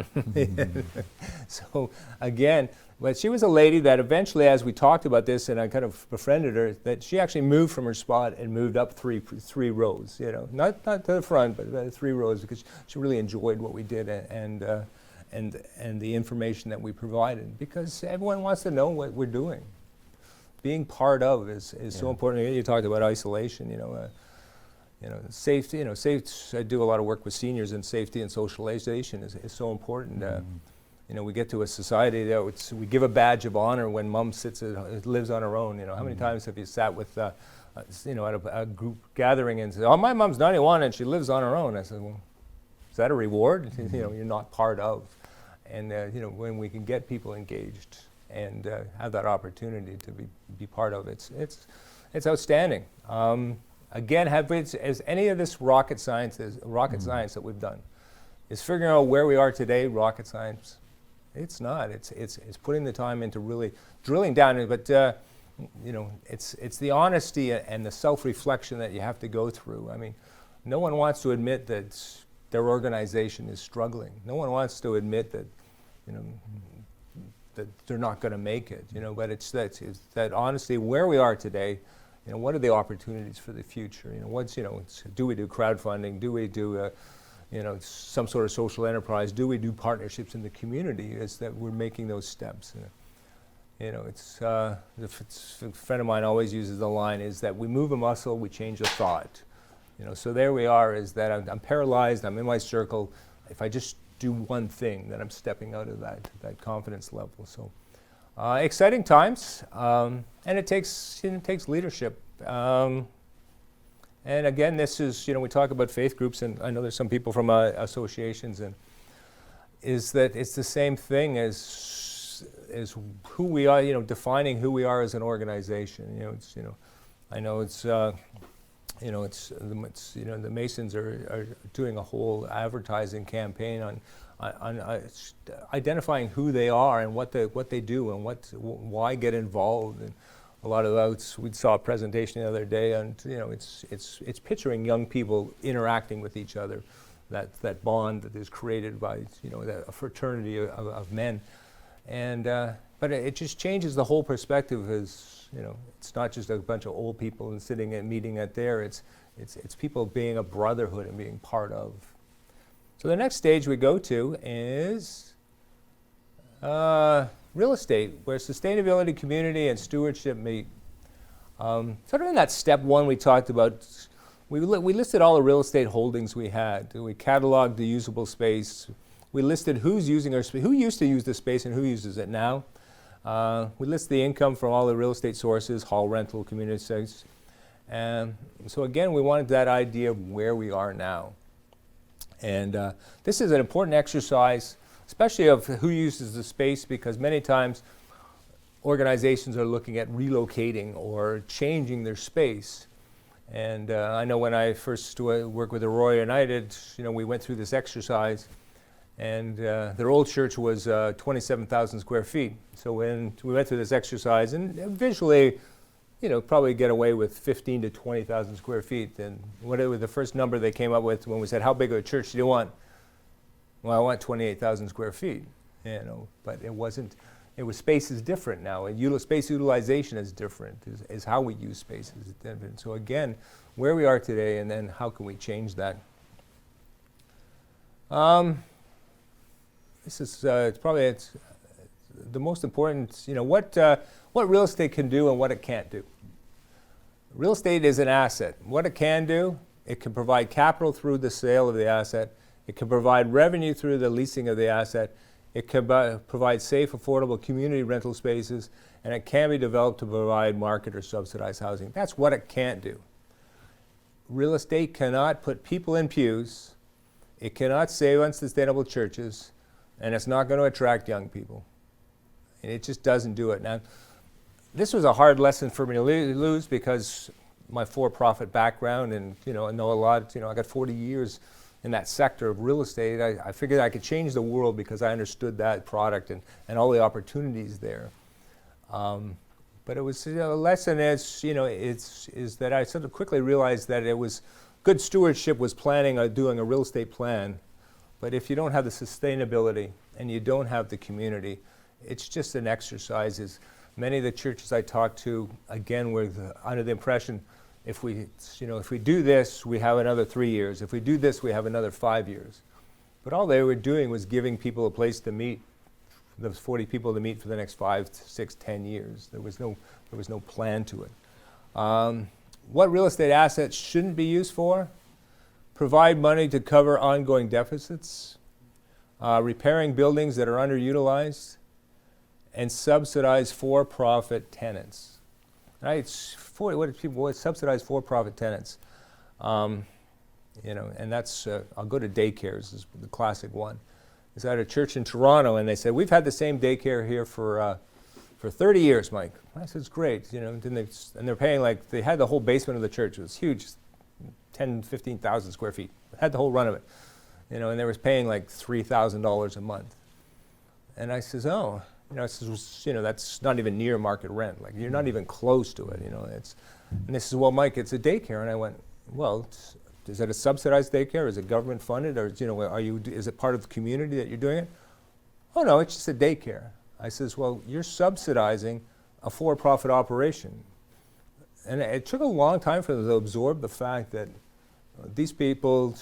So again. But she was a lady that eventually, as we talked about this, and I kind of befriended her, that she actually moved from her spot and moved up three rows. Not to the front, but 3 rows, because she really enjoyed what we did and the information that we provided. Because everyone wants to know what we're doing. Being part of is so important. You talked about isolation. Safety. I do a lot of work with seniors, and safety and socialization is so important. We get to a society that we give a badge of honor when mom lives on her own. How many times have you sat with, at a group gathering and said, "Oh, my mom's 91 and she lives on her own." I said, "Well, is that a reward?" You're not part of. And when we can get people engaged and have that opportunity to be part of it, it's outstanding. Again, is any of this rocket science that we've done? Is figuring out where we are today rocket science? It's not. It's putting the time into really drilling down. But it's the honesty and the self-reflection that you have to go through. I mean, no one wants to admit that their organization is struggling. No one wants to admit that that they're not going to make it. But it's that honesty. Where we are today. What are the opportunities for the future? Do we do crowdfunding? Do we do some sort of social enterprise? Do we do partnerships in the community? Is that we're making those steps? A friend of mine always uses the line is that we move a muscle, we change a thought. So there we are. Is that I'm paralyzed? I'm in my circle. If I just do one thing, then I'm stepping out of that confidence level. So exciting times, and it takes leadership. And again, this is, we talk about faith groups, and I know there's some people from associations, and is that it's the same thing as who we are, defining who we are as an organization. I know the Masons are doing a whole advertising campaign on identifying who they are and what they do and why get involved. And a lot of those, we saw a presentation the other day, and it's picturing young people interacting with each other, that bond that is created by a fraternity of men, and but it just changes the whole perspective. As it's not just a bunch of old people and sitting and meeting at there. It's people being a brotherhood and being part of. So the next stage we go to is real estate, where sustainability, community, and stewardship meet. Sort of in that step one we talked about, we listed all the real estate holdings we had. We cataloged the usable space. We listed who's using our space, who used to use the space and who uses it now. We list the income from all the real estate sources, hall rental, community space. And so again, we wanted that idea of where we are now. And this is an important exercise, especially of who uses the space, because many times organizations are looking at relocating or changing their space. And I know when I first worked with Aurora United, we went through this exercise, and their old church was 27,000 square feet. So when we went through this exercise, and visually, probably get away with 15 to 20,000 square feet. And whatever the first number they came up with when we said, how big of a church do you want? Well, I want 28,000 square feet, but it wasn't. Space is different now, and space utilization is different, is how we use space is different. So again, where we are today, and then how can we change that? This is probably the most important, what real estate can do and what it can't do. Real estate is an asset. What it can do, it can provide capital through the sale of the asset. It can provide revenue through the leasing of the asset. It can provide safe, affordable community rental spaces, and it can be developed to provide market or subsidized housing. That's what it can't do. Real estate cannot put people in pews. It cannot save unsustainable churches, and it's not going to attract young people. And it just doesn't do it. Now, this was a hard lesson for me to lose because my for-profit background, and I know a lot. I got 40 years in that sector of real estate. I figured I could change the world because I understood that product and all the opportunities there. But it was a lesson is that I sort of quickly realized that it was good stewardship was planning on doing a real estate plan, but if you don't have the sustainability and you don't have the community, it's just an exercise. Many of the churches I talked to, again, were under the impression, if we do this, we have another 3 years. If we do this, we have another 5 years. But all they were doing was giving people a place to meet, those 40 people to meet for the next 5, 6, 10 years. There was no plan to it. What real estate assets shouldn't be used for? Provide money to cover ongoing deficits, repairing buildings that are underutilized, and subsidize for-profit tenants. Right? What subsidize for-profit tenants? And that's I'll go to daycares is the classic one. I was at a church in Toronto, and they said, we've had the same daycare here for 30 years, Mike. I said, it's great. And they're paying they had the whole basement of the church. It was huge, 10, 15,000 square feet. Had the whole run of it. And they were paying $3,000 a month. And I says, oh. That's not even near market rent. You're not even close to it. And they says, well, Mike, it's a daycare. And I went, well, is it a subsidized daycare? Is it government funded, or is it part of the community that you're doing it? Oh no, it's just a daycare. I says, well, you're subsidizing a for-profit operation. And it took a long time for them to absorb the fact that these people,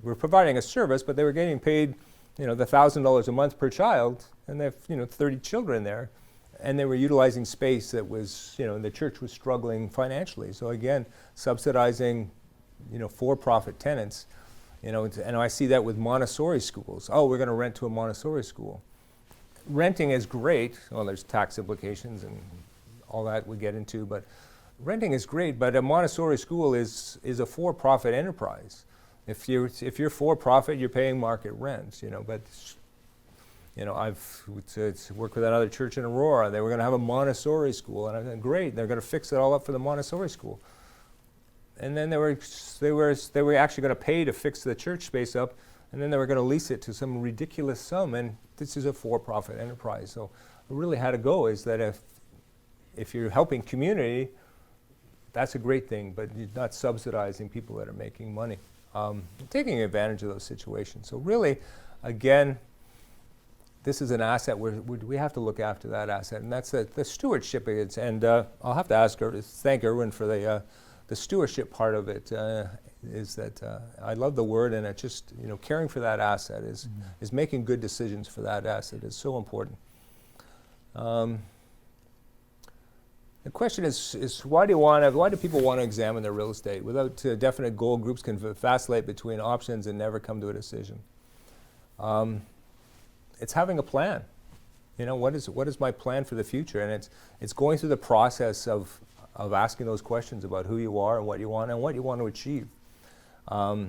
were providing a service, but they were getting paid, the $1,000 a month per child. And they have 30 children there, and they were utilizing space that was, the church was struggling financially. So again, subsidizing, for-profit tenants, and I see that with Montessori schools. Oh, we're going to rent to a Montessori school. Renting is great. Well, there's tax implications and all that we get into, but renting is great. But a Montessori school is a for-profit enterprise. If you're for-profit, you're paying market rent, but. I've worked with another church in Aurora. They were going to have a Montessori school, and I said, great, they're going to fix it all up for the Montessori school. And then they were actually going to pay to fix the church space up, and then they were going to lease it to some ridiculous sum. And this is a for-profit enterprise, so it really had to go. Is that if you're helping community, that's a great thing, but you're not subsidizing people that are making money, taking advantage of those situations. So really, again. This is an asset where we have to look after that asset, and that's the stewardship. And I'll have to thank Erwin for the stewardship part of it. Is that I love the word, and it just caring for that asset is making good decisions for that asset is so important. The question is why do people want to examine their real estate? Without definite goal, groups can vacillate between options and never come to a decision. It's having a plan. What is my plan for the future? And it's going through the process of asking those questions about who you are and what you want to achieve. I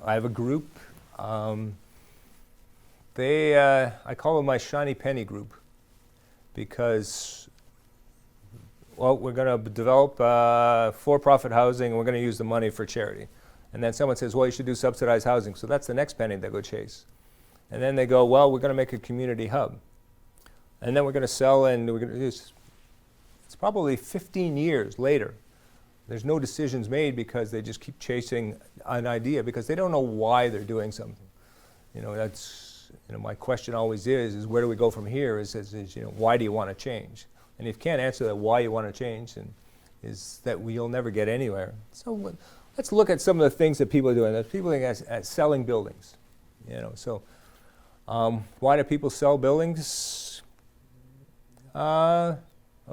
have a group. I call them my shiny penny group because, well, we're going to develop for-profit housing and we're going to use the money for charity. And then someone says, well, you should do subsidized housing. So that's the next penny they go chase. And then they go, well, we're going to make a community hub. And then we're going to sell, and we're going to use. It's probably 15 years later. There's no decisions made because they just keep chasing an idea because they don't know why they're doing something. That's my question always is where do we go from here? Is why do you want to change? And if you can't answer that why you want to change, then is that you'll never get anywhere. So let's look at some of the things that people are doing. There's people at selling buildings. Why do people sell buildings? Or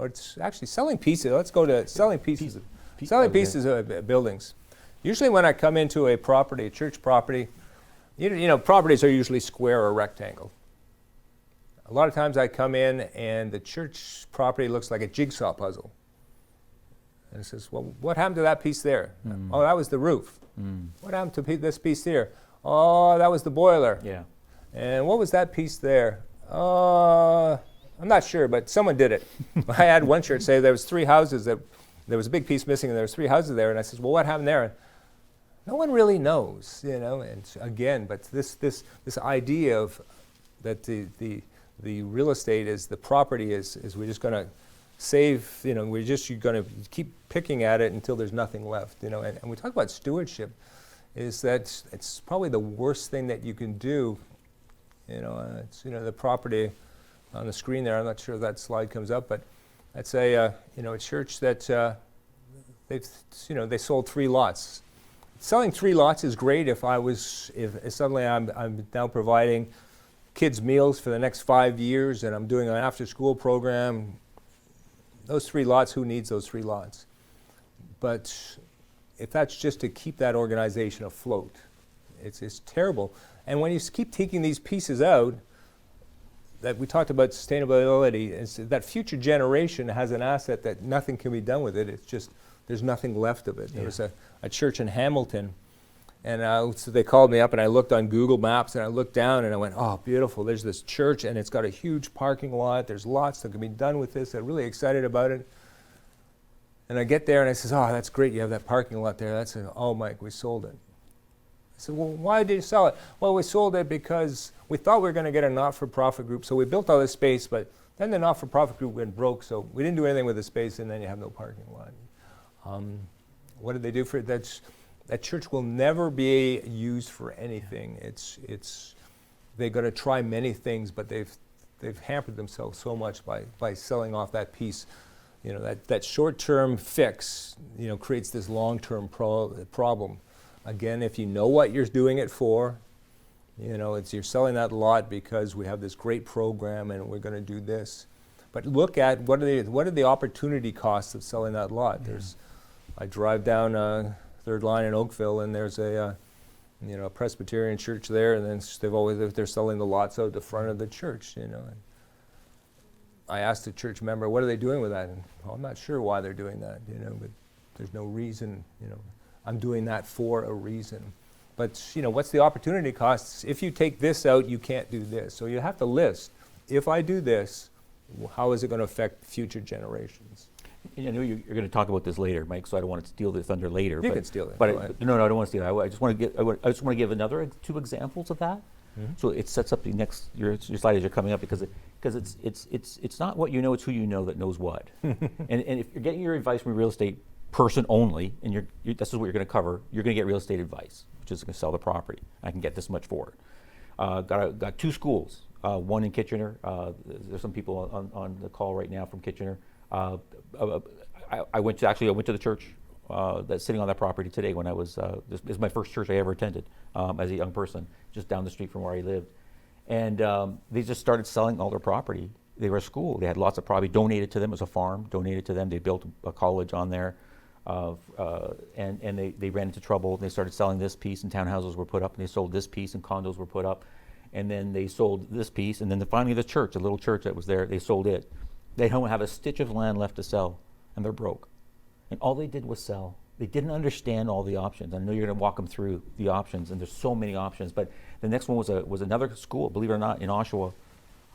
it's actually selling pieces. Let's go to selling pieces. Selling pieces of buildings. Usually when I come into a property, a church property, properties are usually square or rectangle. A lot of times I come in and the church property looks like a jigsaw puzzle. And it says, well, what happened to that piece there? Oh, that was the roof. What happened to this piece here? Oh, that was the boiler. Yeah. And what was that piece there? I'm not sure, but someone did it. I had one church say there was 3 houses that there was a big piece missing, and there was 3 houses there. And I said, well, what happened there? No one really knows, And again, but this idea of that the real estate is the property is we're just going to save. You're going to keep picking at it until there's nothing left. And we talk about stewardship, is that it's probably the worst thing that you can do. It's the property on the screen there. I'm not sure if that slide comes up, but that's a church that they sold 3 lots. Selling 3 lots is great if suddenly I'm now providing kids meals for the next 5 years and I'm doing an after-school program. Those 3 lots, who needs those 3 lots? But if that's just to keep that organization afloat, it's terrible. And when you keep taking these pieces out, that we talked about sustainability, is that future generation has an asset that nothing can be done with it. It's just, there's nothing left of it. There was a church in Hamilton, and so they called me up and I looked on Google Maps and I looked down and I went, oh, beautiful, there's this church and it's got a huge parking lot. There's lots that can be done with this. I'm really excited about it. And I get there and I says, oh, that's great, you have that parking lot there. Oh, Mike, we sold it. I said, well, why did you sell it? Well, we sold it because we thought we were going to get a not-for-profit group, so we built all this space, but then the not-for-profit group went broke, so we didn't do anything with the space, and then you have no parking lot. What did they do for it? That church will never be used for anything. They're going to try many things, but they've hampered themselves so much by selling off that piece. That short-term fix, creates this long-term problem. Again, if you know what you're doing it for, you're selling that lot because we have this great program and we're going to do this. But look at what are the opportunity costs of selling that lot. I drive down Third Line in Oakville, and there's a Presbyterian church there, and then they're selling the lots out the front of the church. And I asked a church member, what are they doing with that? And I'm not sure why they're doing that. But there's no reason. I'm doing that for a reason. But what's the opportunity costs? If you take this out, you can't do this. So you have to list, if I do this, how is it going to affect future generations? I know you're going to talk about this later, Mike, so I don't want to steal the thunder later. You can steal it. But no, I don't want to steal it. I just want to give another 2 examples of that. Mm-hmm. So it sets up your slide as you're coming up because it's not what you know, it's who you know that knows what. and if you're getting your advice from a real estate person only, and this is what you're going to cover, you're going to get real estate advice, which is going to sell the property. I can get this much for it. Got 2 schools, one in Kitchener. There's some people on the call right now from Kitchener. I went to the church that's sitting on that property today when I was, this is my first church I ever attended as a young person, just down the street from where I lived. And they just started selling all their property they were a school. They had lots of property donated to them. It was a farm donated to them. They built a college on there, and they ran into trouble. They started selling this piece, and townhouses were put up, and they sold this piece, and condos were put up, and then they sold this piece, and then finally the church, a little church that was there, they sold it. They don't have a stitch of land left to sell, and they're broke. And all they did was sell. They didn't understand all the options. I know you're going to walk them through the options, and there's so many options. But the next one was another school, believe it or not, in Oshawa,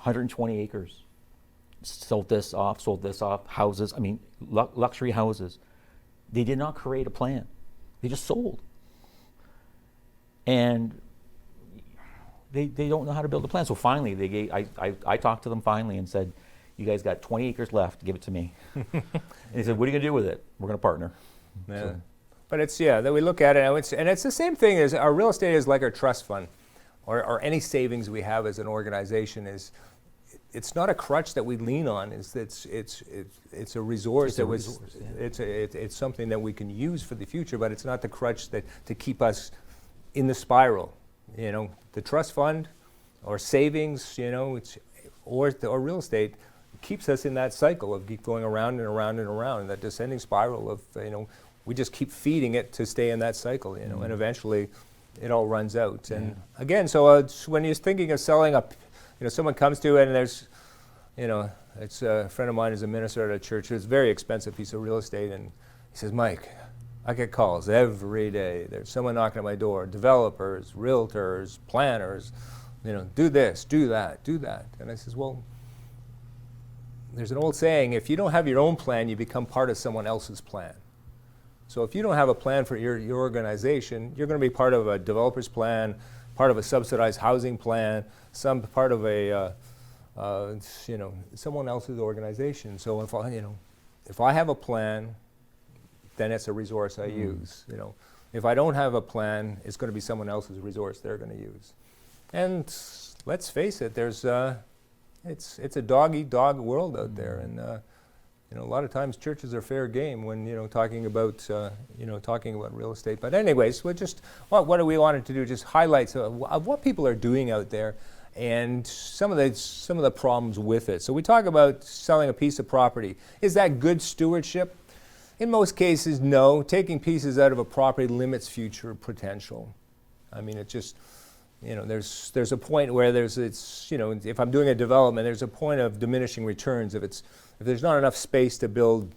120 acres. Sold this off, houses. I mean, luxury houses. They did not create a plan. They just sold. And they don't know how to build a plan. So finally, I talked to them finally and said, "You guys got 20 acres left. Give it to me." And he said, "What are you going to do with it?" "We're going to partner." Yeah. So, But it's, that we look at it, and it's the same thing as our real estate is like our trust fund, or any savings we have as an organization it's not a crutch that we lean on. It's a resource it's something that we can use for the future, but it's not the crutch to keep us in the spiral. The trust fund or savings, or real estate keeps us in that cycle of keep going around and around and around, that descending spiral of, we just keep feeding it to stay in that cycle, and eventually it all runs out. And again, so when you're thinking of selling up, someone comes to it and there's, it's a friend of mine is a minister at a church. It's a very expensive piece of real estate, and he says, "Mike, I get calls every day. There's someone knocking at my door, developers, realtors, planners, do this, do that, do that." And I says, well, there's an old saying, if you don't have your own plan, you become part of someone else's plan. So if you don't have a plan for your organization, you're going to be part of a developer's plan, part of a subsidized housing plan, some part of a someone else's organization. So if I have a plan, then it's a resource I use. If I don't have a plan, it's going to be someone else's resource they're going to use. And let's face it, there's it's a dog-eat-dog world out there, and a lot of times churches are fair game when talking about real estate. But anyways, what do we want to do? Just highlights of what people are doing out there, and some of the problems with it. So we talk about selling a piece of property. Is that good stewardship? In most cases, no. Taking pieces out of a property limits future potential. I mean, it just, there's a point where if I'm doing a development, there's a point of diminishing returns. If there's not enough space to build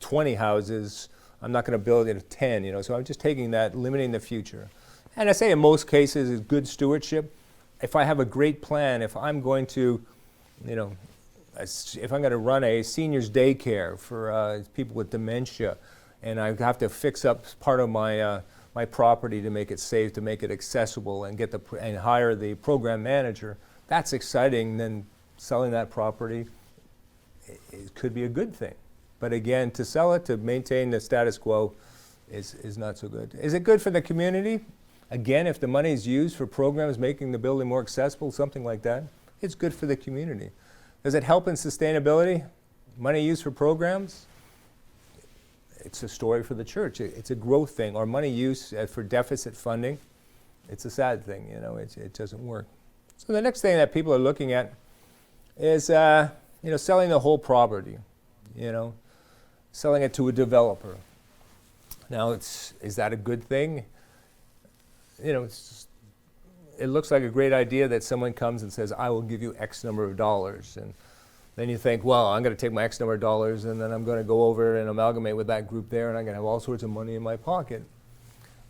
20 houses, I'm not going to build 10, So I'm just taking that, limiting the future. And I say in most cases is good stewardship. If I have a great plan, if I'm going to, if I'm going to run a seniors daycare for people with dementia, and I have to fix up part of my my property to make it safe, to make it accessible, and and hire the program manager, that's exciting. Then selling that property, it could be a good thing. But again, to sell it, to maintain the status quo, is not so good. Is it good for the community? Again, if the money is used for programs making the building more accessible, something like that, it's good for the community. Does it help in sustainability? Money used for programs? It's a story for the church. It's a growth thing. Or money used for deficit funding, it's a sad thing. It doesn't work. So the next thing that people are looking at is selling the whole property. Selling it to a developer. Now, is that a good thing? It looks like a great idea that someone comes and says, "I will give you X number of dollars," and then you think, well, I'm going to take my X number of dollars and then I'm going to go over and amalgamate with that group there, and I'm going to have all sorts of money in my pocket.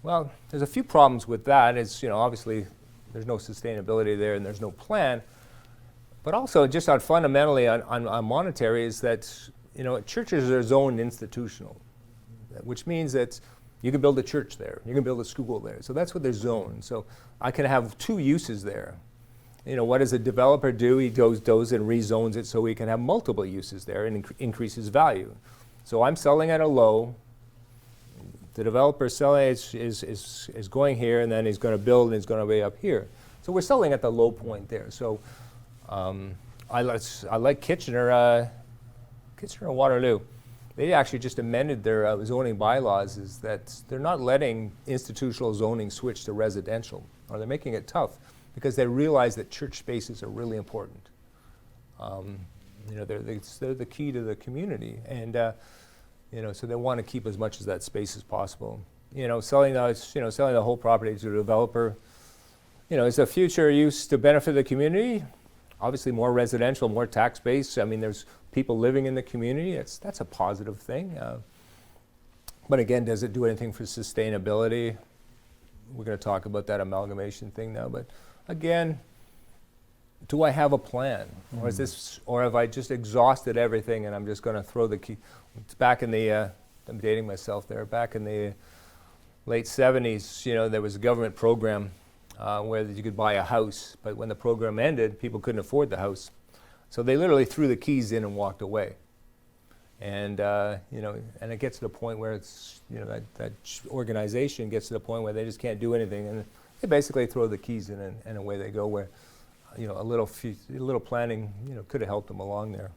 Well, there's a few problems with that. It's, obviously there's no sustainability there and there's no plan. But also just on fundamentally on monetary is that, churches are zoned institutional, which means that you can build a church there, you can build a school there. So that's what they're zoned. So I can have two uses there. What does a developer do? He goes and rezones it so he can have multiple uses there and increases value. So I'm selling at a low. The developer selling is going here, and then he's going to build and he's going to be up here. So we're selling at the low point there. So I like Kitchener Waterloo. They actually just amended their zoning bylaws, is that they're not letting institutional zoning switch to residential, or they're making it tough because they realize that church spaces are really important. they're the key to the community, and so they want to keep as much of that space as possible. Selling the whole property to a developer, is a future use to benefit the community. Obviously, more residential, more tax base. I mean, there's people living in the community. That's a positive thing. But again, does it do anything for sustainability? We're going to talk about that amalgamation thing now. But again, do I have a plan, or have I just exhausted everything and I'm just going to throw the key? It's back in the I'm dating myself there. Back in the late 70s, there was a government program where you could buy a house, but when the program ended, people couldn't afford the house, so they literally threw the keys in and walked away. And and it gets to the point where it's that organization gets to the point where they just can't do anything, and they basically throw the keys in and away they go. Where a little planning could have helped them along there.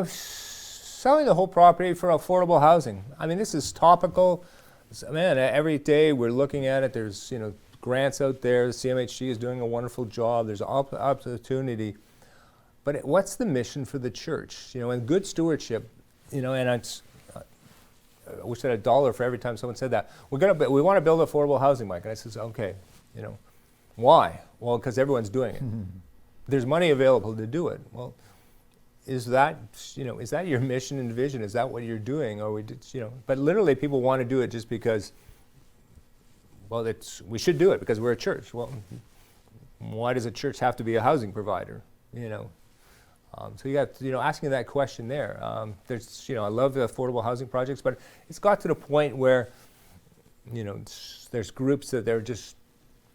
Selling the whole property for affordable housing. I mean, this is topical. Man, every day we're looking at it. There's grants out there. The CMHC is doing a wonderful job. There's opportunity. But what's the mission for the church? And good stewardship, and I wish I had $1 for every time someone said that. We want to build affordable housing, Mike. And I says, okay, why? Well, because everyone's doing it. There's money available to do it. Well, is that your mission and vision? Is that what you're doing? Or but literally people want to do it just because, well, we should do it because we're a church. Well, why does a church have to be a housing provider? So you got asking that question there. There's I love the affordable housing projects, but it's got to the point where there's groups that they're just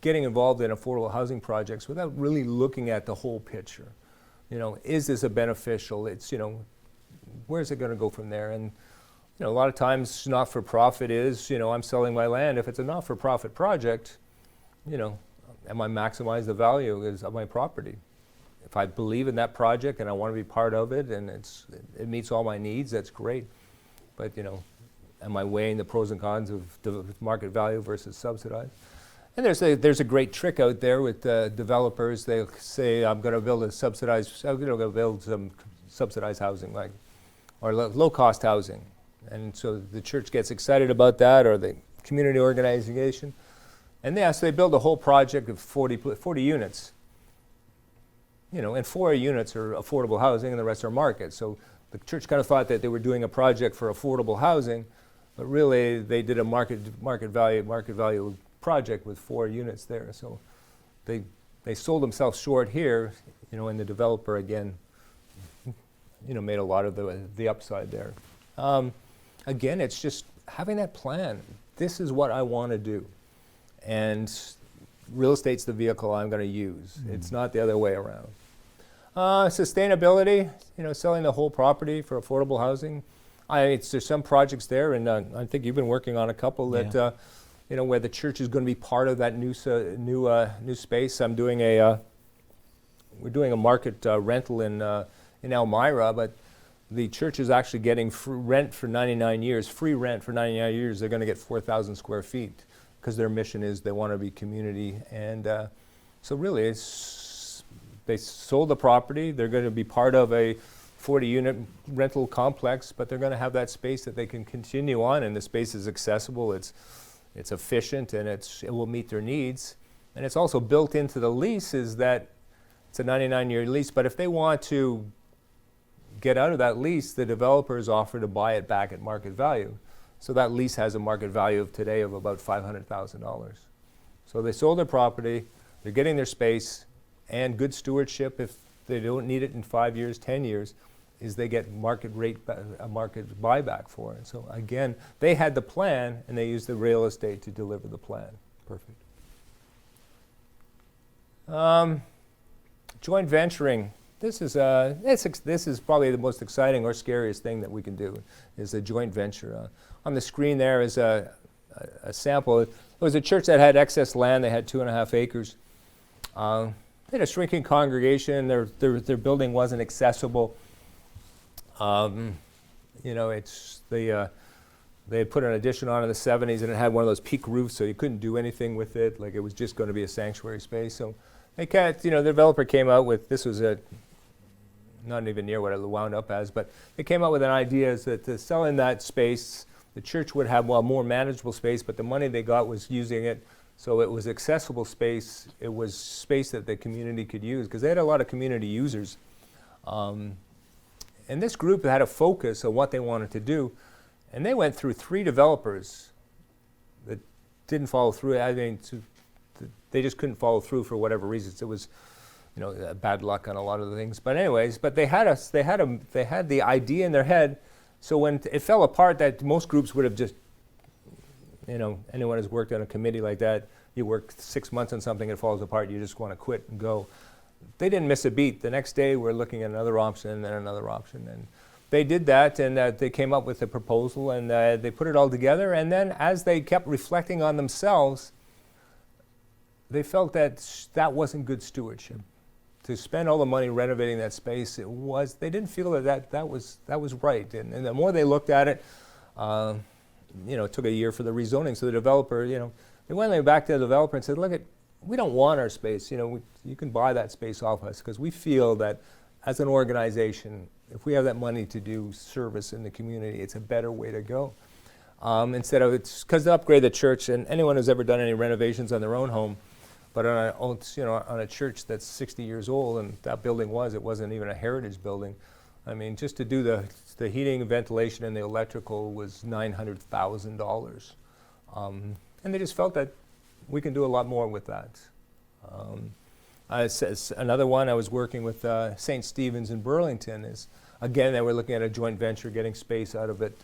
getting involved in affordable housing projects without really looking at the whole picture. Is this a beneficial? It's where's it going to go from there? And a lot of times not-for-profit is I'm selling my land. If it's a not-for-profit project, am I maximize the value of my property? If I believe in that project and I want to be part of it and it meets all my needs, that's great. But am I weighing the pros and cons of market value versus subsidized? And there's a great trick out there with developers. They say I'm going to build some subsidized housing, or low cost housing, and so the church gets excited about that, or the community organization, and they build a whole project of 40 units. And 4 units are affordable housing, and the rest are market. So the church kind of thought that they were doing a project for affordable housing, but really they did a market value project with 4 units there. So they sold themselves short here, and the developer again, made a lot of the upside there. Again, it's just having that plan. This is what I want to do, and real estate's the vehicle I'm going to use. It's not the other way around. Sustainability, selling the whole property for affordable housing. There's some projects there, and I think you've been working on a couple that, where the church is going to be part of that new space. We're doing a market rental in Elmira, but the church is actually getting free rent for 99 years. They're going to get 4,000 square feet because their mission is they want to be community. And so really, they sold the property. They're going to be part of a 40-unit rental complex, but they're going to have that space that they can continue on, and the space is accessible. It's efficient, and it will meet their needs. And it's also built into the lease is that it's a 99-year lease, but if they want to get out of that lease, the developers offer to buy it back at market value. So that lease has a market value of today of about $500,000. So they sold their property, they're getting their space, and good stewardship, if they don't need it in 5 years, 10 years, is they get market buyback for it. So again, they had the plan, and they used the real estate to deliver the plan. Perfect. Joint venturing. This is probably the most exciting or scariest thing that we can do, is a joint venture. On the screen there is a sample. It was a church that had excess land. They had 2.5 acres. They had a shrinking congregation. Their building wasn't accessible. They had put an addition on in the 70s, and it had one of those peak roofs, so you couldn't do anything with it. Like, it was just going to be a sanctuary space. So the developer came out with, this was not even near what it wound up as, but they came out with an idea is that to sell in that space, the church would have, more manageable space, but the money they got was using it, so it was accessible space. It was space that the community could use, because they had a lot of community users. And this group had a focus on what they wanted to do, and they went through 3 developers that didn't follow through. I mean, they just couldn't follow through for whatever reasons. It was, bad luck on a lot of the things. But anyways, they had the idea in their head. So when it fell apart, that most groups would have just, anyone who's worked on a committee like that, you work 6 months on something, it falls apart, you just want to quit and go. They didn't miss a beat. The next day, we're looking at another option and then another option. And they did that, and they came up with a proposal, and they put it all together. And then as they kept reflecting on themselves, they felt that that wasn't good stewardship. To spend all the money renovating that space, they didn't feel that was right. And the more they looked at it, it took a year for the rezoning. So the developer, they went back to the developer and said, look, we don't want our space. You can buy that space off us, because we feel that as an organization, if we have that money to do service in the community, it's a better way to go. Instead of, it's because to upgrade the church, and anyone who's ever done any renovations on their own home, but on a church that's 60 years old, and that building it wasn't even a heritage building. I mean, just to do the heating, ventilation, and the electrical was $900,000. And they just felt that we can do a lot more with that. Another one, I was working with St. Stephen's in Burlington. Again, they were looking at a joint venture, getting space out of it.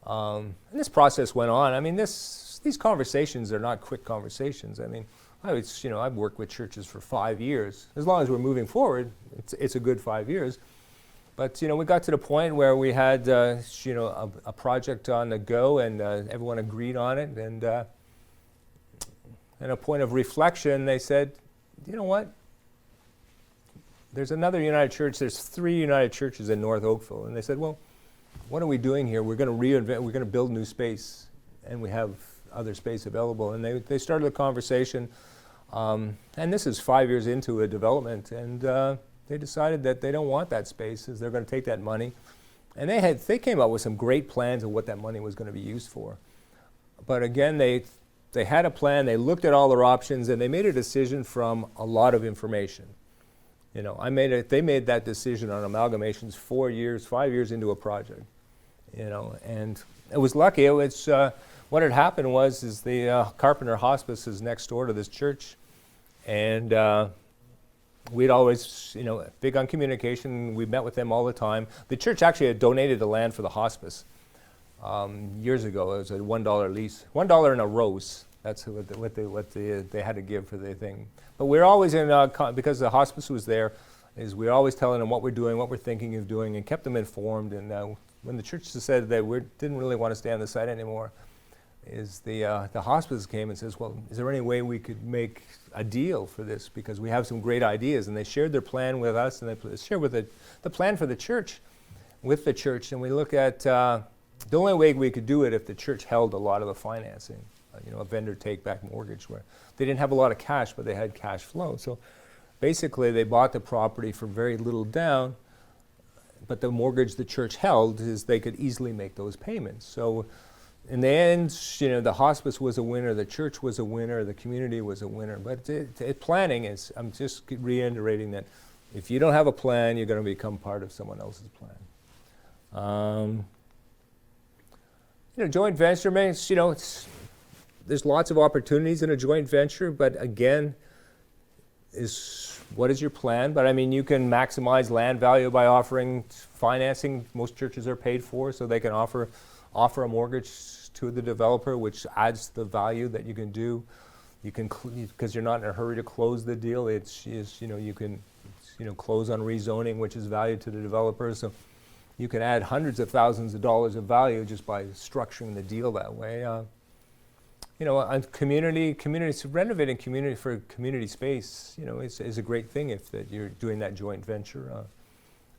And this process went on. I mean, these conversations are not quick conversations. I mean, I've worked with churches for 5 years. As long as we're moving forward, it's a good 5 years. But we got to the point where we had a project on the go, and everyone agreed on it. And at a point of reflection, they said, you know what? There's another United Church. There's 3 United Churches in North Oakville, and they said, well, what are we doing here? We're going to reinvent. We're going to build new space, and we have other space available. And they started a conversation. And this is 5 years into a development, and they decided that they don't want that space, as they're going to take that money. And they came up with some great plans of what that money was going to be used for. But again, they had a plan, they looked at all their options, and they made a decision from a lot of information. They made that decision on amalgamations 5 years into a project. And it was lucky. It was what had happened was the Carpenter Hospice is next door to this church. And we'd always, big on communication. We met with them all the time. The church actually had donated the land for the hospice years ago. It was a $1 lease, $1 in a rose. That's what they had to give for the thing. But we're always in, because the hospice was there, we're always telling them what we're doing, what we're thinking of doing, and kept them informed. And when the church said that we didn't really want to stay on the site anymore, the hospice came and says, well, is there any way we could make a deal for this, because we have some great ideas. And they shared their plan with us, and they shared with the plan for the church with the church. And we look at the only way we could do it if the church held a lot of the financing, a vendor take-back mortgage, where they didn't have a lot of cash, but they had cash flow. So basically, they bought the property for very little down, but the mortgage the church held is they could easily make those payments. So in the end, the hospice was a winner, the church was a winner, the community was a winner. But planning is, I'm just reiterating that if you don't have a plan, you're going to become part of someone else's plan. Joint venture means, there's lots of opportunities in a joint venture, but again, what is your plan? But I mean, you can maximize land value by offering financing. Most churches are paid for, so they can offer a mortgage to the developer, which adds the value that you can do. You can, because you're not in a hurry to close the deal. You can, close on rezoning, which is value to the developer. So you can add hundreds of thousands of dollars of value just by structuring the deal that way. On renovating community for community space, is a great thing if that you're doing that joint venture.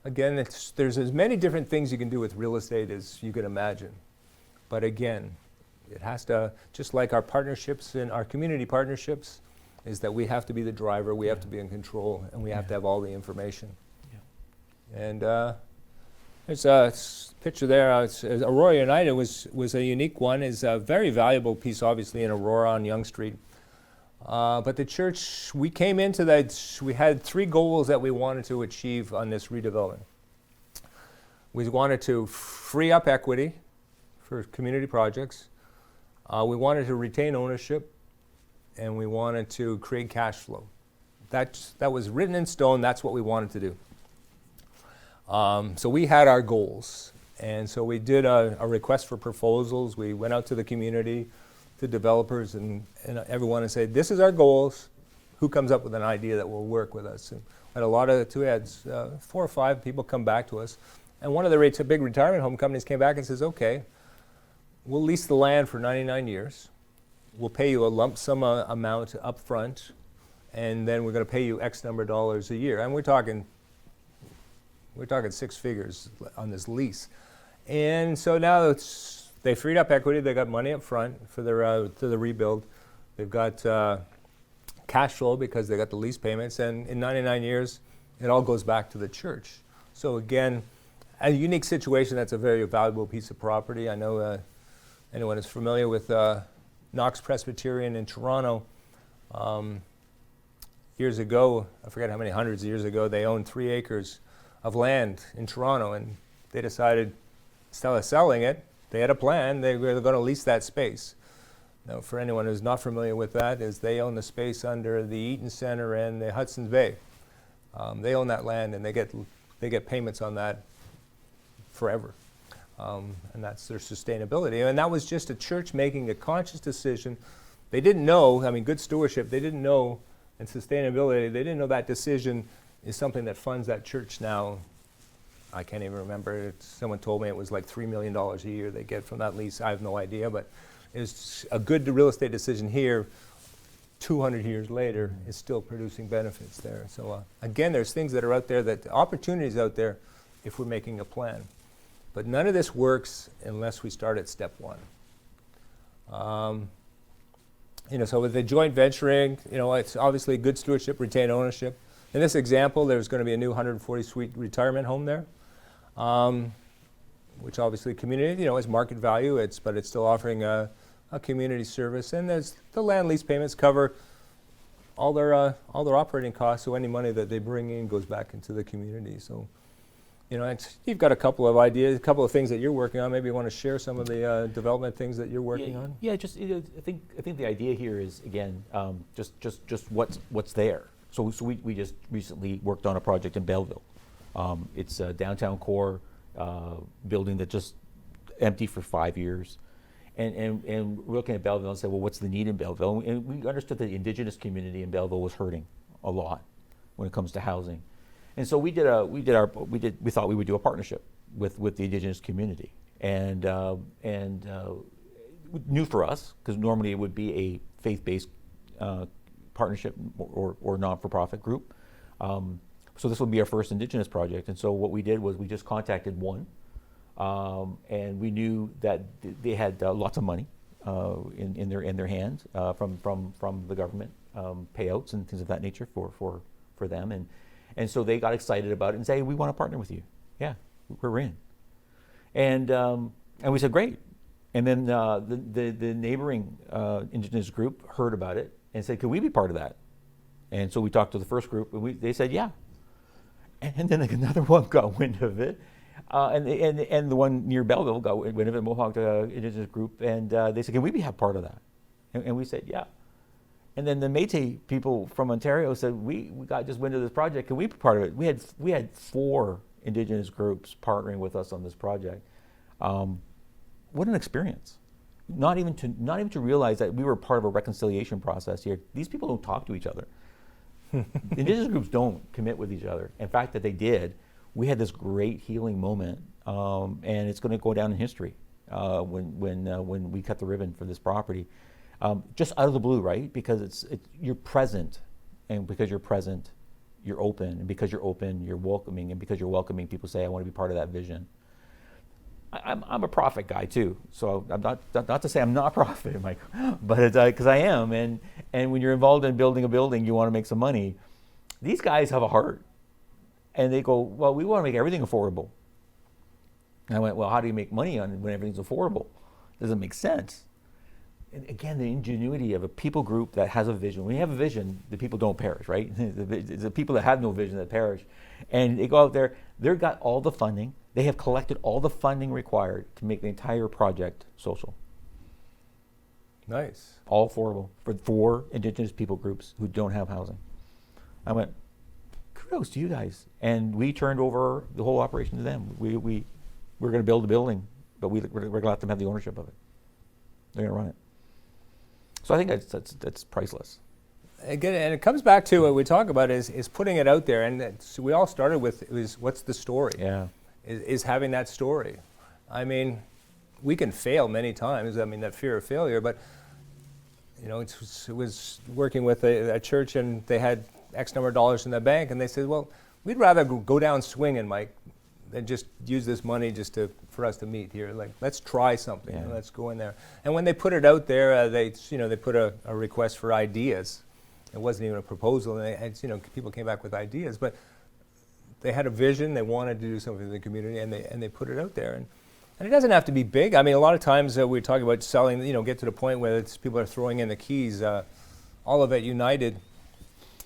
Again, there's as many different things you can do with real estate as you can imagine. But again, it has to, just like our partnerships and our community partnerships, is that we have to be the driver, we have to be in control, and we have to have all the information. And there's a picture there. Aurora United was a unique one. It's a very valuable piece, obviously, in Aurora on Yonge Street. But the church, we came into that, we had 3 goals that we wanted to achieve on this redevelopment. We wanted to free up equity for community projects. We wanted to retain ownership, and we wanted to create cash flow. That was written in stone. That's what we wanted to do. So we had our goals, and so we did a request for proposals. We went out to the community, to developers, and everyone, and said, "This is our goals. Who comes up with an idea that will work with us?" And we had 4 or 5 people come back to us, and one of the big retirement home companies came back and says, "Okay, we'll lease the land for 99 years. We'll pay you a lump sum amount up front, and then we're going to pay you X number of dollars a year." And we're talking 6 figures on this lease. And so now they freed up equity. They got money up front for the rebuild. They've got cash flow because they got the lease payments. And in 99 years, it all goes back to the church. So again, a unique situation. That's a very valuable piece of property. I know anyone is familiar with Knox Presbyterian in Toronto. Years ago, I forget how many hundreds of years ago, they owned 3 acres of land in Toronto, and they decided, instead of selling it, they had a plan. They were going to lease that space. Now, for anyone who's not familiar with that, is they own the space under the Eaton Centre and the Hudson's Bay. They own that land, and they get payments on that forever. And that's their sustainability. And that was just a church making a conscious decision. They didn't know, good stewardship, they didn't know, and sustainability, they didn't know that decision is something that funds that church now. I can't even remember. Someone told me it was like $3 million a year they get from that lease. I have no idea, but it's a good real estate decision here. 200 years later, is still producing benefits there. So again, there's things that are out there, that opportunities out there if we're making a plan. But none of this works unless we start at step 1. So with the joint venturing, it's obviously good stewardship, retain ownership. In this example, there's going to be a new 140-suite retirement home there, which obviously community, is market value. But it's still offering a community service, and there's the land lease payments cover all their operating costs. So any money that they bring in goes back into the community. So, you've got a couple of ideas, a couple of things that you're working on. Maybe you want to share some of the development things that you're working on. Yeah, just I think the idea here is, again, just what's there. So we just recently worked on a project in Belleville. It's a downtown core building that just empty for 5 years. And we're looking at Belleville and said, well, what's the need in Belleville? And we understood that the Indigenous community in Belleville was hurting a lot when it comes to housing. And so we thought we would do a partnership with the Indigenous community. And new for us, because normally it would be a faith-based partnership or non-for-profit group. So this will be our first Indigenous project. And so what we did was we just contacted one, and we knew that they had lots of money in their hands from the government, payouts and things of that nature for them. And so they got excited about it and said, hey, we want to partner with you. Yeah, we're in. And we said, great. And then the neighboring Indigenous group heard about it and said, could we be part of that? And so we talked to the first group, and they said, yeah. And then another one got wind of it. And the one near Belleville got wind of it, Mohawk Indigenous group, and they said, can we have part of that? And we said, yeah. And then the Métis people from Ontario said, we got just wind of this project, can we be part of it? We had 4 Indigenous groups partnering with us on this project. What an experience. Not even to realize that we were part of a reconciliation process here. These people don't talk to each other. Indigenous groups don't commit with each other. In fact, that they did, we had this great healing moment, and it's going to go down in history when we cut the ribbon for this property. Just out of the blue, right? Because you're present, and because you're present, you're open, and because you're open, you're welcoming, and because you're welcoming, people say, I want to be part of that vision. I'm a prophet guy too, so I'm not to say I'm not a prophet, Mike, but because I am, and And when you're involved in building a building, you want to make some money. These guys have a heart. And they go, well, we want to make everything affordable. And I went, well, how do you make money on it when everything's affordable? Doesn't make sense. And again, the ingenuity of a people group that has a vision. When you have a vision, the people don't perish, right? It's the people that have no vision that perish. And they go out there, they've got all the funding. They have collected all the funding required to make the entire project social. Nice. All affordable for 4 Indigenous people groups who don't have housing. I went, kudos to you guys. And we turned over the whole operation to them. We're going to build a building, but we're going to let them have the ownership of it. They're going to run it. So I think that's priceless. Again, and it comes back to what we talk about is putting it out there. And so we all started with what's the story? Yeah. Is having that story. I mean, we can fail many times. I mean, that fear of failure. But you know, it was working with a church, and they had X number of dollars in the bank, and they said, well, we'd rather go down swinging, Mike, than just use this money just for us to meet here. Like, let's try something. Yeah. Let's go in there. And when they put it out there, they put a request for ideas. It wasn't even a proposal, and people came back with ideas, but they had a vision. They wanted to do something in the community, and they put it out there. And it doesn't have to be big. I mean, a lot of times we talk about selling. Get to the point where people are throwing in the keys. All of it United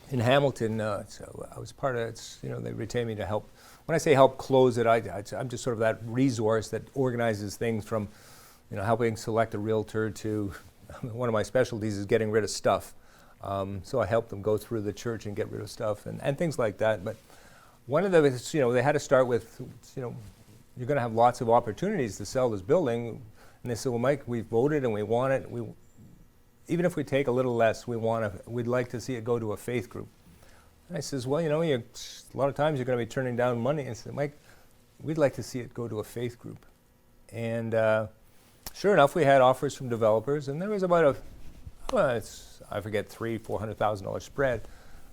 in Hamilton. So I was part of it. They retained me to help. When I say help close it, I'm just sort of that resource that organizes things from, helping select a realtor to one of my specialties is getting rid of stuff. So I helped them go through the church and get rid of stuff and things like that. But one of the, they had to start with, you're going to have lots of opportunities to sell this building. And they said, well, Mike, we voted and we want it. Even if we take a little less, we'd like to see it go to a faith group. And I says, well, a lot of times you're going to be turning down money. And I said, Mike, we'd like to see it go to a faith group. And sure enough, we had offers from developers, and there was about I forget, $300,000-$400,000 spread.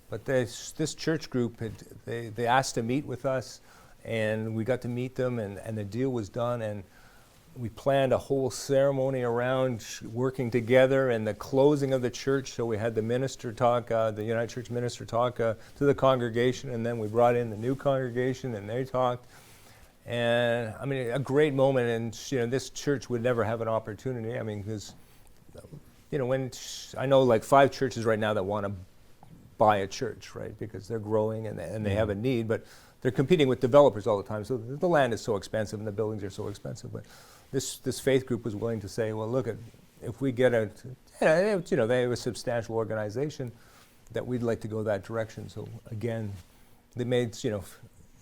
But this church group, they asked to meet with us, and we got to meet them, and the deal was done, and we planned a whole ceremony around working together and the closing of the church. So we had the minister talk, the United Church minister talk to the congregation, and then we brought in the new congregation, and they talked. And I mean, a great moment, and this church would never have an opportunity. I mean, because when I know like 5 churches right now that want to buy a church, right? Because they're growing and they have a need, but they're competing with developers all the time. So the land is so expensive and the buildings are so expensive. But this faith group was willing to say, well, look, if we get they have a substantial organization, that we'd like to go that direction. So again, they made,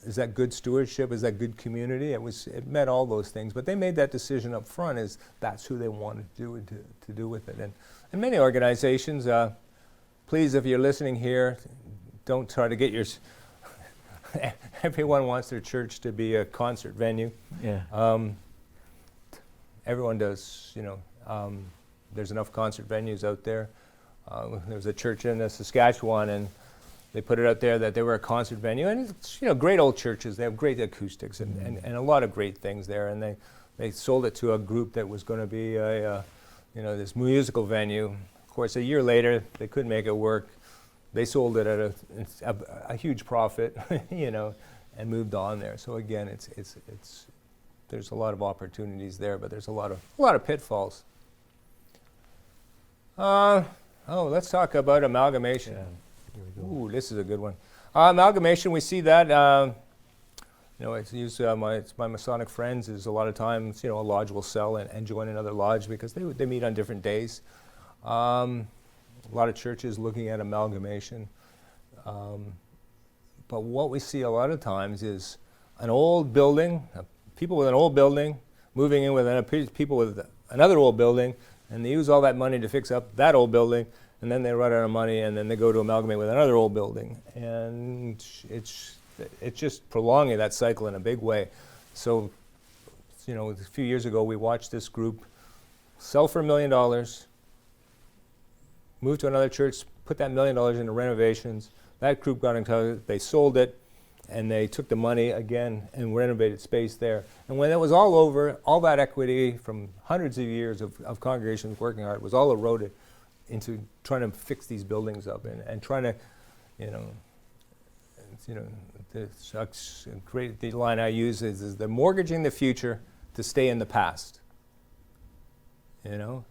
is that good stewardship? Is that good community? It met all those things, but they made that decision up front is that's who they wanted to do with it. And many organizations, please, if you're listening here, don't try to get yours. Everyone wants their church to be a concert venue. Yeah. Everyone does, there's enough concert venues out there. There was a church in Saskatchewan, and they put it out there that they were a concert venue, and it's, great old churches. They have great acoustics and a lot of great things there. And they sold it to a group that was going to be this musical venue. Of course, a year later, they couldn't make it work. They sold it at a huge profit, and moved on there. So again, it's there's a lot of opportunities there, but there's a lot of pitfalls. Let's talk about amalgamation. Yeah. Ooh, this is a good one. Amalgamation, we see that, it's used, it's my Masonic friends, is a lot of times, a lodge will sell and join another lodge because they meet on different days. A lot of churches looking at amalgamation. But what we see a lot of times is an old building, people with an old building moving in with people with another old building, and they use all that money to fix up that old building, and then they run out of money, and then they go to amalgamate with another old building. And it's just prolonging that cycle in a big way. So, a few years ago, we watched this group sell for $1 million, move to another church, put that $1 million into renovations. That group got into they sold it, and they took the money again and renovated space there. And when it was all over, all that equity from hundreds of years of congregations working hard was all eroded. into trying to fix these buildings up and trying to, you know, the line I use is they're mortgaging the future to stay in the past. You know,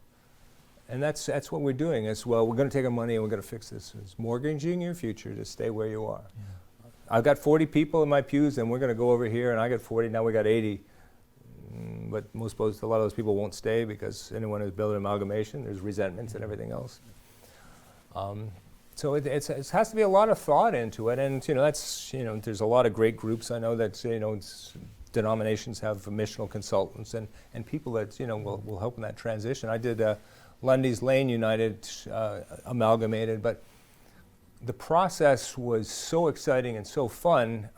and that's what we're doing as well. We're going to take our money and we're going to fix this. It's mortgaging your future to stay where you are. Yeah. I've got 40 people in my pews, and we're going to go over here, and I got 40. Now we got 80. But a lot of those people won't stay because anyone who's built an amalgamation, there's resentments and everything else. So it has to be a lot of thought into it, and there's a lot of great groups. I know that denominations have missional consultants and people that will help in that transition. I did Lundy's Lane United amalgamated, but the process was so exciting and so fun.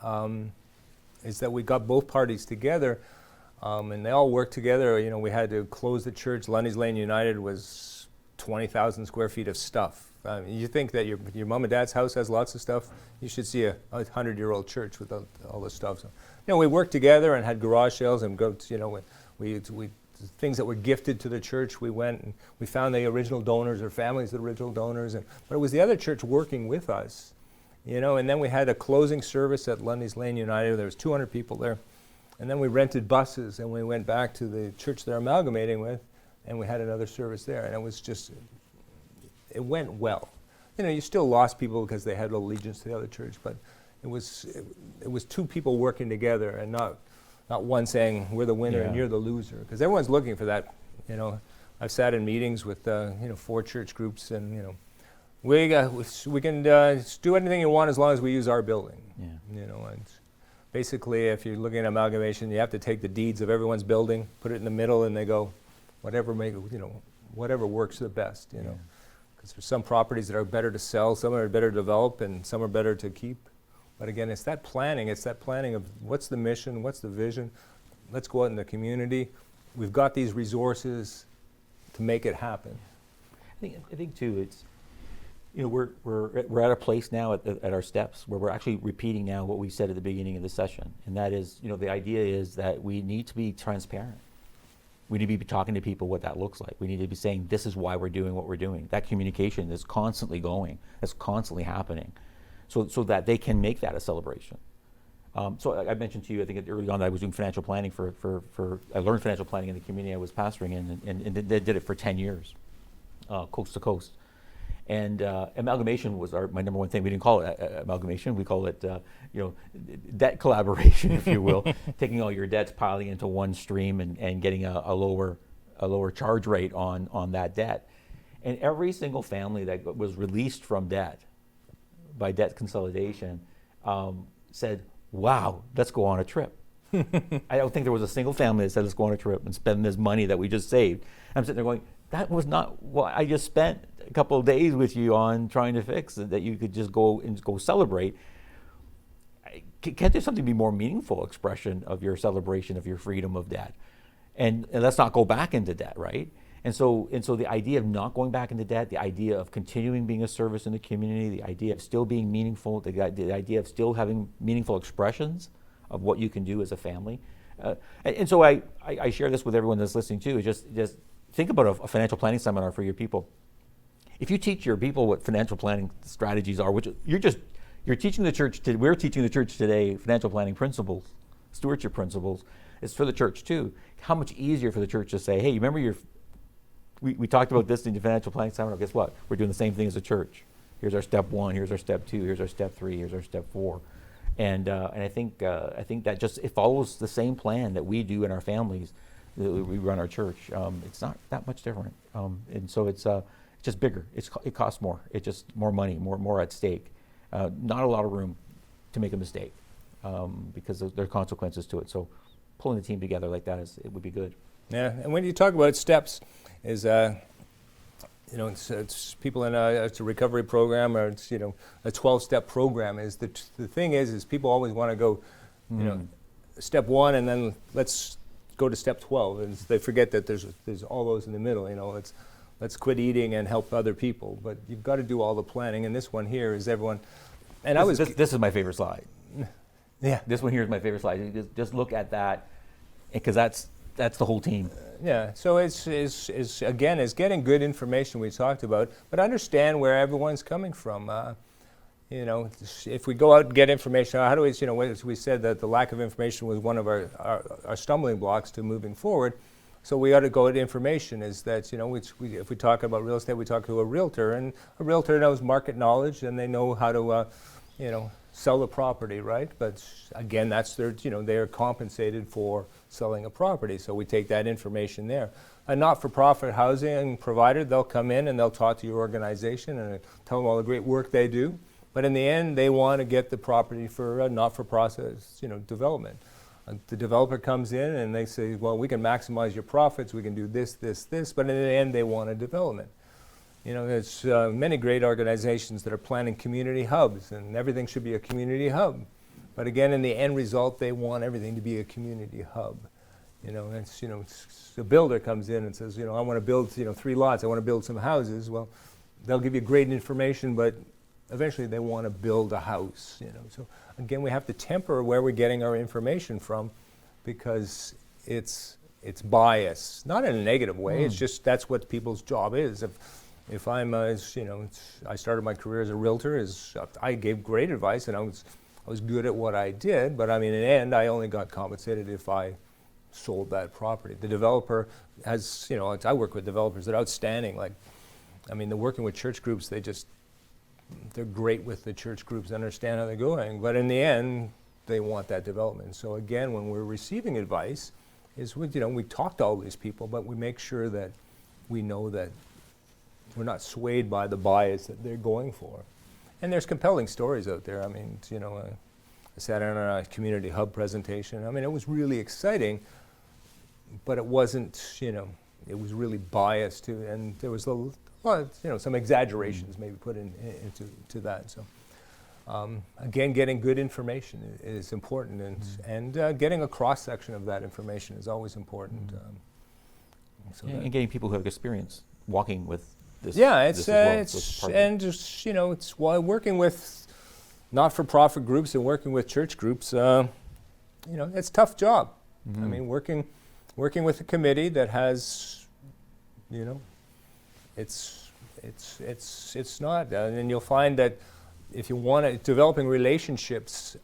Is that we got both parties together, and they all worked together. We had to close the church. Lundy's Lane United was 20,000 square feet of stuff. You think that your mom and dad's house has lots of stuff? You should see a 100-year-old church with all this stuff. So, we worked together and had garage sales and we things that were gifted to the church. We went and we found the original donors or families of the original donors, but it was the other church working with us, And then we had a closing service at Lundy's Lane United. There was 200 people there, and then we rented buses and we went back to the church they're amalgamating with, and we had another service there, and it was just. It went well. You still lost people because they had allegiance to the other church, but it was two people working together and not one saying we're the winner and you're the loser, because everyone's looking for that. I've sat in meetings with 4 church groups, and we can do anything you want as long as we use our building. Yeah. And basically, if you're looking at amalgamation, you have to take the deeds of everyone's building, put it in the middle, and they go whatever works the best. Yeah. Because there's some properties that are better to sell, some are better to develop, and some are better to keep. But again, it's that planning of what's the mission, what's the vision. Let's go out in the community. We've got these resources to make it happen. I think too, it's we're at a place now at our steps where we're actually repeating now what we said at the beginning of the session, and that is the idea is that we need to be transparent. We need to be talking to people what that looks like. We need to be saying, this is why we're doing what we're doing. That communication is constantly going, it's constantly happening, so that they can make that a celebration. So I mentioned to you, I think early on, that I was doing financial planning I learned financial planning in the community I was pastoring in, and they did it for 10 years, coast to coast. And amalgamation was my number one thing. We didn't call it amalgamation. We call it, debt collaboration, if you will. Taking all your debts, piling into one stream, and getting a lower charge rate on that debt. And every single family that was released from debt by debt consolidation said, "Wow, let's go on a trip." I don't think there was a single family that said, "Let's go on a trip and spend this money that we just saved." I'm sitting there going, that was not what I just spent a couple of days with you on trying to fix, that you could just go celebrate. Can't there something be more meaningful expression of your celebration of your freedom of debt? And let's not go back into debt, right? And so the idea of not going back into debt, the idea of continuing being a service in the community, the idea of still being meaningful, the idea of still having meaningful expressions of what you can do as a family. And so I share this with everyone that's listening too, is just think about a financial planning seminar for your people. If you teach your people what financial planning strategies are, which you're teaching the church, we're teaching the church today financial planning principles, stewardship principles. It's for the church too. How much easier for the church to say, hey, you remember we talked about this in the financial planning seminar. Guess what? We're doing the same thing as a church. Here's our step 1. Here's our step 2. Here's our step 3. Here's our step 4. And I think that it follows the same plan that we do in our families. That we run our church. It's not that much different, and so it's just bigger. It costs more. It's just more money, more at stake. Not a lot of room to make a mistake because there are consequences to it. So pulling the team together like that it would be good. Yeah, and when you talk about steps, is it's people in it's a recovery program, or it's a 12-step program. Is the thing is people always want to go, step 1 and then let's go to step 12, and they forget that there's all those in the middle. Let's quit eating and help other people. But you've got to do all the planning. And this one here is everyone. And this is my favorite slide. Yeah. This one here is my favorite slide. Just look at that, because that's that's the whole team. Yeah, so it's again, it's getting good information we talked about, but understand where everyone's coming from. You know, if we go out and get information, how do we, you know, as we said that the lack of information was one of our stumbling blocks to moving forward. So we ought to go at information is that, you know, if we talk about real estate, we talk to a realtor, and a realtor knows market knowledge and they know how to, you know, sell the property, right? But again, that's their, you know, they're compensated for selling a property. So we take that information there. A not-for-profit housing provider, they'll come in and they'll talk to your organization and tell them all the great work they do. But in the end, they want to get the property for a not-for-profit, you know, development. The developer comes in and they say, well, we can maximize your profits, we can do this, this, this, but in the end, they want a development. You know, there's many great organizations that are planning community hubs, and everything should be a community hub. But again, in the end result, they want everything to be a community hub. You know, it's, you know, a builder comes in and says, you know, I want to build, you know, 3 lots, I want to build some houses. Well, they'll give you great information, but eventually they want to build a house, you know. So again, we have to temper where we're getting our information from, because it's bias, not in a negative way. It's just that's what people's job is. If I'm, you know, I started my career as a realtor. I gave great advice, and I was good at what I did. But I mean, in the end, I only got compensated if I sold that property. The developer has, you know, I work with developers that are outstanding. Like, I mean, they're working with church groups. They're great with the church groups, understand how they're going. But in the end, they want that development. So again, when we're receiving advice, you know, we talk to all these people, but we make sure that we know that we're not swayed by the bias that they're going for. And there's compelling stories out there. I mean, you know, I sat in on a community hub presentation. I mean, it was really exciting, but it wasn't, you know, it was really biased too, and there was you know, some exaggerations maybe put into that. So again, getting good information is important, and getting a cross section of that information is always important. And getting people who have experience walking with this. Yeah, it's and just, you know, it's while working with not-for-profit groups and working with church groups. You know, it's a tough job. I mean, working with a committee that has, you know, it's not, and you'll find that if you want to, developing relationships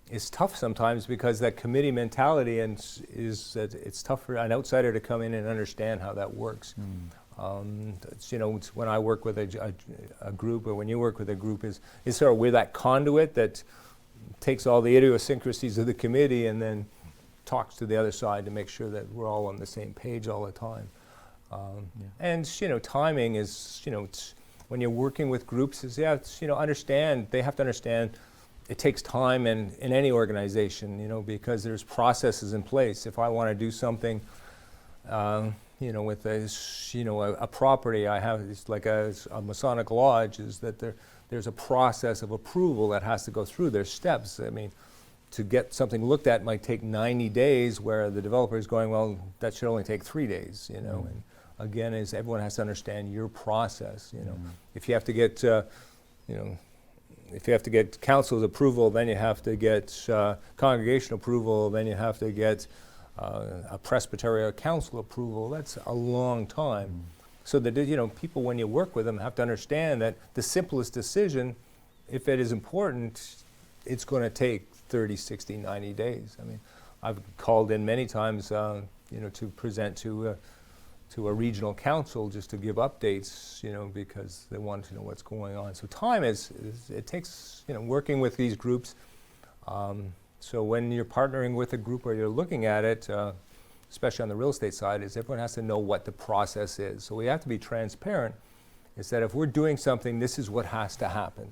is tough sometimes, because that committee mentality is that it's tough for an outsider to come in and understand how that works. You know, it's when I work with a group, or when you work with a group, is sort of we're that conduit that takes all the idiosyncrasies of the committee and then talks to the other side to make sure that we're all on the same page all the time. And, you know, timing is, you know, it's, when you're working with groups, is, yeah, it's, you know, they have to understand it takes time in any organization, you know, because there's processes in place. If I want to do something, you know, with a property I have, it's like a Masonic lodge, is that there's a process of approval that has to go through. There's steps. I mean, to get something looked at might take 90 days, where the developer is going, well, that should only take 3 days, you know. And again, is everyone has to understand your process, you know. If you have to get, you know, if you have to get council's approval, then you have to get congregation approval, then you have to get a presbyterian council approval. That's a long time. So that, you know, people, when you work with them, have to understand that the simplest decision, if it is important, it's going to take 30, 60, 90 days. I mean, I've called in many times, you know, to present to a regional council just to give updates, you know, because they want to know what's going on. So time it takes, you know, working with these groups. So when you're partnering with a group or you're looking at it, especially on the real estate side, is everyone has to know what the process is. So we have to be transparent, is that if we're doing something, this is what has to happen.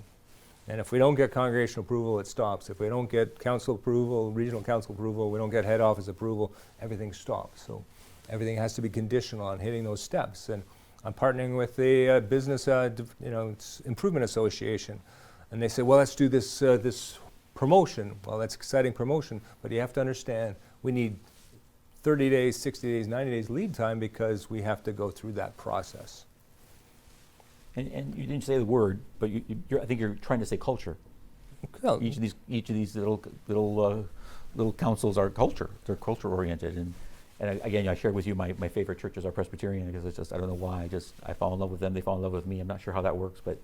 And if we don't get congregational approval, it stops. If we don't get council approval, regional council approval, we don't get head office approval, everything stops. So everything has to be conditional on hitting those steps. And I'm partnering with the Business you know, Improvement Association. And they say, well, let's do this, this promotion. Well, that's exciting promotion, but you have to understand we need 30 days, 60 days, 90 days lead time, because we have to go through that process. And you didn't say the word, but I think you're trying to say culture. Well, Each of these little councils are culture. They're culture oriented, and And again, I shared with you my favorite churches are Presbyterian because it's just, I don't know why, I fall in love with them, they fall in love with me. I'm not sure how that works, but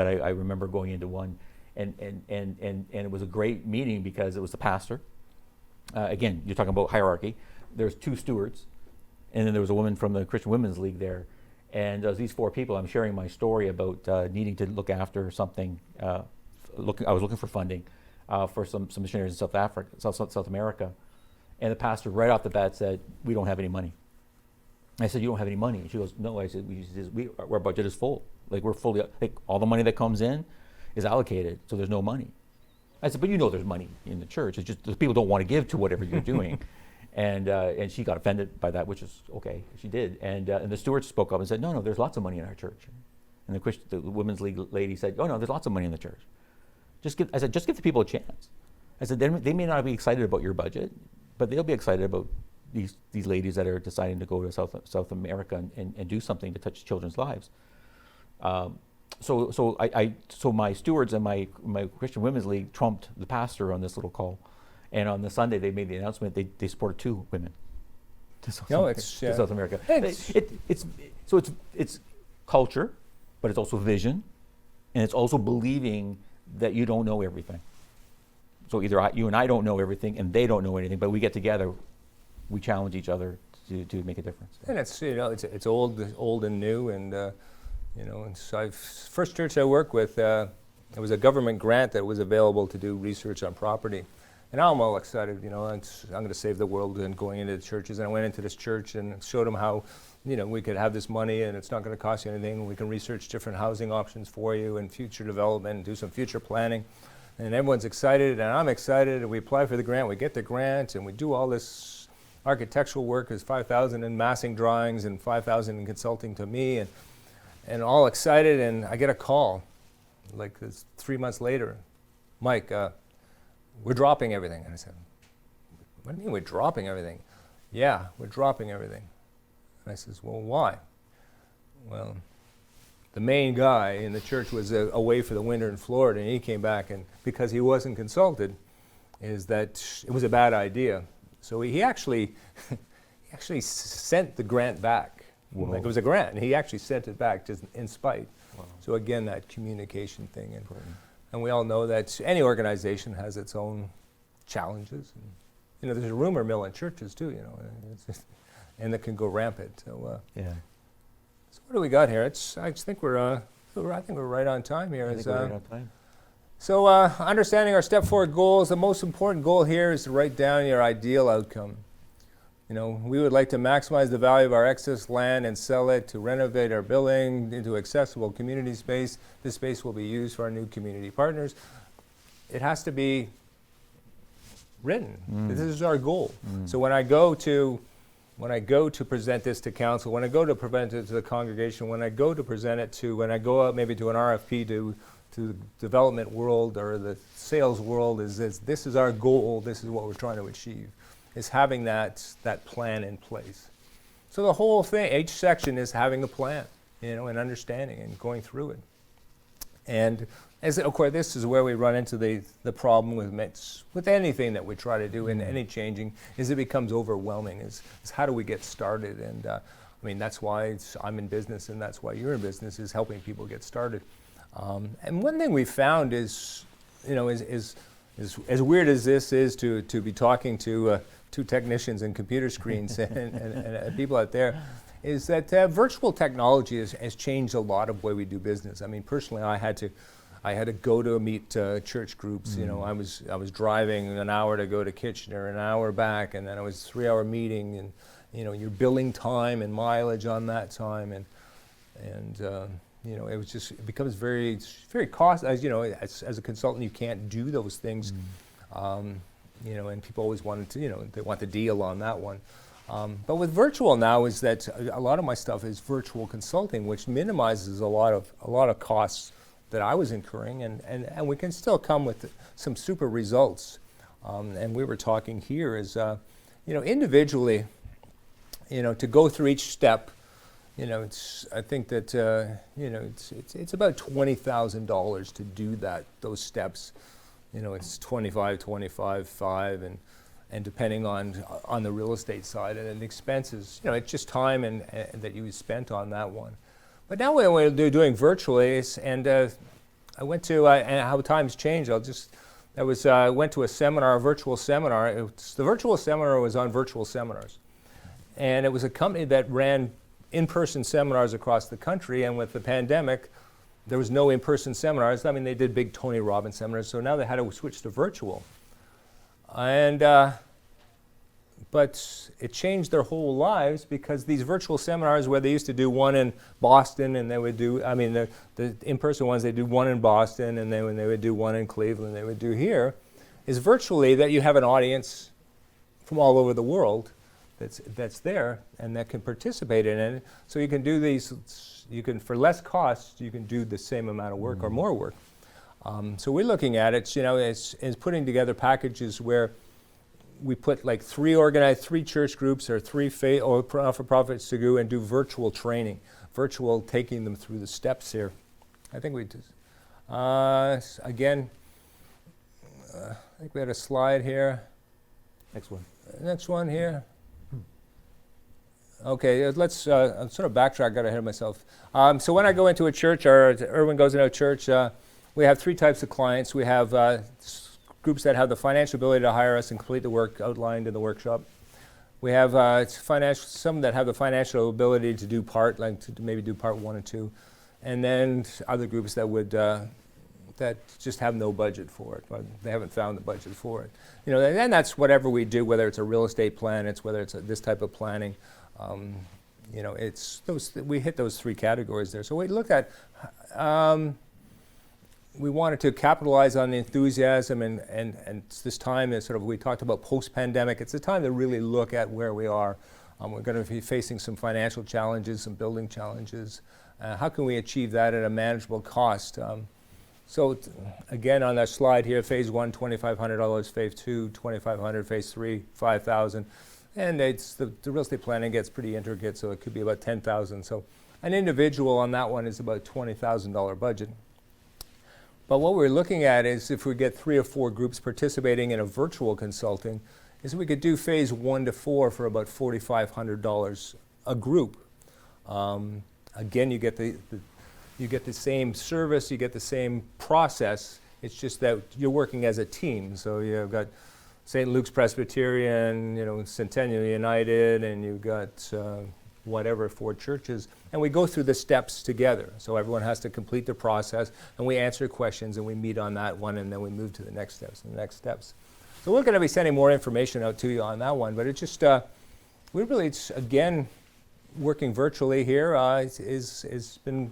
I remember going into one, and it was a great meeting because it was the pastor. Again, you're talking about hierarchy. There's 2 stewards, and then there was a woman from the Christian Women's League there. And these 4 people, I'm sharing my story about needing to look after something. I was looking for funding for some missionaries in South America. And the pastor right off the bat said, "We don't have any money." I said, "You don't have any money?" And she goes, "No." I said, our budget is full. Like, we're fully, like, all the money that comes in is allocated, so there's no money. I said, "But you know there's money in the church. It's just the people don't want to give to whatever you're doing." And she got offended by that, which is okay. She did. And the steward spoke up and said, no, there's lots of money in our church. And the Women's League lady said, "Oh, no, there's lots of money in the church. I said, just give the people a chance." I said, they may not be excited about your budget, but they'll be excited about these ladies that are deciding to go to South America and do something to touch children's lives. So my stewards and my Christian Women's League trumped the pastor on this little call. And on the Sunday, they made the announcement they supported 2 women to South America. It's culture, but it's also vision, and it's also believing that you don't know everything. So either you and I don't know everything, and they don't know anything, but we get together, we challenge each other to make a difference. And it's old and new, and and so first church I worked with, it was a government grant that was available to do research on property. And I'm all excited, I'm going to save the world and going into the churches. And I went into this church and showed them how, we could have this money and it's not going to cost you anything. We can research different housing options for you and future development and do some future planning. And everyone's excited and I'm excited, and we apply for the grant, we get the grant, and we do all this architectural work. There's $5,000 in massing drawings and $5,000 in consulting to me, and all excited. And I get a call, like 3 months later, "Mike, we're dropping everything." And I said, "What do you mean we're dropping everything?" "Yeah, we're dropping everything." And I says, "Well, why?" "Well, the main guy in the church was away for the winter in Florida, and he came back, and because he wasn't consulted, is that it was a bad idea. So he actually sent the grant back." Whoa. Like, it was a grant, and he actually sent it back just in spite. Wow. So again, that communication thing. And we all know that any organization has its own challenges. And, there's a rumor mill in churches too, and that can go rampant. So, So what do we got here? I think we're right on time here. I think we're right on time. So understanding our step forward goals, the most important goal here is to write down your ideal outcome. We would like to maximize the value of our excess land and sell it to renovate our building into accessible community space. This space will be used for our new community partners. It has to be written. This is our goal. So when I go to present this to council, when I go to present it to the congregation, when I go out maybe to an RFP to the development world or the sales world, this is our goal. This is what we're trying to achieve. Is having that plan in place. So the whole thing, each section is having a plan, and understanding and going through it. And of course, this is where we run into the problem with anything that we try to do in any changing, is it becomes overwhelming. Is how do we get started? And that's why I'm in business, and that's why you're in business, is helping people get started. And one thing we found is as weird as this is to be talking to 2 technicians and computer screens and people out there, is that virtual technology has changed a lot of the way we do business. Personally, I had to go to meet church groups. I was driving an hour to go to Kitchener, an hour back, and then it was a 3-hour meeting, and you're billing time and mileage on that time, and it becomes very cost. As a consultant, you can't do those things. And people always wanted to, they want the deal on that one. But with virtual now is that a lot of my stuff is virtual consulting, which minimizes a lot of costs that I was incurring, and we can still come with some super results. And we were talking here is, individually, to go through each step. I think that it's about $20,000 to do those steps. It's 25, 25, 5, and depending on the real estate side, and then the expenses, it's just time and that you spent on that one. But now what we're doing virtually is, and I went to, and how times change, I went to a seminar, a virtual seminar. The virtual seminar was on virtual seminars. And it was a company that ran in-person seminars across the country, and with the pandemic, there was no in-person seminars. I mean, they did big Tony Robbins seminars, so now they had to switch to virtual. And but it changed their whole lives, because these virtual seminars, where they used to do one in Boston, and they would do, the in-person ones, they do one in Boston, and then when they would do one in Cleveland, they would do here, is virtually that you have an audience from all over the world that's there and that can participate in it. So you can do these, for less cost, you can do the same amount of work or more work. So we're looking at it, as putting together packages where we put like three church groups or three not-for-profits to go and do virtual training, taking them through the steps here. I think we just, again, I think we had a slide here. Next one here. Okay, let's sort of backtrack, got ahead of myself. So when I go into a church, or Erwin goes into a church, we have three types of clients. We have groups that have the financial ability to hire us and complete the work outlined in the workshop. We have some that have the financial ability to do maybe do part 1 and 2, and then other groups that would that just have no budget for it, but they haven't found the budget for it. And that's whatever we do, whether it's a real estate plan, whether it's this type of planning. It's we hit those three categories there. So we looked at. We wanted to capitalize on the enthusiasm, and this time is sort of, we talked about post-pandemic. It's a time to really look at where we are. We're going to be facing some financial challenges, some building challenges. How can we achieve that at a manageable cost? So again, on that slide here, phase 1, $2,500, phase 2, $2,500, phase 3, $5,000. And the real estate planning gets pretty intricate, so it could be about $10,000. So an individual on that one is about $20,000 budget. But what we're looking at is, if we get 3 or 4 groups participating in a virtual consulting, is we could do phase 1 to 4 for about $4,500 a group. Again, you get the same service, you get the same process. It's just that you're working as a team. So you've got St. Luke's Presbyterian, Centennial United, and you've got whatever, 4 churches, and we go through the steps together. So everyone has to complete the process, and we answer questions, and we meet on that one, and then we move to the next steps and the next steps. So we're going to be sending more information out to you on that one, but it's just, we really, again, working virtually here has been,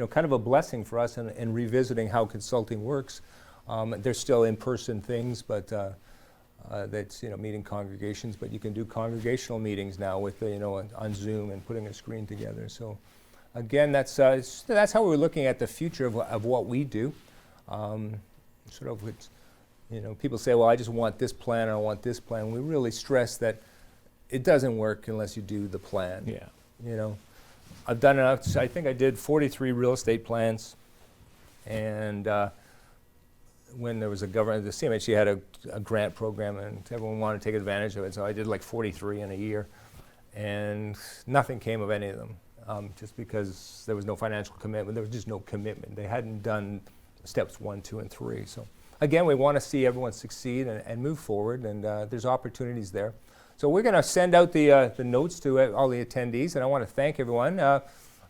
kind of a blessing for us in revisiting how consulting works. There's still in-person things, but that's meeting congregations, but you can do congregational meetings now with on Zoom and putting a screen together. So again, that's how we're looking at the future of what we do. Sort of, people say, well, I just want this plan or I want this plan. We really stress that it doesn't work unless you do the plan. Yeah. I've done enough. I think I did 43 real estate plans, and when there was the CMHC had a grant program, and everyone wanted to take advantage of it, so I did like 43 in a year, and nothing came of any of them, just because there was no financial commitment. There was just no commitment. They hadn't done steps 1, 2, and 3. So again, we want to see everyone succeed and move forward, and there's opportunities there. So we're going to send out the notes to all the attendees, and I want to thank everyone. I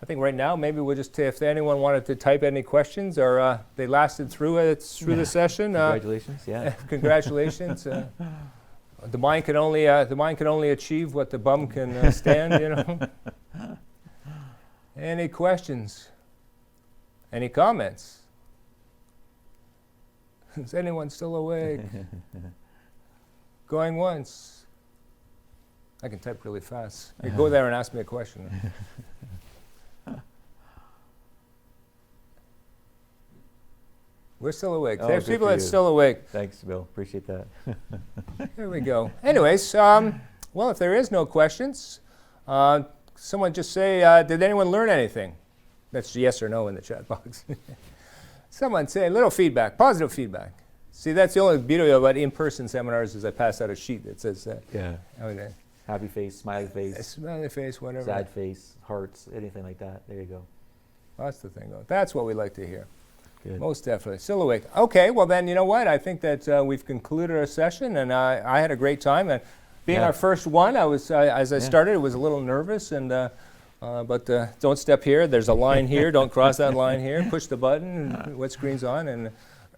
think right now, maybe we'll just, if anyone wanted to type any questions, or they lasted through the session. Congratulations, yeah. Congratulations. The mind can only achieve what the bum can stand, Any questions? Any comments? Is anyone still awake? Going once. I can type really fast. Hey, go there and ask me a question. We're still awake. There's people that's still awake. Thanks, Bill. Appreciate that. Here we go. Anyways, well, if there is no questions, someone just say, did anyone learn anything? That's yes or no in the chat box. Someone say a little feedback, positive feedback. See, that's the only beauty about in-person seminars is I pass out a sheet that says, Yeah. okay, Happy face, smiley a face, smiley face, whatever. sad face, hearts, anything like that. There you go. That's the thing, though. That's what we like to hear. Good. Most definitely. Silhouette. Okay, well then, you know what? I think that we've concluded our session, and I had a great time. And being Yeah. our first one, I was as I started, I was a little nervous, and but don't step here. There's a line here. Don't cross that line here. Push the button. And what screen's on? And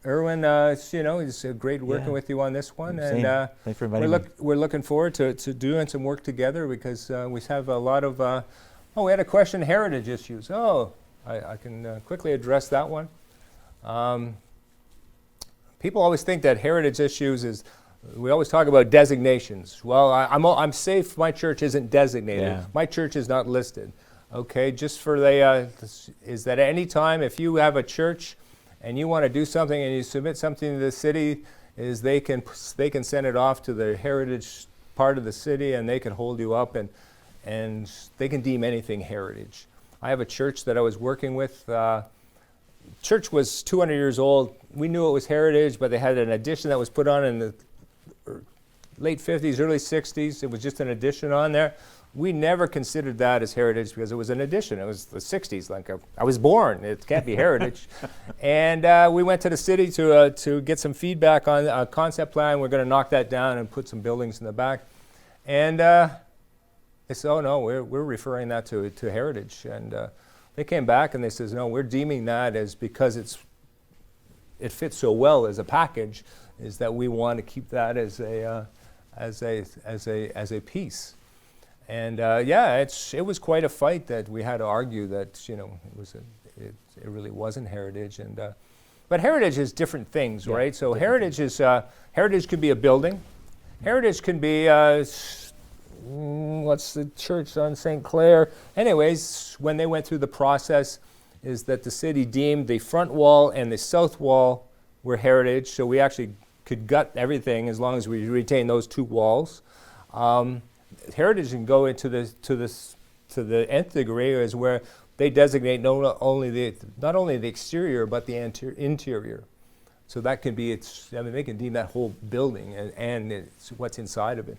Erwin, it's great working with you on this one. Same. And Thanks for inviting me. we're looking forward to doing some work together because we have a lot of. We had a question: heritage issues. I can quickly address that one. People always think that heritage issues is, we always talk about designations. Well, I'm safe, my church isn't designated. Yeah. My church is not listed. Okay, just for the, is that any time if you have a church and you want to do something and you submit something to the city, is they can send it off to the heritage part of the city and they can hold you up and they can deem anything heritage. I have a church that I was working with. Church was 200 years old. We knew it was heritage, but they had an addition that was put on in the late 50s, early 60s. It was just an addition on there. We never considered that as heritage because it was an addition. It was the 60s. Like I was born. It can't be heritage. And we went to the city to get some feedback on a concept plan. We're going to knock that down and put some buildings in the back. And they said, oh, no, we're referring that to heritage. And they came back and they says, no, we're deeming that as because it fits so well as a package, is that we want to keep that as a piece. And it was quite a fight that we had to argue that it really wasn't heritage. And but heritage is different things, right? So heritage is heritage can be a building. Heritage can be what's the church on St. Clair? Anyways, when they went through the process, is that the city deemed the front wall and the south wall were heritage, so we actually could gut everything as long as we retain those two walls. Heritage can go into to the nth degree, is where they designate not only the exterior but the interior. So that can be they can deem that whole building and it's what's inside of it.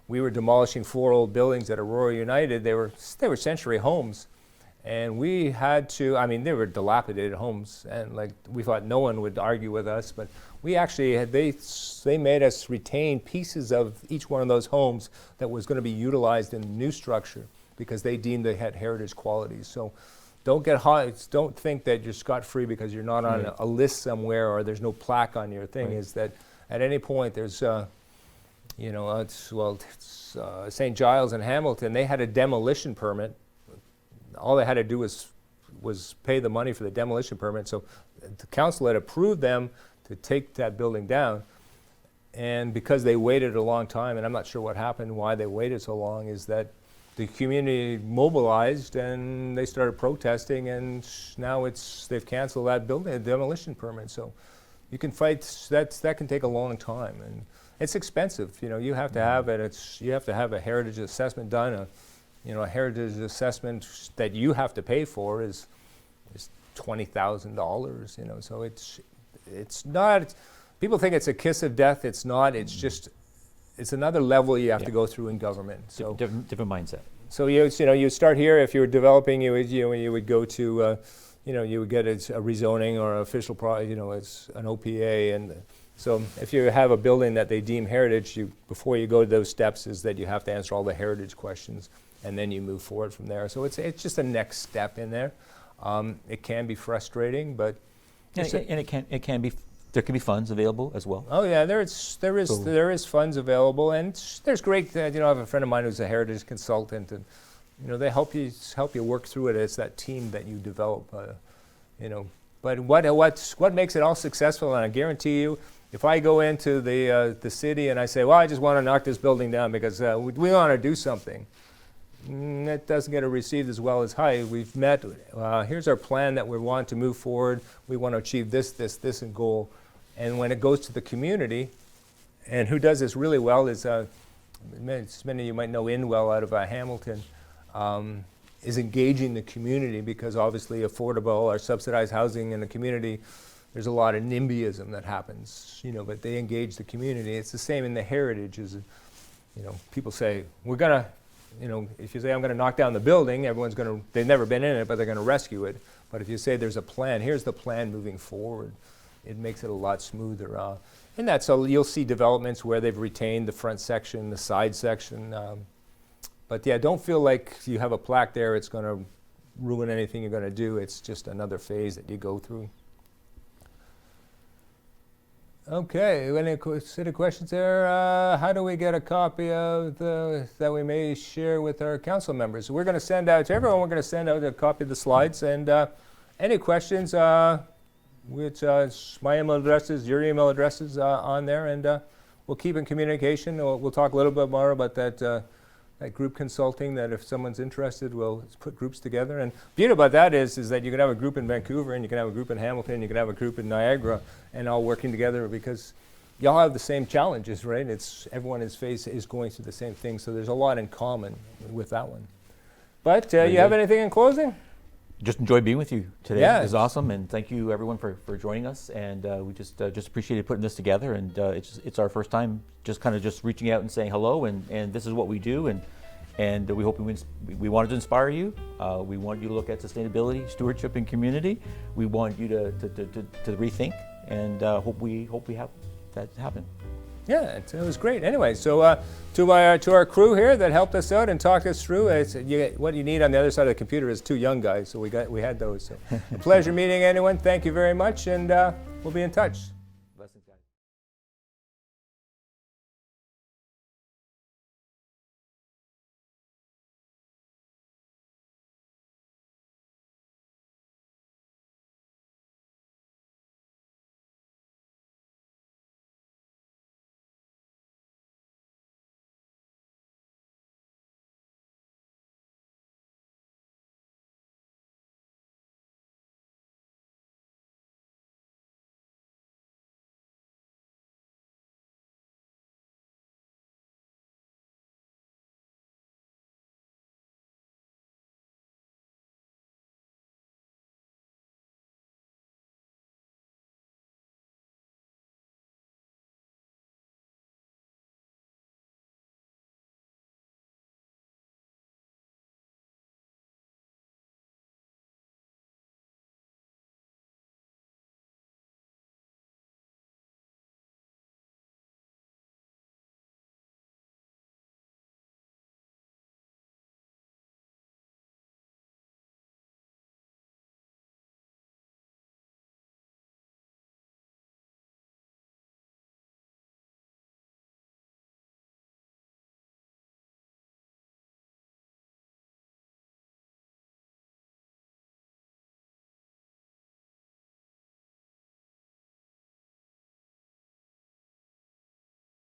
We were demolishing 4 old buildings at Aurora United. They were century homes, and we had to. They were dilapidated homes, and we thought no one would argue with us, but we actually had. They made us retain pieces of each one of those homes that was going to be utilized in the new structure because they deemed they had heritage qualities. So don't get hot. Don't think that you're scot-free because you're not on a list somewhere or there's no plaque on your thing. Is that at any point there's. It's St. Giles and Hamilton. They had a demolition permit. All they had to do was pay the money for the demolition permit. So the council had approved them to take that building down. And because they waited a long time, and I'm not sure what happened, why they waited so long, is that the community mobilized and they started protesting, and now they've canceled that building, the demolition permit. So you can fight. That can take a long time, and it's expensive. You have to have it. You have to have a heritage assessment done. A heritage assessment that you have to pay for is $20,000. So it's not. People think it's a kiss of death. It's not. It's just. It's another level you have to go through in government. So different mindset. So you start here. If you were developing, you would go to. You would get a rezoning or official it's an OPA, and so if you have a building that they deem heritage, before you go to those steps is that you have to answer all the heritage questions, and then you move forward from there. So it's just a next step in there. It can be frustrating, but it can be. There can be funds available as well. Oh yeah, there is funds available, and there's great. I have a friend of mine who's a heritage consultant, and they help you work through it. It's that team that you develop. But what makes it all successful? And I guarantee you, if I go into the city and I say, well, I just want to knock this building down because we want to do something, it doesn't get received as well as, hi, we've met. Here's our plan that we want to move forward. We want to achieve this, and goal. And when it goes to the community, and who does this really well is, many of you might know Inwell out of Hamilton, is engaging the community because obviously affordable or subsidized housing in the community there's a lot of NIMBYism that happens, but they engage the community. It's the same in the heritage. People say, we're going to, if you say, I'm going to knock down the building, they've never been in it, but they're going to rescue it. But if you say there's a plan, here's the plan moving forward, it makes it a lot smoother. And that's you'll see developments where they've retained the front section, the side section. But yeah, don't feel like you have a plaque there, it's going to ruin anything you're going to do. It's just another phase that you go through. Okay, any set of questions there? How do we get a copy of that we may share with our council members? We're going to send out to everyone, we're going to send out a copy of the slides, and any questions, which my email addresses, your email addresses on there, and we'll keep in communication. We'll talk a little bit more about that group consulting, that if someone's interested, we'll put groups together. And the beauty about that is that you can have a group in Vancouver, and you can have a group in Hamilton, you can have a group in Niagara, and all working together because y'all have the same challenges, right? Everyone is going through the same thing, so there's a lot in common with that one. But you have anything in closing? Just enjoyed being with you today. Yeah. It was awesome, and thank you everyone for joining us. And we just appreciated putting this together. And it's our first time just reaching out and saying hello. And this is what we do. And we hope we wanted to inspire you. We want you to look at sustainability, stewardship, and community. We want you to rethink, and hope we have that happen. Yeah, it was great. Anyway, so to our crew here that helped us out and talked us through, what you need on the other side of the computer is 2 young guys, so we had those. So a pleasure meeting anyone. Thank you very much, and we'll be in touch.